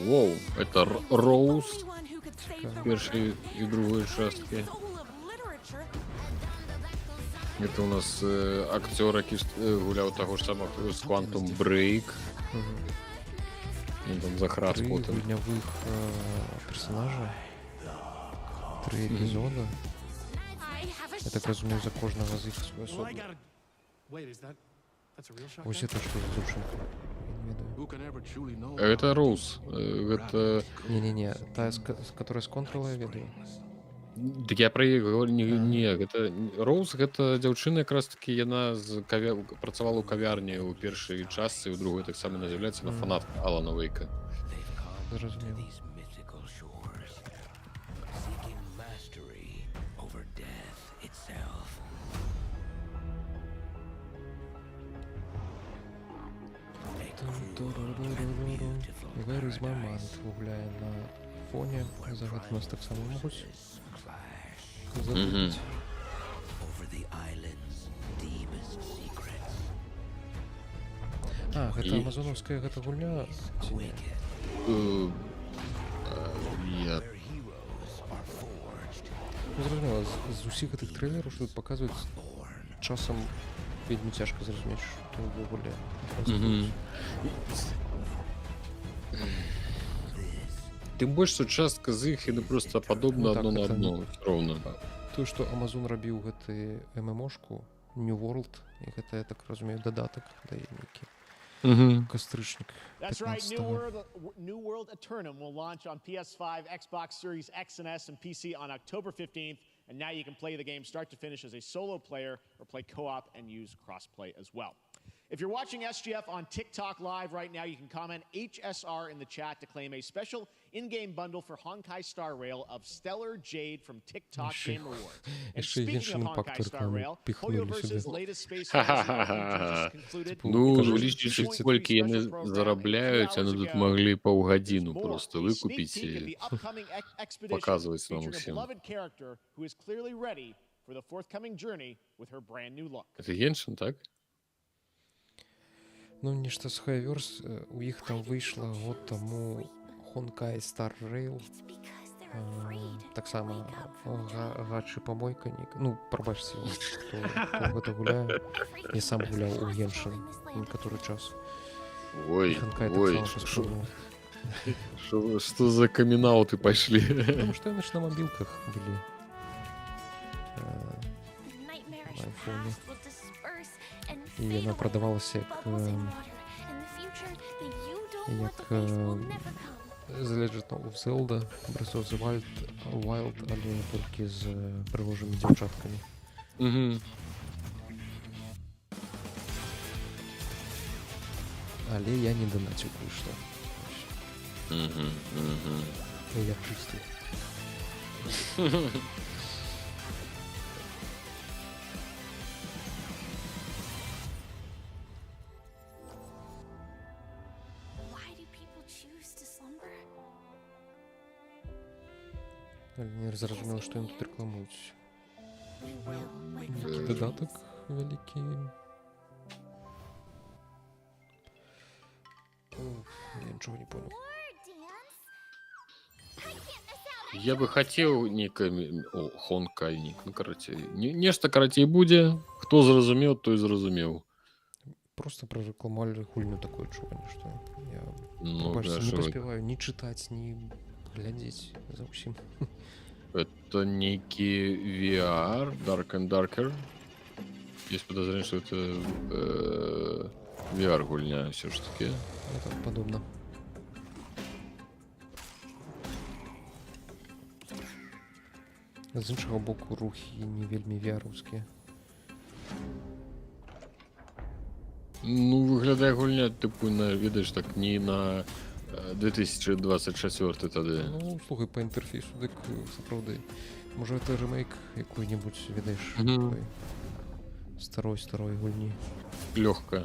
Воу, это Роуз. Первой и другой частки. Это у нас актер, який гуляв того ж самого з Quantum Break. Ну, там захрад 3 потым. гульнявых персонажа, 3 эпізода. Я так разумею, за кожнага з іх свой асобны. Вось это што за дзяўчынка? Я не ведаю. Это Роуз. Это... Не-не-не, тая, которая з контрала, я ведаю. Так я про яе говорю, не, гэта Роуз, гэта дзяўчына якраз таки яна працавала ў кавярні ў першай частцы, у другой таксама з'яўляецца на фанатка Алана Вейка. Зразумела. Where is my mind? Гуляе на фоне. За гэта нас таксама могуць забыць. А, гэта амазонаўская гэта гульня? Ці не? Я... Ну, зразумела, з усіх гэтых трэйлераў, што тут паказваюць, часам вельмі цяжка зразумець, што ўвогуле. Тым больш, што частка з іх яны проста падобна адно на адно, роўна. Тое, што Amazon рабіў гэты ММОшку, New World, і гэта, я так разумею, дадатак да яе нейкі. Кастрычнік 15-го. New World Eternum will launch on PS5, Xbox Series X and S, and PC on October 15th. And now you can play the game start to finish as a solo player or play co-op and use crossplay as well. If you're watching SGF on TikTok Live right now, you can comment HSR in the chat to claim a special in-game bundle for Honkai Star Rail of Stellar Jade from TikTok Game Awards. And speaking of Honkai Star Rail, Hoyoverse's latest space just concluded. Ну, лічыце, сколькі яны зарабляюць, яны тут маглі паўгадзіну просто выкупіць і паказваць нам усім. Это Геншин, так? Ну, нешта з Hoyoverse, у іх там выйшла год таму Honkai Star Rail. Таксама гачы памойка. Ну, прабачце, хто гэта гуляе. Я сам гуляў у Геншин некаторы час. Ой, что за камин-ауты пошли? Потому что яны ж на мобилках былі. На айфоне. І яна прадавалася як The Legend of Zelda, Breath of the Wild, але толькі з прыгожымі дзяўчаткамі. Але я не донаціў кое-што. Я чысты. Не зразумела, што ён тут рэкламуюць. Які дадатак вялікі. Я нічого не понял. Я бы хотел некий Хонкай, ну короче, нечто карацей будзе, хто зразумеў, той зразумеў. Просто прорекламовали гульню такое чувание, что я не поспеваю ни читать, ни глядеть за всем. Это некий VR, Dark and Darker. Есть подозрение, что это VR гульня все ж таки. Это подобно. З іншого боку, рухи не вельмі VR-овські. Ну, виглядає гульня, типу, видиш, так, не на 2024 тоді. Ну, слухай, по інтерфейсу, так, справді. Може, це ремейк який-небудь, видиш, старой гульні. Легко.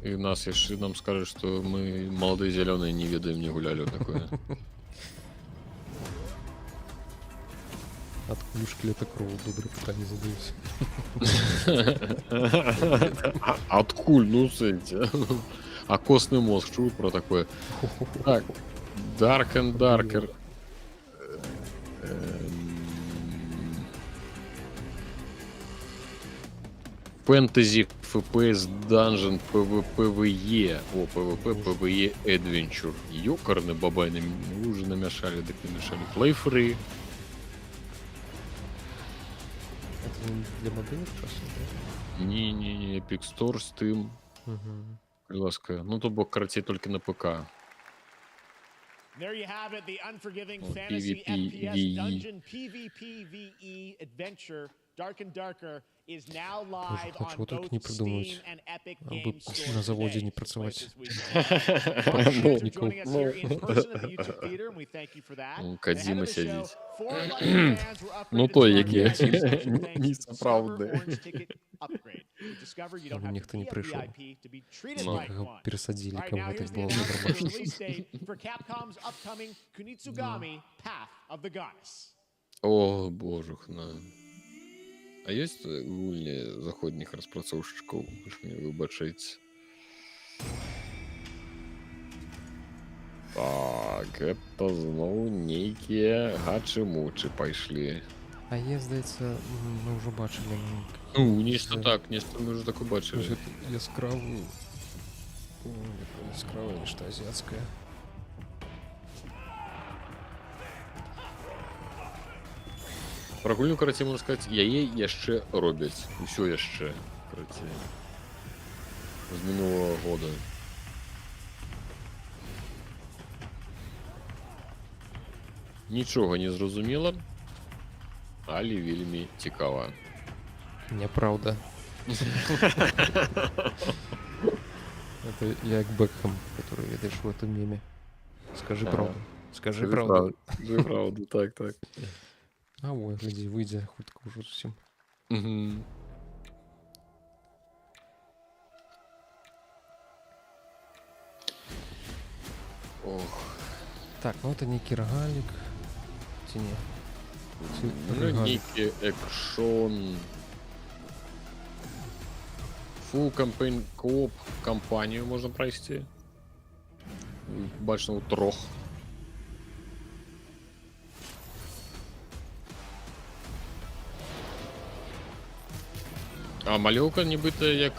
И нам скажут, что мы молодые зеленые не ведаем, не гуляли такое. Откуда клетокров? Доброе питание задаюсь. Откуль? Ну, смотрите. А костный мозг, что про такое? Так, Dark and Darker. Фэнтезі, ФПС, Dungeon, PvPvE. О, PvP, PvE, Adventure. Ёкарны бабайны, мы уже намешали, так намешали. Play Free. Это не для мобильных часов, да? Не, Epic Store, Steam. Ласка. Ну, то бок, карацей, толькі на ПК. There you have it, the unforgiving Oh, fantasy PvP, FPS VE. dungeon PvPvE adventure Dark and Darker is now live on чего только both не Steam придумать, and Epic aby Games Store на заводе today. не працевать. Thanks for joining us here in person at the YouTube Theater, and we thank you for that. Ну, Ahead Кодзима of the show, сидить. 4 lucky fans were upgraded Ну, to той, Smart який Pass with special не thanks to the сапраўдны. Server Orange Ticket upgrade. With Discover, you don't have Ніхто to не be a прийшов. VIP to be treated Ну. like Його one. пересадили, All right, кому now это here's the было announcement of the нормально. release date for Capcom's upcoming Kunitsugami Path of the Goddess. О, божухна. А ёсць гульні заходніх распрацоўшчыкаў? Вы ж мне выбачайце. Так, это зноў нейкія гачы-мучы пайшлі. А я, здаецца, мы ўжо бачылі. Ну, нешта так, нешта мы ўжо так убачылі. Яскравую. Яскравая, нешта азіяцкае. Пра гульню, карацей, можна сказаць, яе яшчэ робяць. Усё яшчэ, карацей. З мінулага года. Нічога не зразумела, але вельмі цікава. Няправда. Это я к Бекхэм, который, видишь, в этом меме. Скажи правду. Скажи правду. Скажи правду, так. А ой, гляди, выйдя, хутка уже зусім. Ох. Так, ну это некий рогалик. Ці не? Ці Ну, рогалик. нейкі экшон. Full campaign co-op кампанію можна пройсці. Бачно, у трох. А малюка нібито як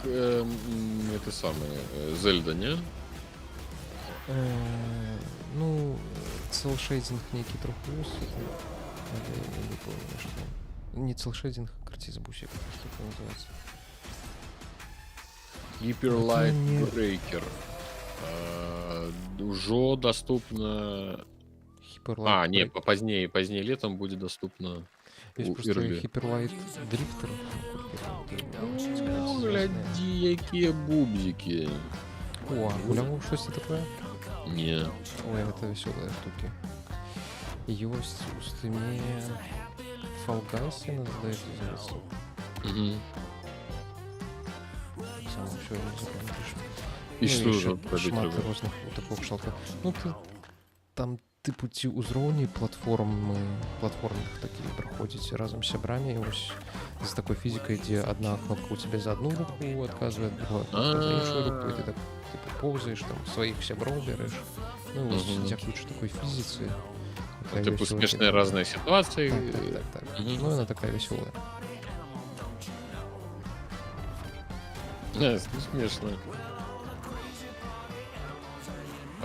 це саме Зельда, не? Ну, целшейдинг некий трохус. Я не помню, что. Не целшейдинг, а картизабусик. Что это называется? Hyper Light Breaker. Уже доступно. А, не, позднее летом будет доступно. Есть просто Hyperlight Drifter. Гляди, какие бубзики. О, а гуляву щось таке? Не. Ой, это веселые штуки. Есть у Steam Fall Guys, я называется. Сам еще не запомнишь. И что же? Шмат розных такого кшталту. Ну, ты там типу ці ўзроўні платформных такие праходзіць разам з сябрамі вось з такой фізікай, дзе адна кнопка у тебя за одну руку адказвае, другая кнопка за іншую руку, і ты так типу поўзаеш, там сваіх сяброў бярэш. Ну вось дзякуючы такой фізіцы. Типу смешныя разныя сітуацыі. Так. Ну она такая веселая. Смешно.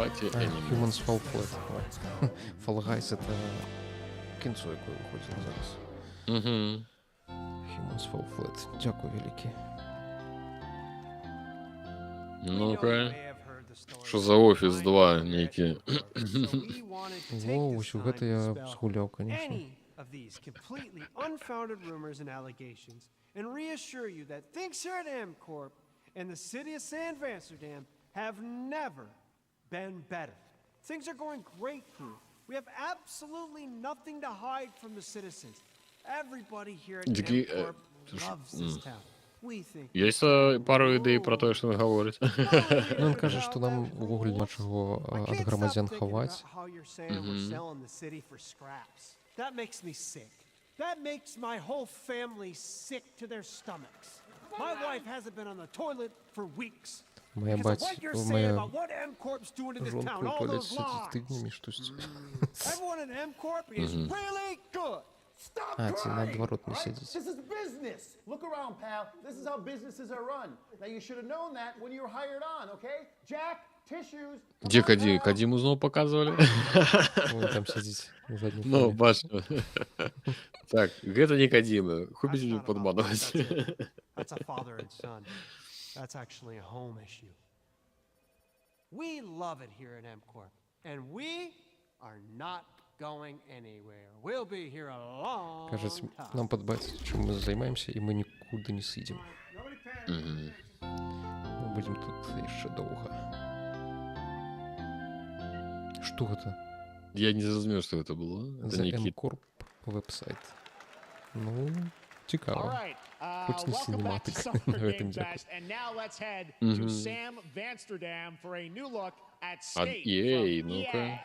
Humans Fall Flat. Fall Guys это кінцо, якое виходило зараз. Humans Fall Flat. Дякую велике. Ну-ка. Що за Офіс 2 некий? Во, ось гэта я згуляў, конечно. Of these completely unfounded rumors and allegations and reassure you that things here at M-Corp and the city of San Amsterdam have never been better. Things are going great here. We have absolutely nothing to hide from the citizens. Everybody here at M-Corp loves this town. Есть пару ідей про те, що він говорить. Ну, він каже, що нам увогуле нема чого ад громадян ховаць. That makes me sick. That makes my whole family sick to their stomachs. My wife hasn't been on the toilet for weeks. Моя жонка у туалет сидит тыднями, что Everyone in M-Corp is really good. А, ці наоборот не сидять. This is business. Look around, pal. This is how businesses are run. Now you should have known that when you were hired on, okay? Jack, tissues. Где Кадиму знову показывали? Вон там сидит. Ну, бачно. Так, гэта не Кадима. Хопіць мне падманваць. That's a father and son. That's actually a home issue. We love it here at M-Corp. And we are not going anywhere. We'll be here a long Кажется, time. нам подбается, чем мы занимаемся, и мы никуда не сидим. Мы будем тут еще долго. Что это? Я не зрозумів, що це було. Це The некий... M-Corp веб-сайт. Ну, цікаво. Хоч не синематик на этом дяку. And now let's head to Sam Vansterdam for a new look at Skate. Ей, ну-ка.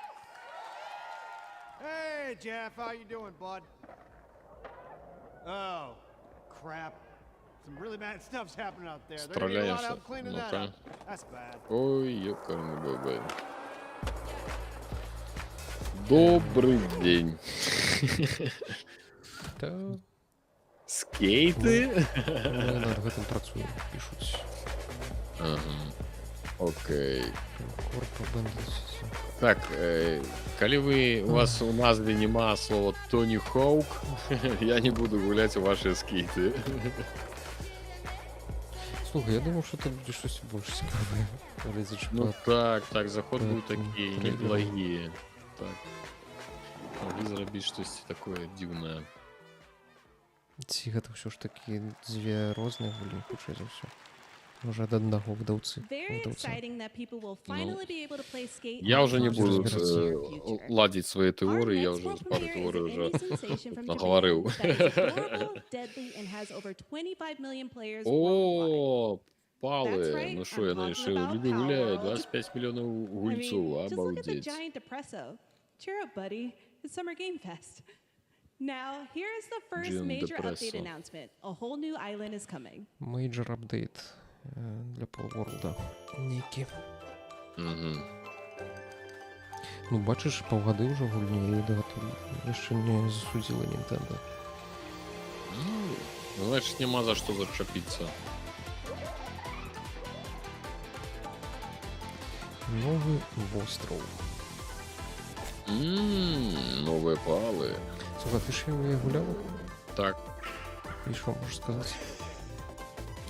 Hey, Jeff, how you doing, bud? Oh, crap. Some really bad stuff's happening out there. They're gonna need a lot of help cleaning that up. That's bad. Ой, ёкарный бабай. Добрый день. Та... Скейты? Мы над гэтым працуем, пишуць. Ага. Окей. M-Corp. Так, калі у вас у назве нема слова Тони Хоук, я не буду гуляць у ваши скейты. Слухай, я думал, что это будет что-то больше цікавое. Ну так, заход быў такі неблагі. Так. Могли зрабіць штосьці такое дзіўнае. Ці гэта ўсё ж такі дзве розныя гульні, хутчэй за ўсё. Уже ад аднаго выдаўцы. Я уже не буду ладзіць свае тэорыі, я уже пару тэорый уже наговорыў. О, палы, ну што яны яшчэ людзі гуляюць, 25 мільёнаў гульцоў, абалдзець. Cheer up, buddy. It's Summer Game Fest. Now, here's the first major update announcement. A whole new island is coming. Major update для Palworld. Нікі. Ну, бачиш, паўгады ўжо гульні, і яшчэ не засудзіла Nintendo. Ну, значит, нема за што зачапіцца. Новы востраў. Новые палы. Слухай, ты ж яго гуляў? Так. І што можаш сказаць?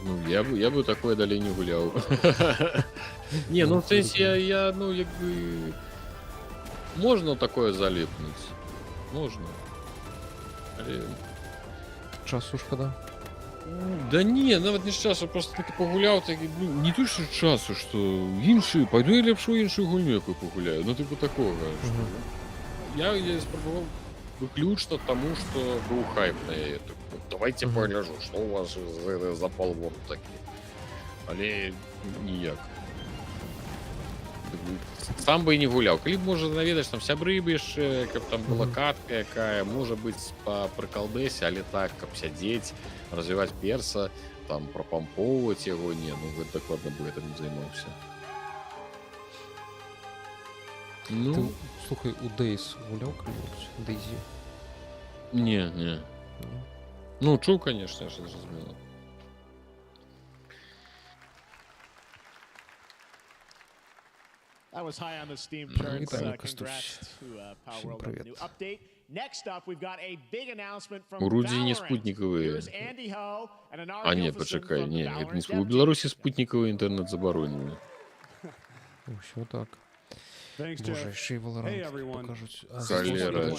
Ну, я бы такое далей не гуляў. Не, ну, в сенсе, я, ну, як бы... Можна такое заліпнуць. Можна. Але... Часу шкада? Да не, нават не з часу, просто таки пагуляў, так, ну, не то, що часу, што іншы, пайду я лепш у іншую гульню якую пагуляю, ну, типу такого. Я спрабаваў выключна таму, што быў хайп на яе. Давайте погляжу, што у вас за Palworld такі. Але ніяк. Сам бы і не гуляў. Калі б, можа, наведаш там сябры бы яшчэ, каб там была катка якая, можа быць, па прыкалбэсе, але так, каб сядзець, развіваць перса, там, прапампоўваць яго, не, ну, гэта дакладна бы гэтым не займаўся. Ну... Ты, слухай, у Days гуляў калі-небудзь? Daisy? Не. Ну, чуў, конечно, я ж зразумела. That was high on the Steam charts. Congrats to Palworld on the new update. Next up, we've got a big announcement from Вроде не Valorant. спутниковые. Here's Andy Ho and an А, нет, почекай, не, это не у Беларуси спутниковый интернет заборонены. Усё так. Thanks, Боже, Jeff. ще й Valorant Hey, everyone. покажуть. Холера.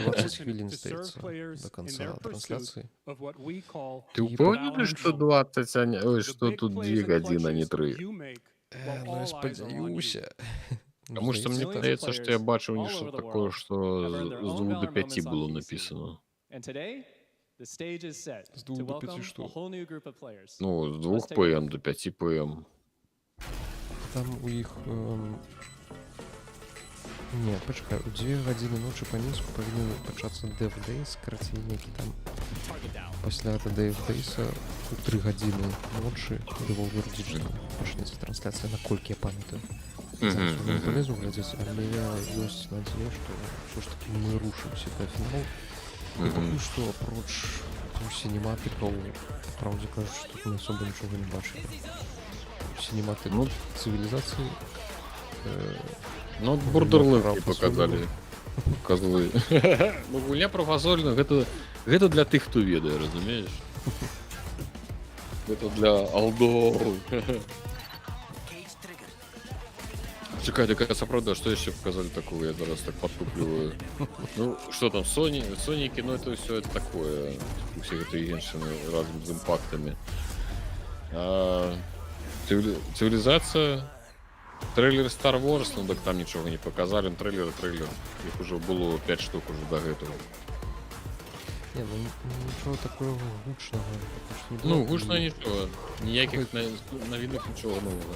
20 хвилин здається до конца трансляции. Ты упевнений, что 20, а не... Ой, что тут 2 годины, а не 3? Ну, я сподіваюся. Потому что мне кажется, что я бачив нечто такое, что с 2 до 5 было написано. С 2 до 5 что? Ну, с 2 ПМ до 5 ПМ. Там у їх... Не, почекай, у 2 години ночі по Мінську повинен початися Dev Days, коротше, які там після Dev Days у 3 години ночі Devolver Digital почнеться трансляція, наколькі я пам'ятаю. Зараз не полезу глядзець, але я ёсць надзея, што ўсё ж таки мы рушимся до фіналу І пакуль што апроч сінематыкаў, праўдзе кажучы, тут мы асоба нічога не бачылі. Сінематык цывілізацыі. Ну, Borderlands показалі. Козлы. Ну, гульня про фасольну, гэта для тых, хто ведае, разумееш? Гэта для алдору. Чекай, так сапраўда, што яшчэ показалі такого? Я зараз так падкупліваю. Ну, што там, Sony кино, это все это такое. Усе гэтыя геншчыны разам з імпактамі. Цивілізацыя, трейлер Star Wars, ну так там нічога не показалі, трейлер. Іх уже было 5 штук уже до гэтага. Не, ну нічого такого гучного. Ну, гучного нічого. Ніяких новинок, нічого нового.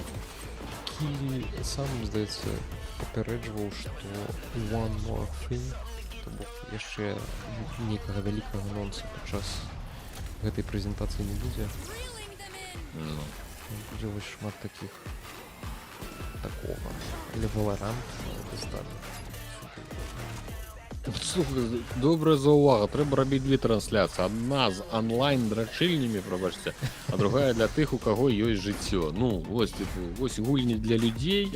Кілі сам, здаецца, папярэджваў, што One More Thing, то бок яшчэ нейкага вялікага анонса падчас гэтай прэзентацыі не будзе. Будзе вось шмат такіх такого. Или Valorant стане. Слухай, добрая заувага. Трэба рабіць две трансляцыі. Адна з онлайн-драчыльнямі, прабачце, а другая для тых, у каго ёсць жыццё. Ну, вось, вось гульні для людзей,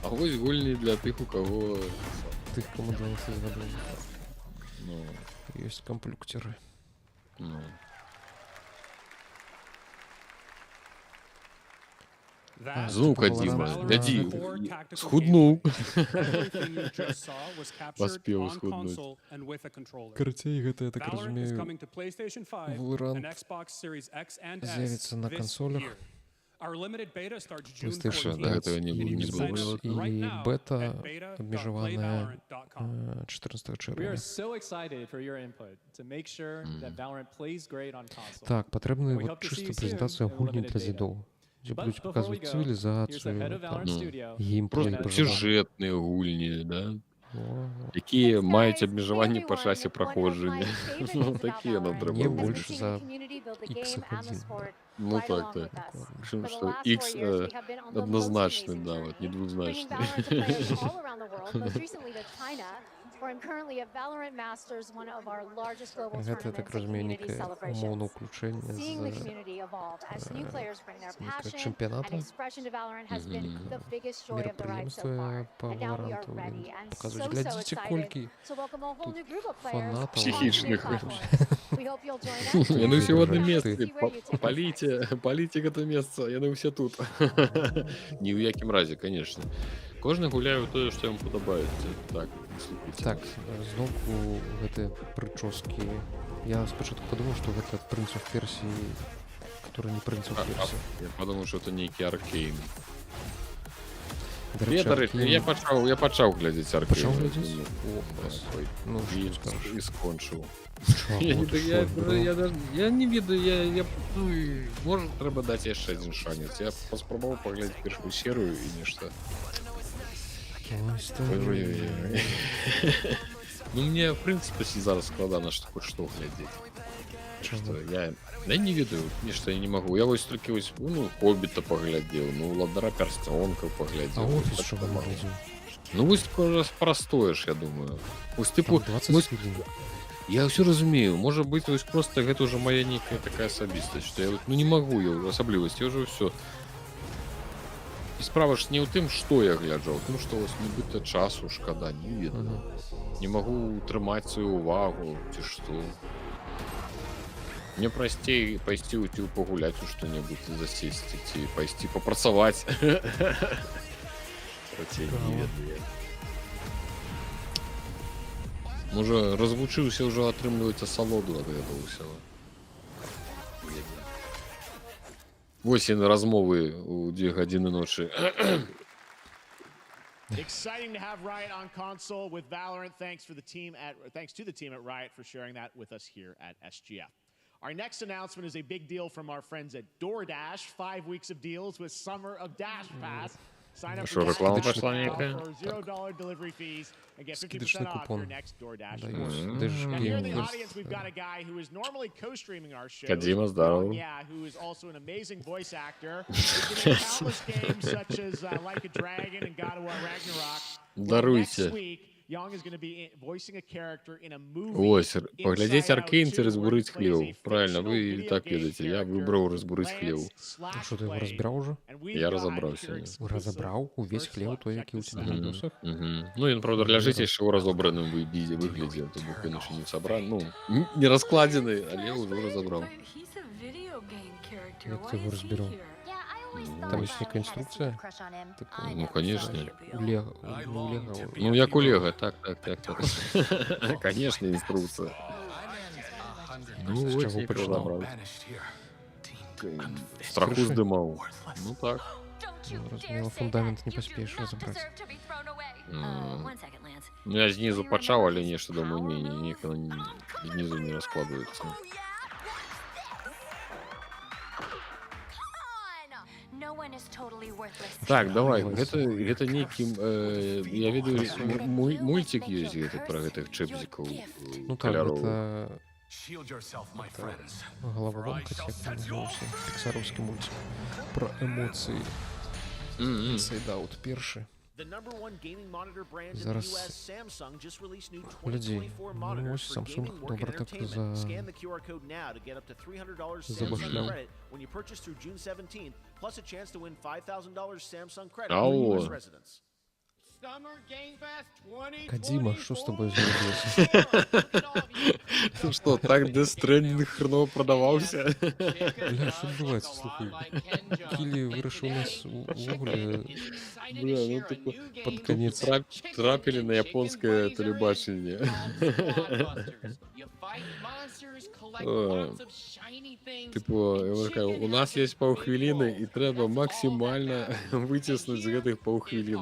а вось гульні для тых, у каго... Тых, каму 12 гадоў. Ну, ёсць камплюкцеры. Ну. Звука Дима, гляди, схуднул. Поспел схуднуть. Карацей, гэта, я так разумею, Valorant з'явіцца на консолях. PlayStation, да, этого не было. И бета абмежаваная 14 чэрвеня. Так, патрэбна вот чыста прэзентацыя гульні для дзедоў. Где будут показывать цивилизацию, геймплей, сюжетные гульни, да? Якія маюць абмежаванні па часе праходжання. Ну, такія нам трэба. Не больше за X1. Ну так. Причем, что X однозначный, да, вот, не двузначный. Гэта, так разумею, некае умоўнае ўключэнне з чэмпіянату, мерапрыемства па Valorantу. Паказваюць, глядзіце, колькі тут фанатаў. Психічных. Яны ўсе ў адным месцы. Паліце гэта месца, яны ўсе тут. Ні ў якім разе, конечно. Кожны гуляе ў тое, што яму падабаецца. Так, слухайце. Так, зноўку гэтыя прычоскі. Я спачатку падумаў, што гэта Prince of Persia, который не Prince of Persia. Я падумаў, што это нейкі Аркейн. Я пачаў глядзець Аркейн. Пачаў глядзець? Ну, і скончыў. Я не ведаю, можа, трэба даць яшчэ адзін шанец. Я паспрабаваў паглядзець першую серыю і нешта. Ну, мне, в принципе, зараз складана, што хоць што глядзець. Я не ведаю, нешта я не магу. Я вось толькі вось, ну, Хоббіта паглядзеў, ну, Ладара Пярсцёнкаў паглядзеў. А офіс што паглядзеў? Ну, вось простое ж, я думаю. Вось, типу, 20 хвілін. Я ўсё разумею, можа быць, вось проста гэта ўжо моя нейкая такая асабістасць, што я ну не магу, я асаблівасць, я ўжо ўсё. І справа ж не ў тым, што я гляджу, а ў тым, што вось нібыта часу шкада, не ведаю. Не магу трымаць сваю увагу, ці што. Мне прасцей пайсці ў пагуляць у што-небудзь, засесці, ці пайсці папрацаваць. Працей не ведаю. Можа, развучыўся ўжо атрымліваць асалоду ад гэтага ўсяго. Вось яны размовы у 2 гадзіны ночы. Exciting to have Riot on console with Valorant. Thanks to the team at Riot for sharing that with us here at SGF. Our next announcement is a big deal from our friends at DoorDash. 5 weeks of deals with Summer of Dash Pass. Sign up for $0 delivery fees and get 50% off your next DoorDash order. Now here in the audience, we've got a guy who is normally co-streaming our show. Yeah, who is also an amazing voice actor. He's been in countless games such as Like a Dragon and God of War Ragnarok. Next week, Young is going to be voicing a character in a movie. Ось, поглядіть Inside Out Аркейн, 2, це where he розбурить plays хлів. a Правильно, fictional ви і video так game видите. Я character, вибрав розбурить хлів. Lance А що ти його Slashblade. розбирав уже? And we've Я got розібрався. here ні. exclusive Розібрав увесь first хлів look. той, Check який у this тебе out. на відосах? Ну, він, правда, лежить ще у розобраному вигляді, тому, конечно, не собран. Ну, не розкладений, але я вже розібрав. He's a video game character. Як Why ти його is he розбирав? here? Там є якась інструкція? Ну, конечно. У Лего. Ну, як у Лего, так. Конечно, інструкція. Ну, З ось чого і почав? розібрав. Страху здимав. Ну, так. Зрозуміло, фундамент не поспієш розібрати. Ну, я знизу почав, але ні, що думаю, ніколи знизу не розкладується. Так, давай, гэта нейкім, я ведаю, мультик ёсць гэты пра гэтых чэпзікаў Ну так, каляровых. это головоломка, ці як там называўся, піксаровскі мультик про эмоцыі. Inside Out першы. The number one gaming monitor brand in the Зараз US, Samsung, just released new глядзі, 2024 ну monitors ось for Samsung gaming, work, добре and так entertainment. Scan the QR code now to get up to $300 Samsung забашляв. credit when you purchase through June 17th, plus a chance to win $5,000 Samsung credit Ау. for US residents. Кадзіма, що з тобою зробилося? Что, так Death Stranding хреново продавався? Бля, що відбувається, слухай? Кілі вирішив нас увогуле Бля, ну типу, під конець. трапили на японське телебачення. Типу, я кажу, у нас є паўхвіліни, і треба максимально витіснути з гэтых паўхвілін.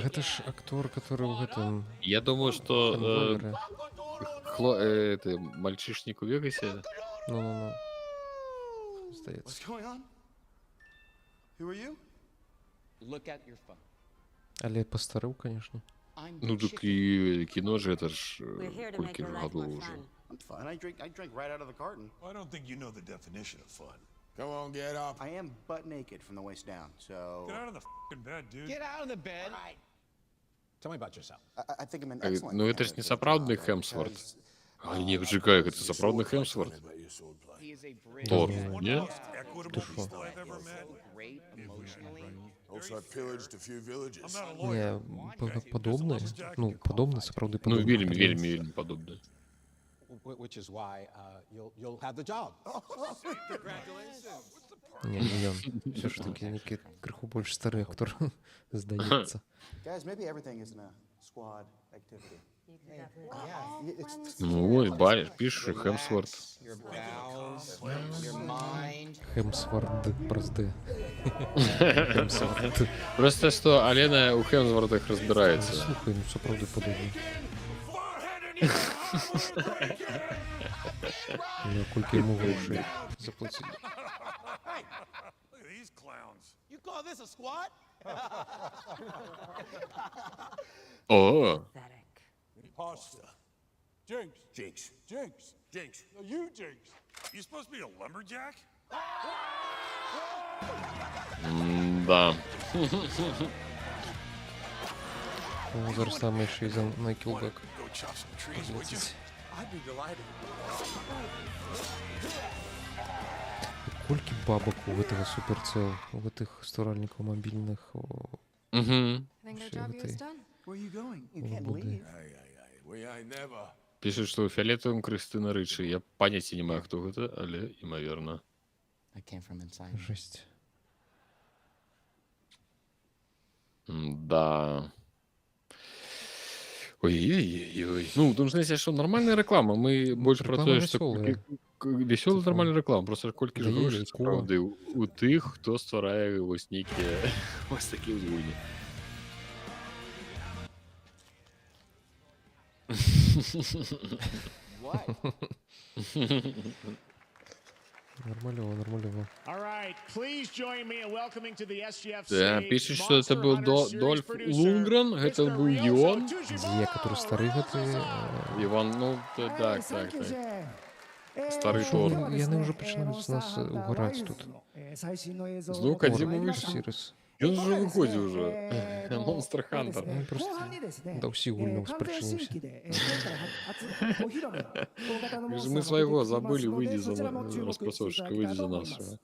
Гэта ж актор, который в этом... Я думаю, что это мальчишник в Вегасе. Ну-ну-ну. Здається. Але постарив, конечно. Ну так и кино же, это ж кольки годов уже. I'm fine. I drink right out of the carton. I don't think you know the definition of fun. Come on, get up. I am butt naked from the waist down, so. Get out of the fucking bed, dude. Get out of the bed. All right. Tell me about yourself. I think I'm an А, excellent. ну это ж не сапраўдны Хемсворт. А не, чекай, это сапраўдны Хемсворт. Тор, не? Ты шо? Also, I pillaged a few villages. Не, подобное. Ну, подобное, сапраўды Ну, подобное. вельмі падобна. Which is why you'll have the job. Не ён. Все ж таки некі крыху больш стары актор, здаецца. Guys, maybe everything isn't a squad activity. Ну, ось, бачиш, пише Хемсворт. Хемсворт, бразды. Хемсворт. Просто что Алена у Хемсвортах разбирается. Слухай, ну сапраўды подобно. Ну, колькі йому грошей заплатили. You call this a squad? О, Pasta. Jinx. No, you Jinx. You supposed to be a lumberjack? да. Ну, зараз там ще й за Найкілбек. Go chop some trees, would you? I'd be delighted. Колькі бабок у гэтага суперцел, у гэтых стваральнікаў мабільных, Угу. Where are you going? You can't leave. I never. Пишет, что фиолетовым Кристина Ричи. Я понятия не маю, кто это, але имоверно. I came from inside. Жесть. Да. Ой-ой-ой. Ну, тому що, що нормальна реклама. Ми більше про те, що веселая нормальна реклама. Просто колькі ж грошей, справді, у тих, хто створяє ось нікі ось такі звуки. Нормально. Да, пишет, что это был Дольф Лунгрен, это был Йон. Дзе, который стары гэты... Іван, ну, так. Старый Тор. Яны ўжо пачынаюць нас угараць тут. Зноў Кадзіма выйшаў. Ён же выходзіў уже. Monster Hunter. Ну, просто да ўсіх гульняў спрачынімся. Мы свайго забылі, выйдзі за распрацоўшчыка, выйдзі за нас.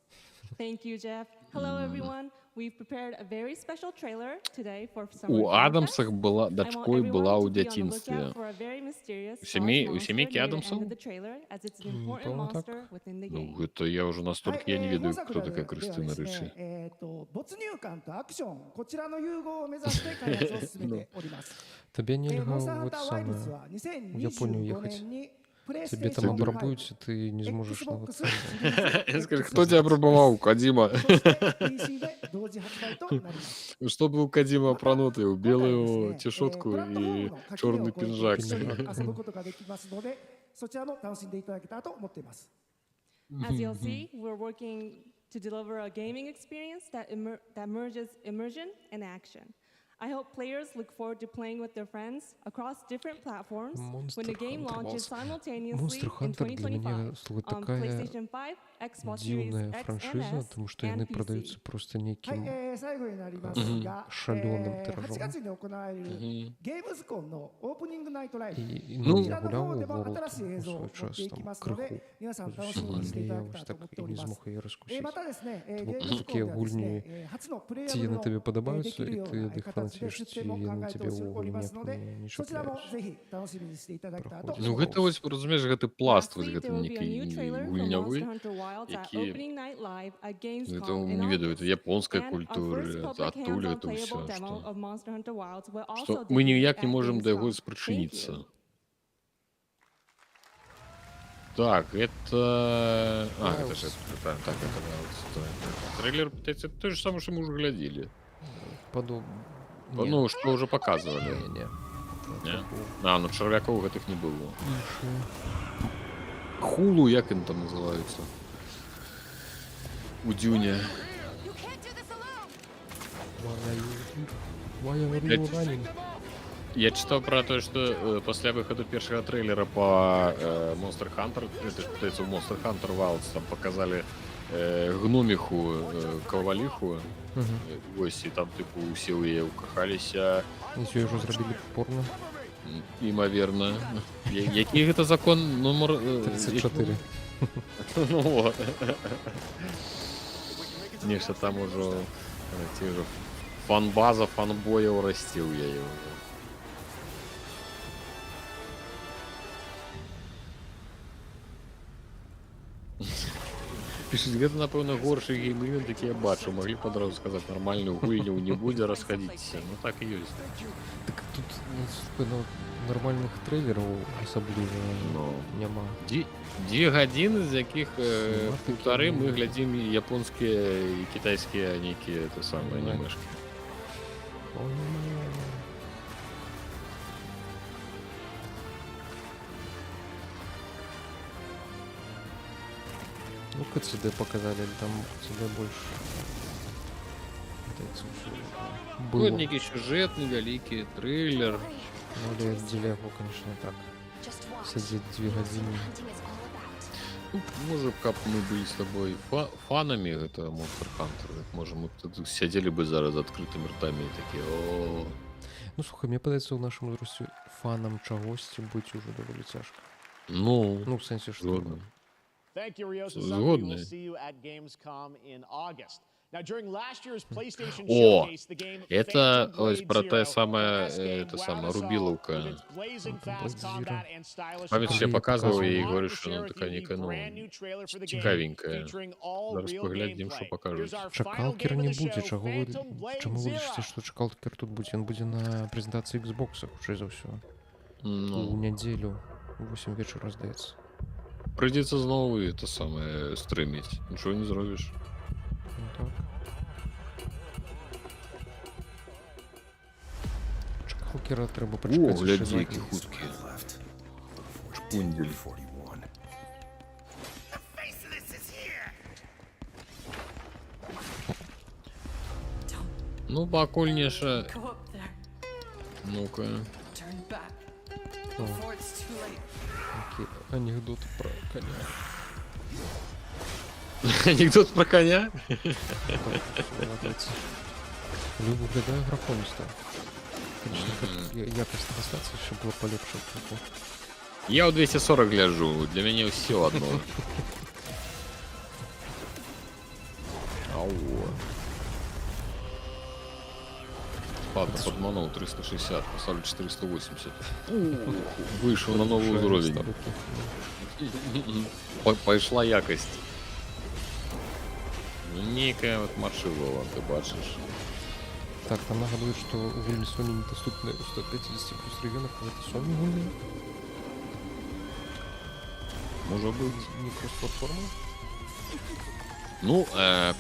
Thank you, Jeff. Hello, everyone. We've prepared a very special trailer today for Summer У Game Fest. Адамсах была дачкой была ў I want everyone to be on the дзяцінстве. lookout for a very mysterious У monster сямейкі near the Адамсаў? end of the trailer, as it's an important По-моему, так. monster within the Ну, game. гэта я уже настолько, я не ведаю, кто такая Кристина Ричи. 没感とアクションこちらの融合を目指して開発を進めております。 Табе нельга Monster вот Hunter самое Wildsはв Японию 2025 ехать. 年に Тебе там обрабуют, и ты не сможешь на вот Скажи, кто тебя обрабовал? Кодзима. PC で同時発売となります。 Чтобы у Кодзима пронутый, белую тишотку и черный пинжак. 遊ぶことができますので、そちらも楽しんでいただけたらと思っています。 As you'll see, we're working to deliver a gaming experience that merges immersion and action. I hope players look forward to playing with their friends across different platforms when the game launches simultaneously Monster in Hunter для меня 2025 вот on такая PlayStation 5, Xbox Series дивная X and франшиза, S, потому что and они PC. продаются просто はい、 неким 最後になりますが、 шаленым тиражом. 8月に行われるゲームズコンのオープニングナイトライブ、 И こ ну, ち я らの гулял 方 в でも World 新しい映像を свой 持っ час, ていき там ますの крыху で、皆さん楽しみにしていただけたらと思っており не ます змог ее раскусить. またですね、ゲ Вот ームズコ такие ンではです гульни ね、初のプレイヤ те ブ на の тебе で подобаются, きる и よう ты な их 形で фанатишь, 出 и 展も考 на えて тебе おり уволь ますので、 не そちらも чапляешь. ぜひ楽しみにしていただけたらと Ну, 思い гэта ます вось, разумееш, гэты пласт, вось Lastly, гэты there will be a new некі trailer for гульнявы, Monster Hunter Wilds at які, opening night live at гэта Gamescom in не ведаю, August. это японская And our культура, first public адтуль hands-on гэта playable ўсё, demo што... of Monster Hunter Wilds will also Што мы debut ніяк не at можам да яго Gamescom. Thank спрачыніцца. you. Так, это... А, это же... Так, это трейлер, это то же самое, что мы уже глядели. Ну, что уже показывали. Не? А, ну чарвяков гэтых не было. Хулу, як ён там называюцца? У Дюня. Я читал про то, что после выхода первого трейлера по Monster Hunter, это же пытается в Monster Hunter Wilds, там показали гномиху, кавалиху, ось, і там, типу, усі у яе укахаліся. І все ўжо зрабілі порно. Імаверна. Які гэта закон номер... 34. Ну вот. Нешта там ужо ці ўжо фан-база фанбояў расце ў яе ўжо. Пишуць, гэта, напэўна, горшы гейм-івент, які я бачу. Маглі б адразу сказаць, нармальную гульню не будзе расхадзіцца. Ну так і ёсць. Так тут нормальных трейлераў асабліва няма. 2 гадзіны, з якіх паўтары мы глядзім японскія і кітайскія нейкія самыя анімешкі. Ну, КЦД показали, там КЦД больше. Был некий сюжет, невялікі, трейлер. Ну, для Дилего, конечно, так. Сидеть 2 гадзіны. Ну, может, каб мы были с тобой фанами этого Monster Hunter, может, мы тут сидели бы зараз открытыми ртами и такие, о. Ну, слухай, мне падаецца, у нашым узросце фанам чагосьці быць уже даволі цяжка. Ну, в сэнсе, што... Thank you, Ryosu Saki. We'll see you at Gamescom in August. Now, during last year's PlayStation Showcase, the game это Phantom Blade про та Zero, самая, the это best game самая Wow рубиловка. with its blazing fast combat and stylish Память я design. показывал, я ей We're говорю, honored to что share она with такая you the некая, ну, brand new trailer for the game, цікавенькая. featuring all Зараз real поглядим, що gameplay. покажуть. Here's our final Чакалкера game of не the будзе, show, чаго вы... Phantom Blade Чаму вы лічыце, Zero. што чакалкер тут будзе? Ён будзе на прэзентацыі Xbox, хутчэй за ўсё. Ну. У нядзелю, у 8 вечара, здаецца. Придется знову это самое стримить. Ничего не зробишь. Ну так. Чакалкера трэба пачакаць. О, гляди, які хуткі. Шпундель. Ну, покольніше. Ну-ка. Такий анекдот про коня. Анекдот про коня? Выглядае графоніста. Конечно, якасць трансляцыі ще было полепшить. Я у 240 гляжу, для меня все одно. Ау. Ладно, подманул 360, поставлю 480. Вышел на новый уровень. Пошла якость. Некая вот маршива, ты бачишь. Так, там нагадует, что у гульни Sony недоступны у 150 плюс регионах, а это Sony гульни? Может быть. Не кросс-платформа? Ну,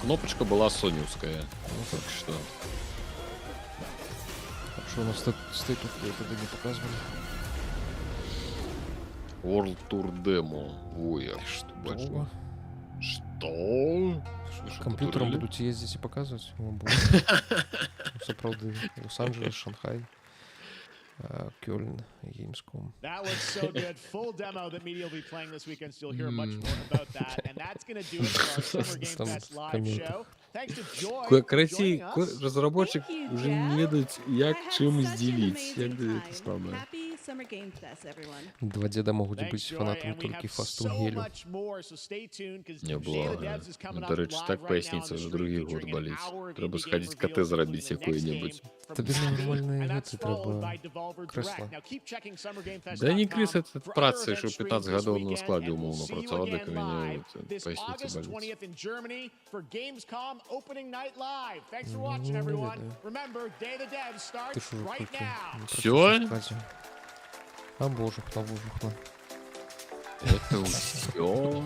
кнопочка была соневская. Ну, так что. Так что у нас State of Play тогда не показывали. World Tour Demo. Ой, а что большое? Что? Компьютером будут ездить и показывать? Сапраўды. Лос-Анджелес, Шанхай, Кёльн, Gamescom. That looks so good. Full demo that media will be playing this weekend, so you'll hear much more about that. And that's going to do it for our Summer Game Fest live show. Thanks to Joy for Короче, joining us. разработчик уже не ведает, як чим зділіць. Як це саме. Happy Summer Game Fest, everyone. Два деда могут быть фанатами только фасту гелю. Не было. До речі, так поясніться, вже другий год болить. Треба сходити КТ зробити якої-небудь. Тобі нормальні це треба кресла. Да не кресла, це праці, що 15 років на складі умовно працював, так мене поясніться болить. Opening night live. Thanks for watching, everyone. Remember, Day of the Dead starts right now. Все? А божухна, божухна. Это все.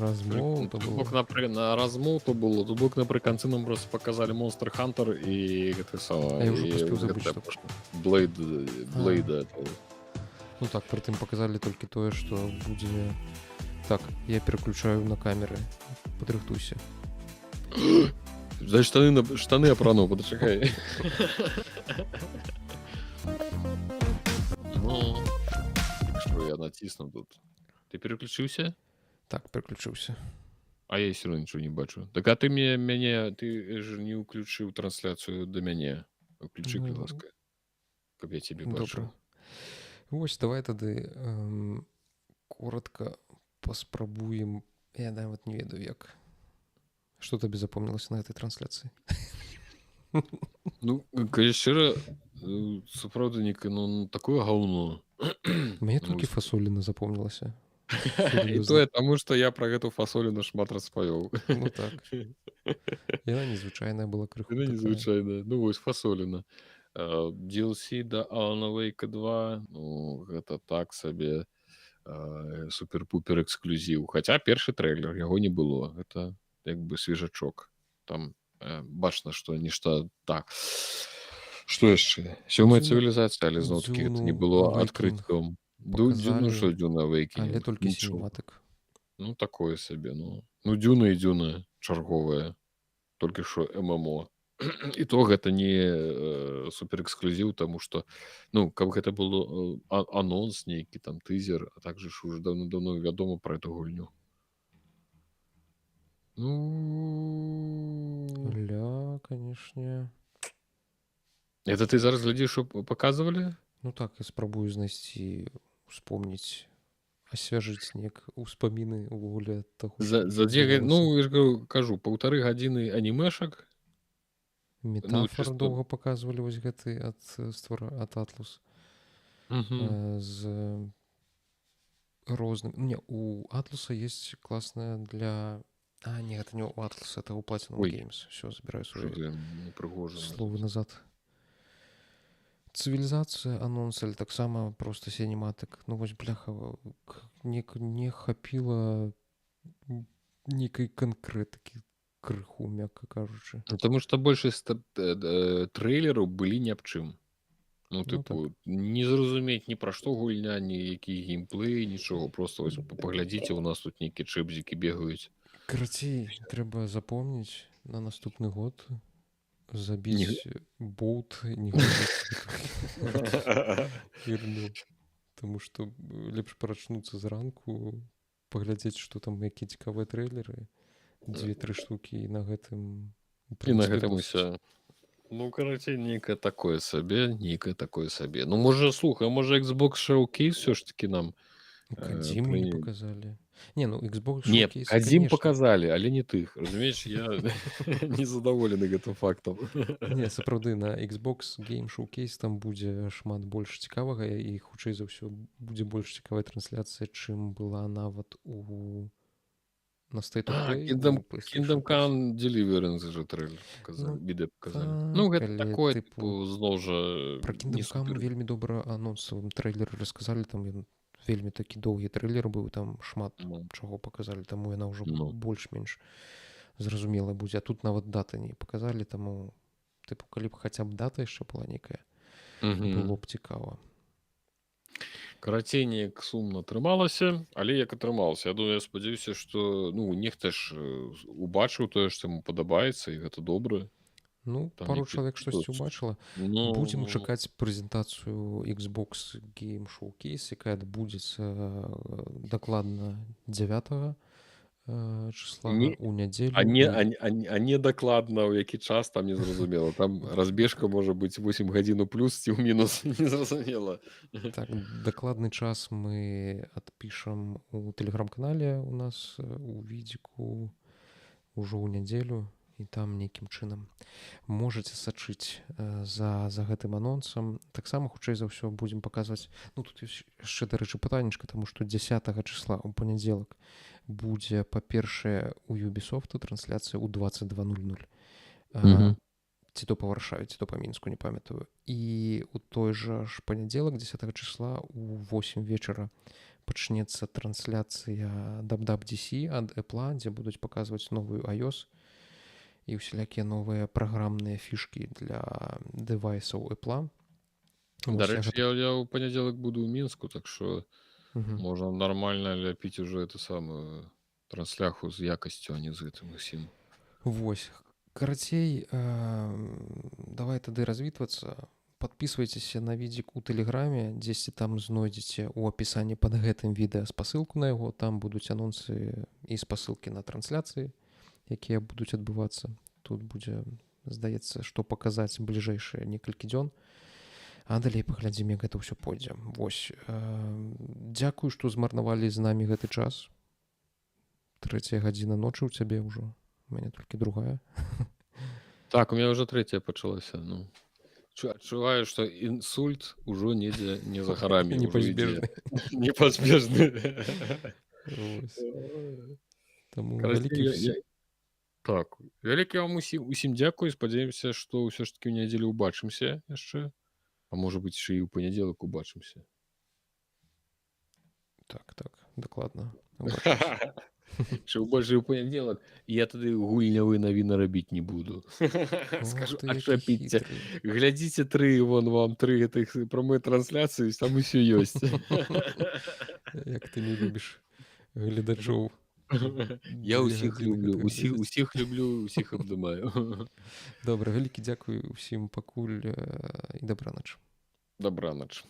Размов то було. На розмов то було. Тут бок наприкінці нам просто показали Monster Hunter і ГТСА. А я вже поспів забути, що. Блейда. Ну так, при тим показали тільки то, що буде... Так, я переключаю на камеры. Подрыхтуйся. Значит, штаны опрану, подчекай. Ну, что я натиснул тут? Ты переключился? Так, переключился. А я все равно ничего не бачу. Так а ты ты же не включил трансляцию до меня. Включи, будь ласка. Как я тебе бачу. Ось, давай тогда коротко паспрабуем. Я нават не ведаю як. Что тебе запомнилось на этой трансляции? Ну, конечно, щиро, сапраўдніка, ну, такое говно. Мне толькі фасоліна запомнілася. І тое, таму, што я пра гэту фасоліну шмат распавёў. Ну так. Яна незвычайная была крыху. Яна незвычайная. Ну, вось фасоліна. DLC да Alan Wake 2, ну, гэта так сабе супер-пупер эксклюзіў. Хаця першы трэйлер, яго не было. Гэта як бы свежачок. Там бачна, што нешта так. Што яшчэ? Сёмая цывілізацыя, але зноў-такі гэта не было адкрыткам. Ну што Дюна Awakening? Але толькі сінематык. Ну, такое сабе, ну. Ну, Дюна і Дюна чарговая. Толькі што ММО. І то гэта не суперэксклюзіў, таму што, ну, каб гэта было анонс нейкі, там, тызер, а также ж уже давно вядома пра эту гульню. Ну... Ля, канешне. Это ты зараз глядзіш, што паказвалі? Ну так, я спрабую знайсці, успомніць, асвяжыць неяк успаміны ўвогуле таго. Ну, я ж кажу, 1,5 гадзіны анімешак. Метафор доўга паказвалі вось гэты ад Atlus. З розным... Не, у Атлуса есть классная для... А, не, это не у Атлуса, это у Platinum Games. Все, забираю уже слово назад. Цивілізацыя, анонс, але таксама просто сінематык. Ну вось, бляха, не хапіла нейкай канкрэтыкі крыху, мякка кажучы. Потому что большасць трэйлераў былі ні аб чым. Ну, типу, не зразумець ні пра што гульня, ні які геймплей, нічого. Просто ось паглядзіце, у нас тут нейкія чэпзікі бегаюць. Карацей, трэба запомніць на наступны год забіць болт, не глядзець. Таму што лепш парачнуцца зранку, паглядзець, што там, якія цікавыя трэйлеры, 2-3 штукі, і на гэтым І на прынцыпе, гэтым досыць. усё. Ну, карацей, нейкае такое сабе. Ну, можа, слухай, можа, Xbox Showcase ўсё ж такі нам Кадзіму не паказалі. Не, ну Xbox Не, Showcase, Кадзім конечно. паказалі, але не тых. Разумееш, я незадаволены гэтым фактам. Не, сапраўды, на Xbox Game Showcase там будзе шмат больш цікавага, і хутчэй за ўсё будзе больш цікавая трансляцыя, чым была нават на State of Play. Kingdom Come Deliverance же трейлер показали, відео показали. Ну, гэта такое, типу, зноў жа, Пра не Kingdom Come супер. вельмі добра анонсавым трэйлеры расказалі, там ён вельмі такі доўгі трэйлер быў, там шмат чаго паказалі, таму яна ўжо больш-менш зразумела будзе. А тут нават даты не паказалі, таму тыпу, калі б хаця б дата яшчэ была нейкая, было б цікава. Карацей, неяк сумна атрымалася, але як атрымалася. Я думаю, я спадзяюся, што нехта ж убачыў тое, што яму падабаецца, і гэта добра. Ну, пару чалавек штосьці ўбачыла. Будзем чакаць прэзентацыю Xbox Game Showcase, якая адбудзецца дакладна 9 числа у нядзелю. А не дакладна, ў які час, там незразумела. Там разбежка можа быць 8 гадзін у плюс ці ў мінус, незразумела. Так, дакладны час мы адпішам у тэлеграм-канале у нас у відзіку ўжо ў нядзелю, і там нейкім чынам можаце сачыць за гэтым анонсам. Таксама хутчэй за ўсё будзем паказваць, ну тут яшчэ, дарэчы, пытаннячка, таму што 10 числа у панядзелак будзе, па-першае, у Ubisoft трансляцыя ў 22:00. Ці то па Варшаве, ці то па Мінску, не памятаю. І у той жа ж панядзелак, 10 числа у 8 вечара пачнецца трансляцыя WWDC ад Apple, дзе будуць паказваць новую iOS і ўсялякія новыя праграмныя фішкі для дэвайсаў Apple. Дарэчы, я ў панядзелак буду ў Мінску, так што можна нармальна ляпіць ужо эту самую трансляху з якасцю, а не з гэтым усім. Вось. Карацей, давай тады развітвацца. Падпісвайцеся на відзік у Тэлеграме, дзесьці там знойдзеце ў апісанні пад гэтым відэа спасылку на яго, там будуць анонсы і спасылкі на трансляцыі, якія будуць адбывацца. Тут будзе, здаецца, што паказаць бліжэйшыя некалькі дзён. А далей паглядзім, як гэта ўсё пойдзе. Вось. Дзякую, што змарнавалі з намі гэты час. 3 гадзіна ночы ў цябе ўжо. У мяне толькі 2. Так, у мяне ўжо 3 пачалася. Ну. Адчуваю, што інсульт ужо недзе не за гарамі. Непазбежны. Непазбежны. Таму вялікі... Так, вялікі вам усім дзякую. Спадзяемся, што ўсё ж такі ў нядзелю ўбачымся яшчэ. А можа быць, яшчэ і ў панядзелак убачымся. Так, дакладна. Що больше ў панядзелак, я тады гульнявы навіны рабіць не буду. Скажу, адчапіце. Глядзіце 3, вон вам 3 гэтых прамой трансляцыі, там усё ёсць. Як ты не любіш гледачоў. Я ўсіх люблю, усіх люблю, усіх абдымаю. Добра, вялікі дзякуй усім пакуль і добраноч. Добраноч.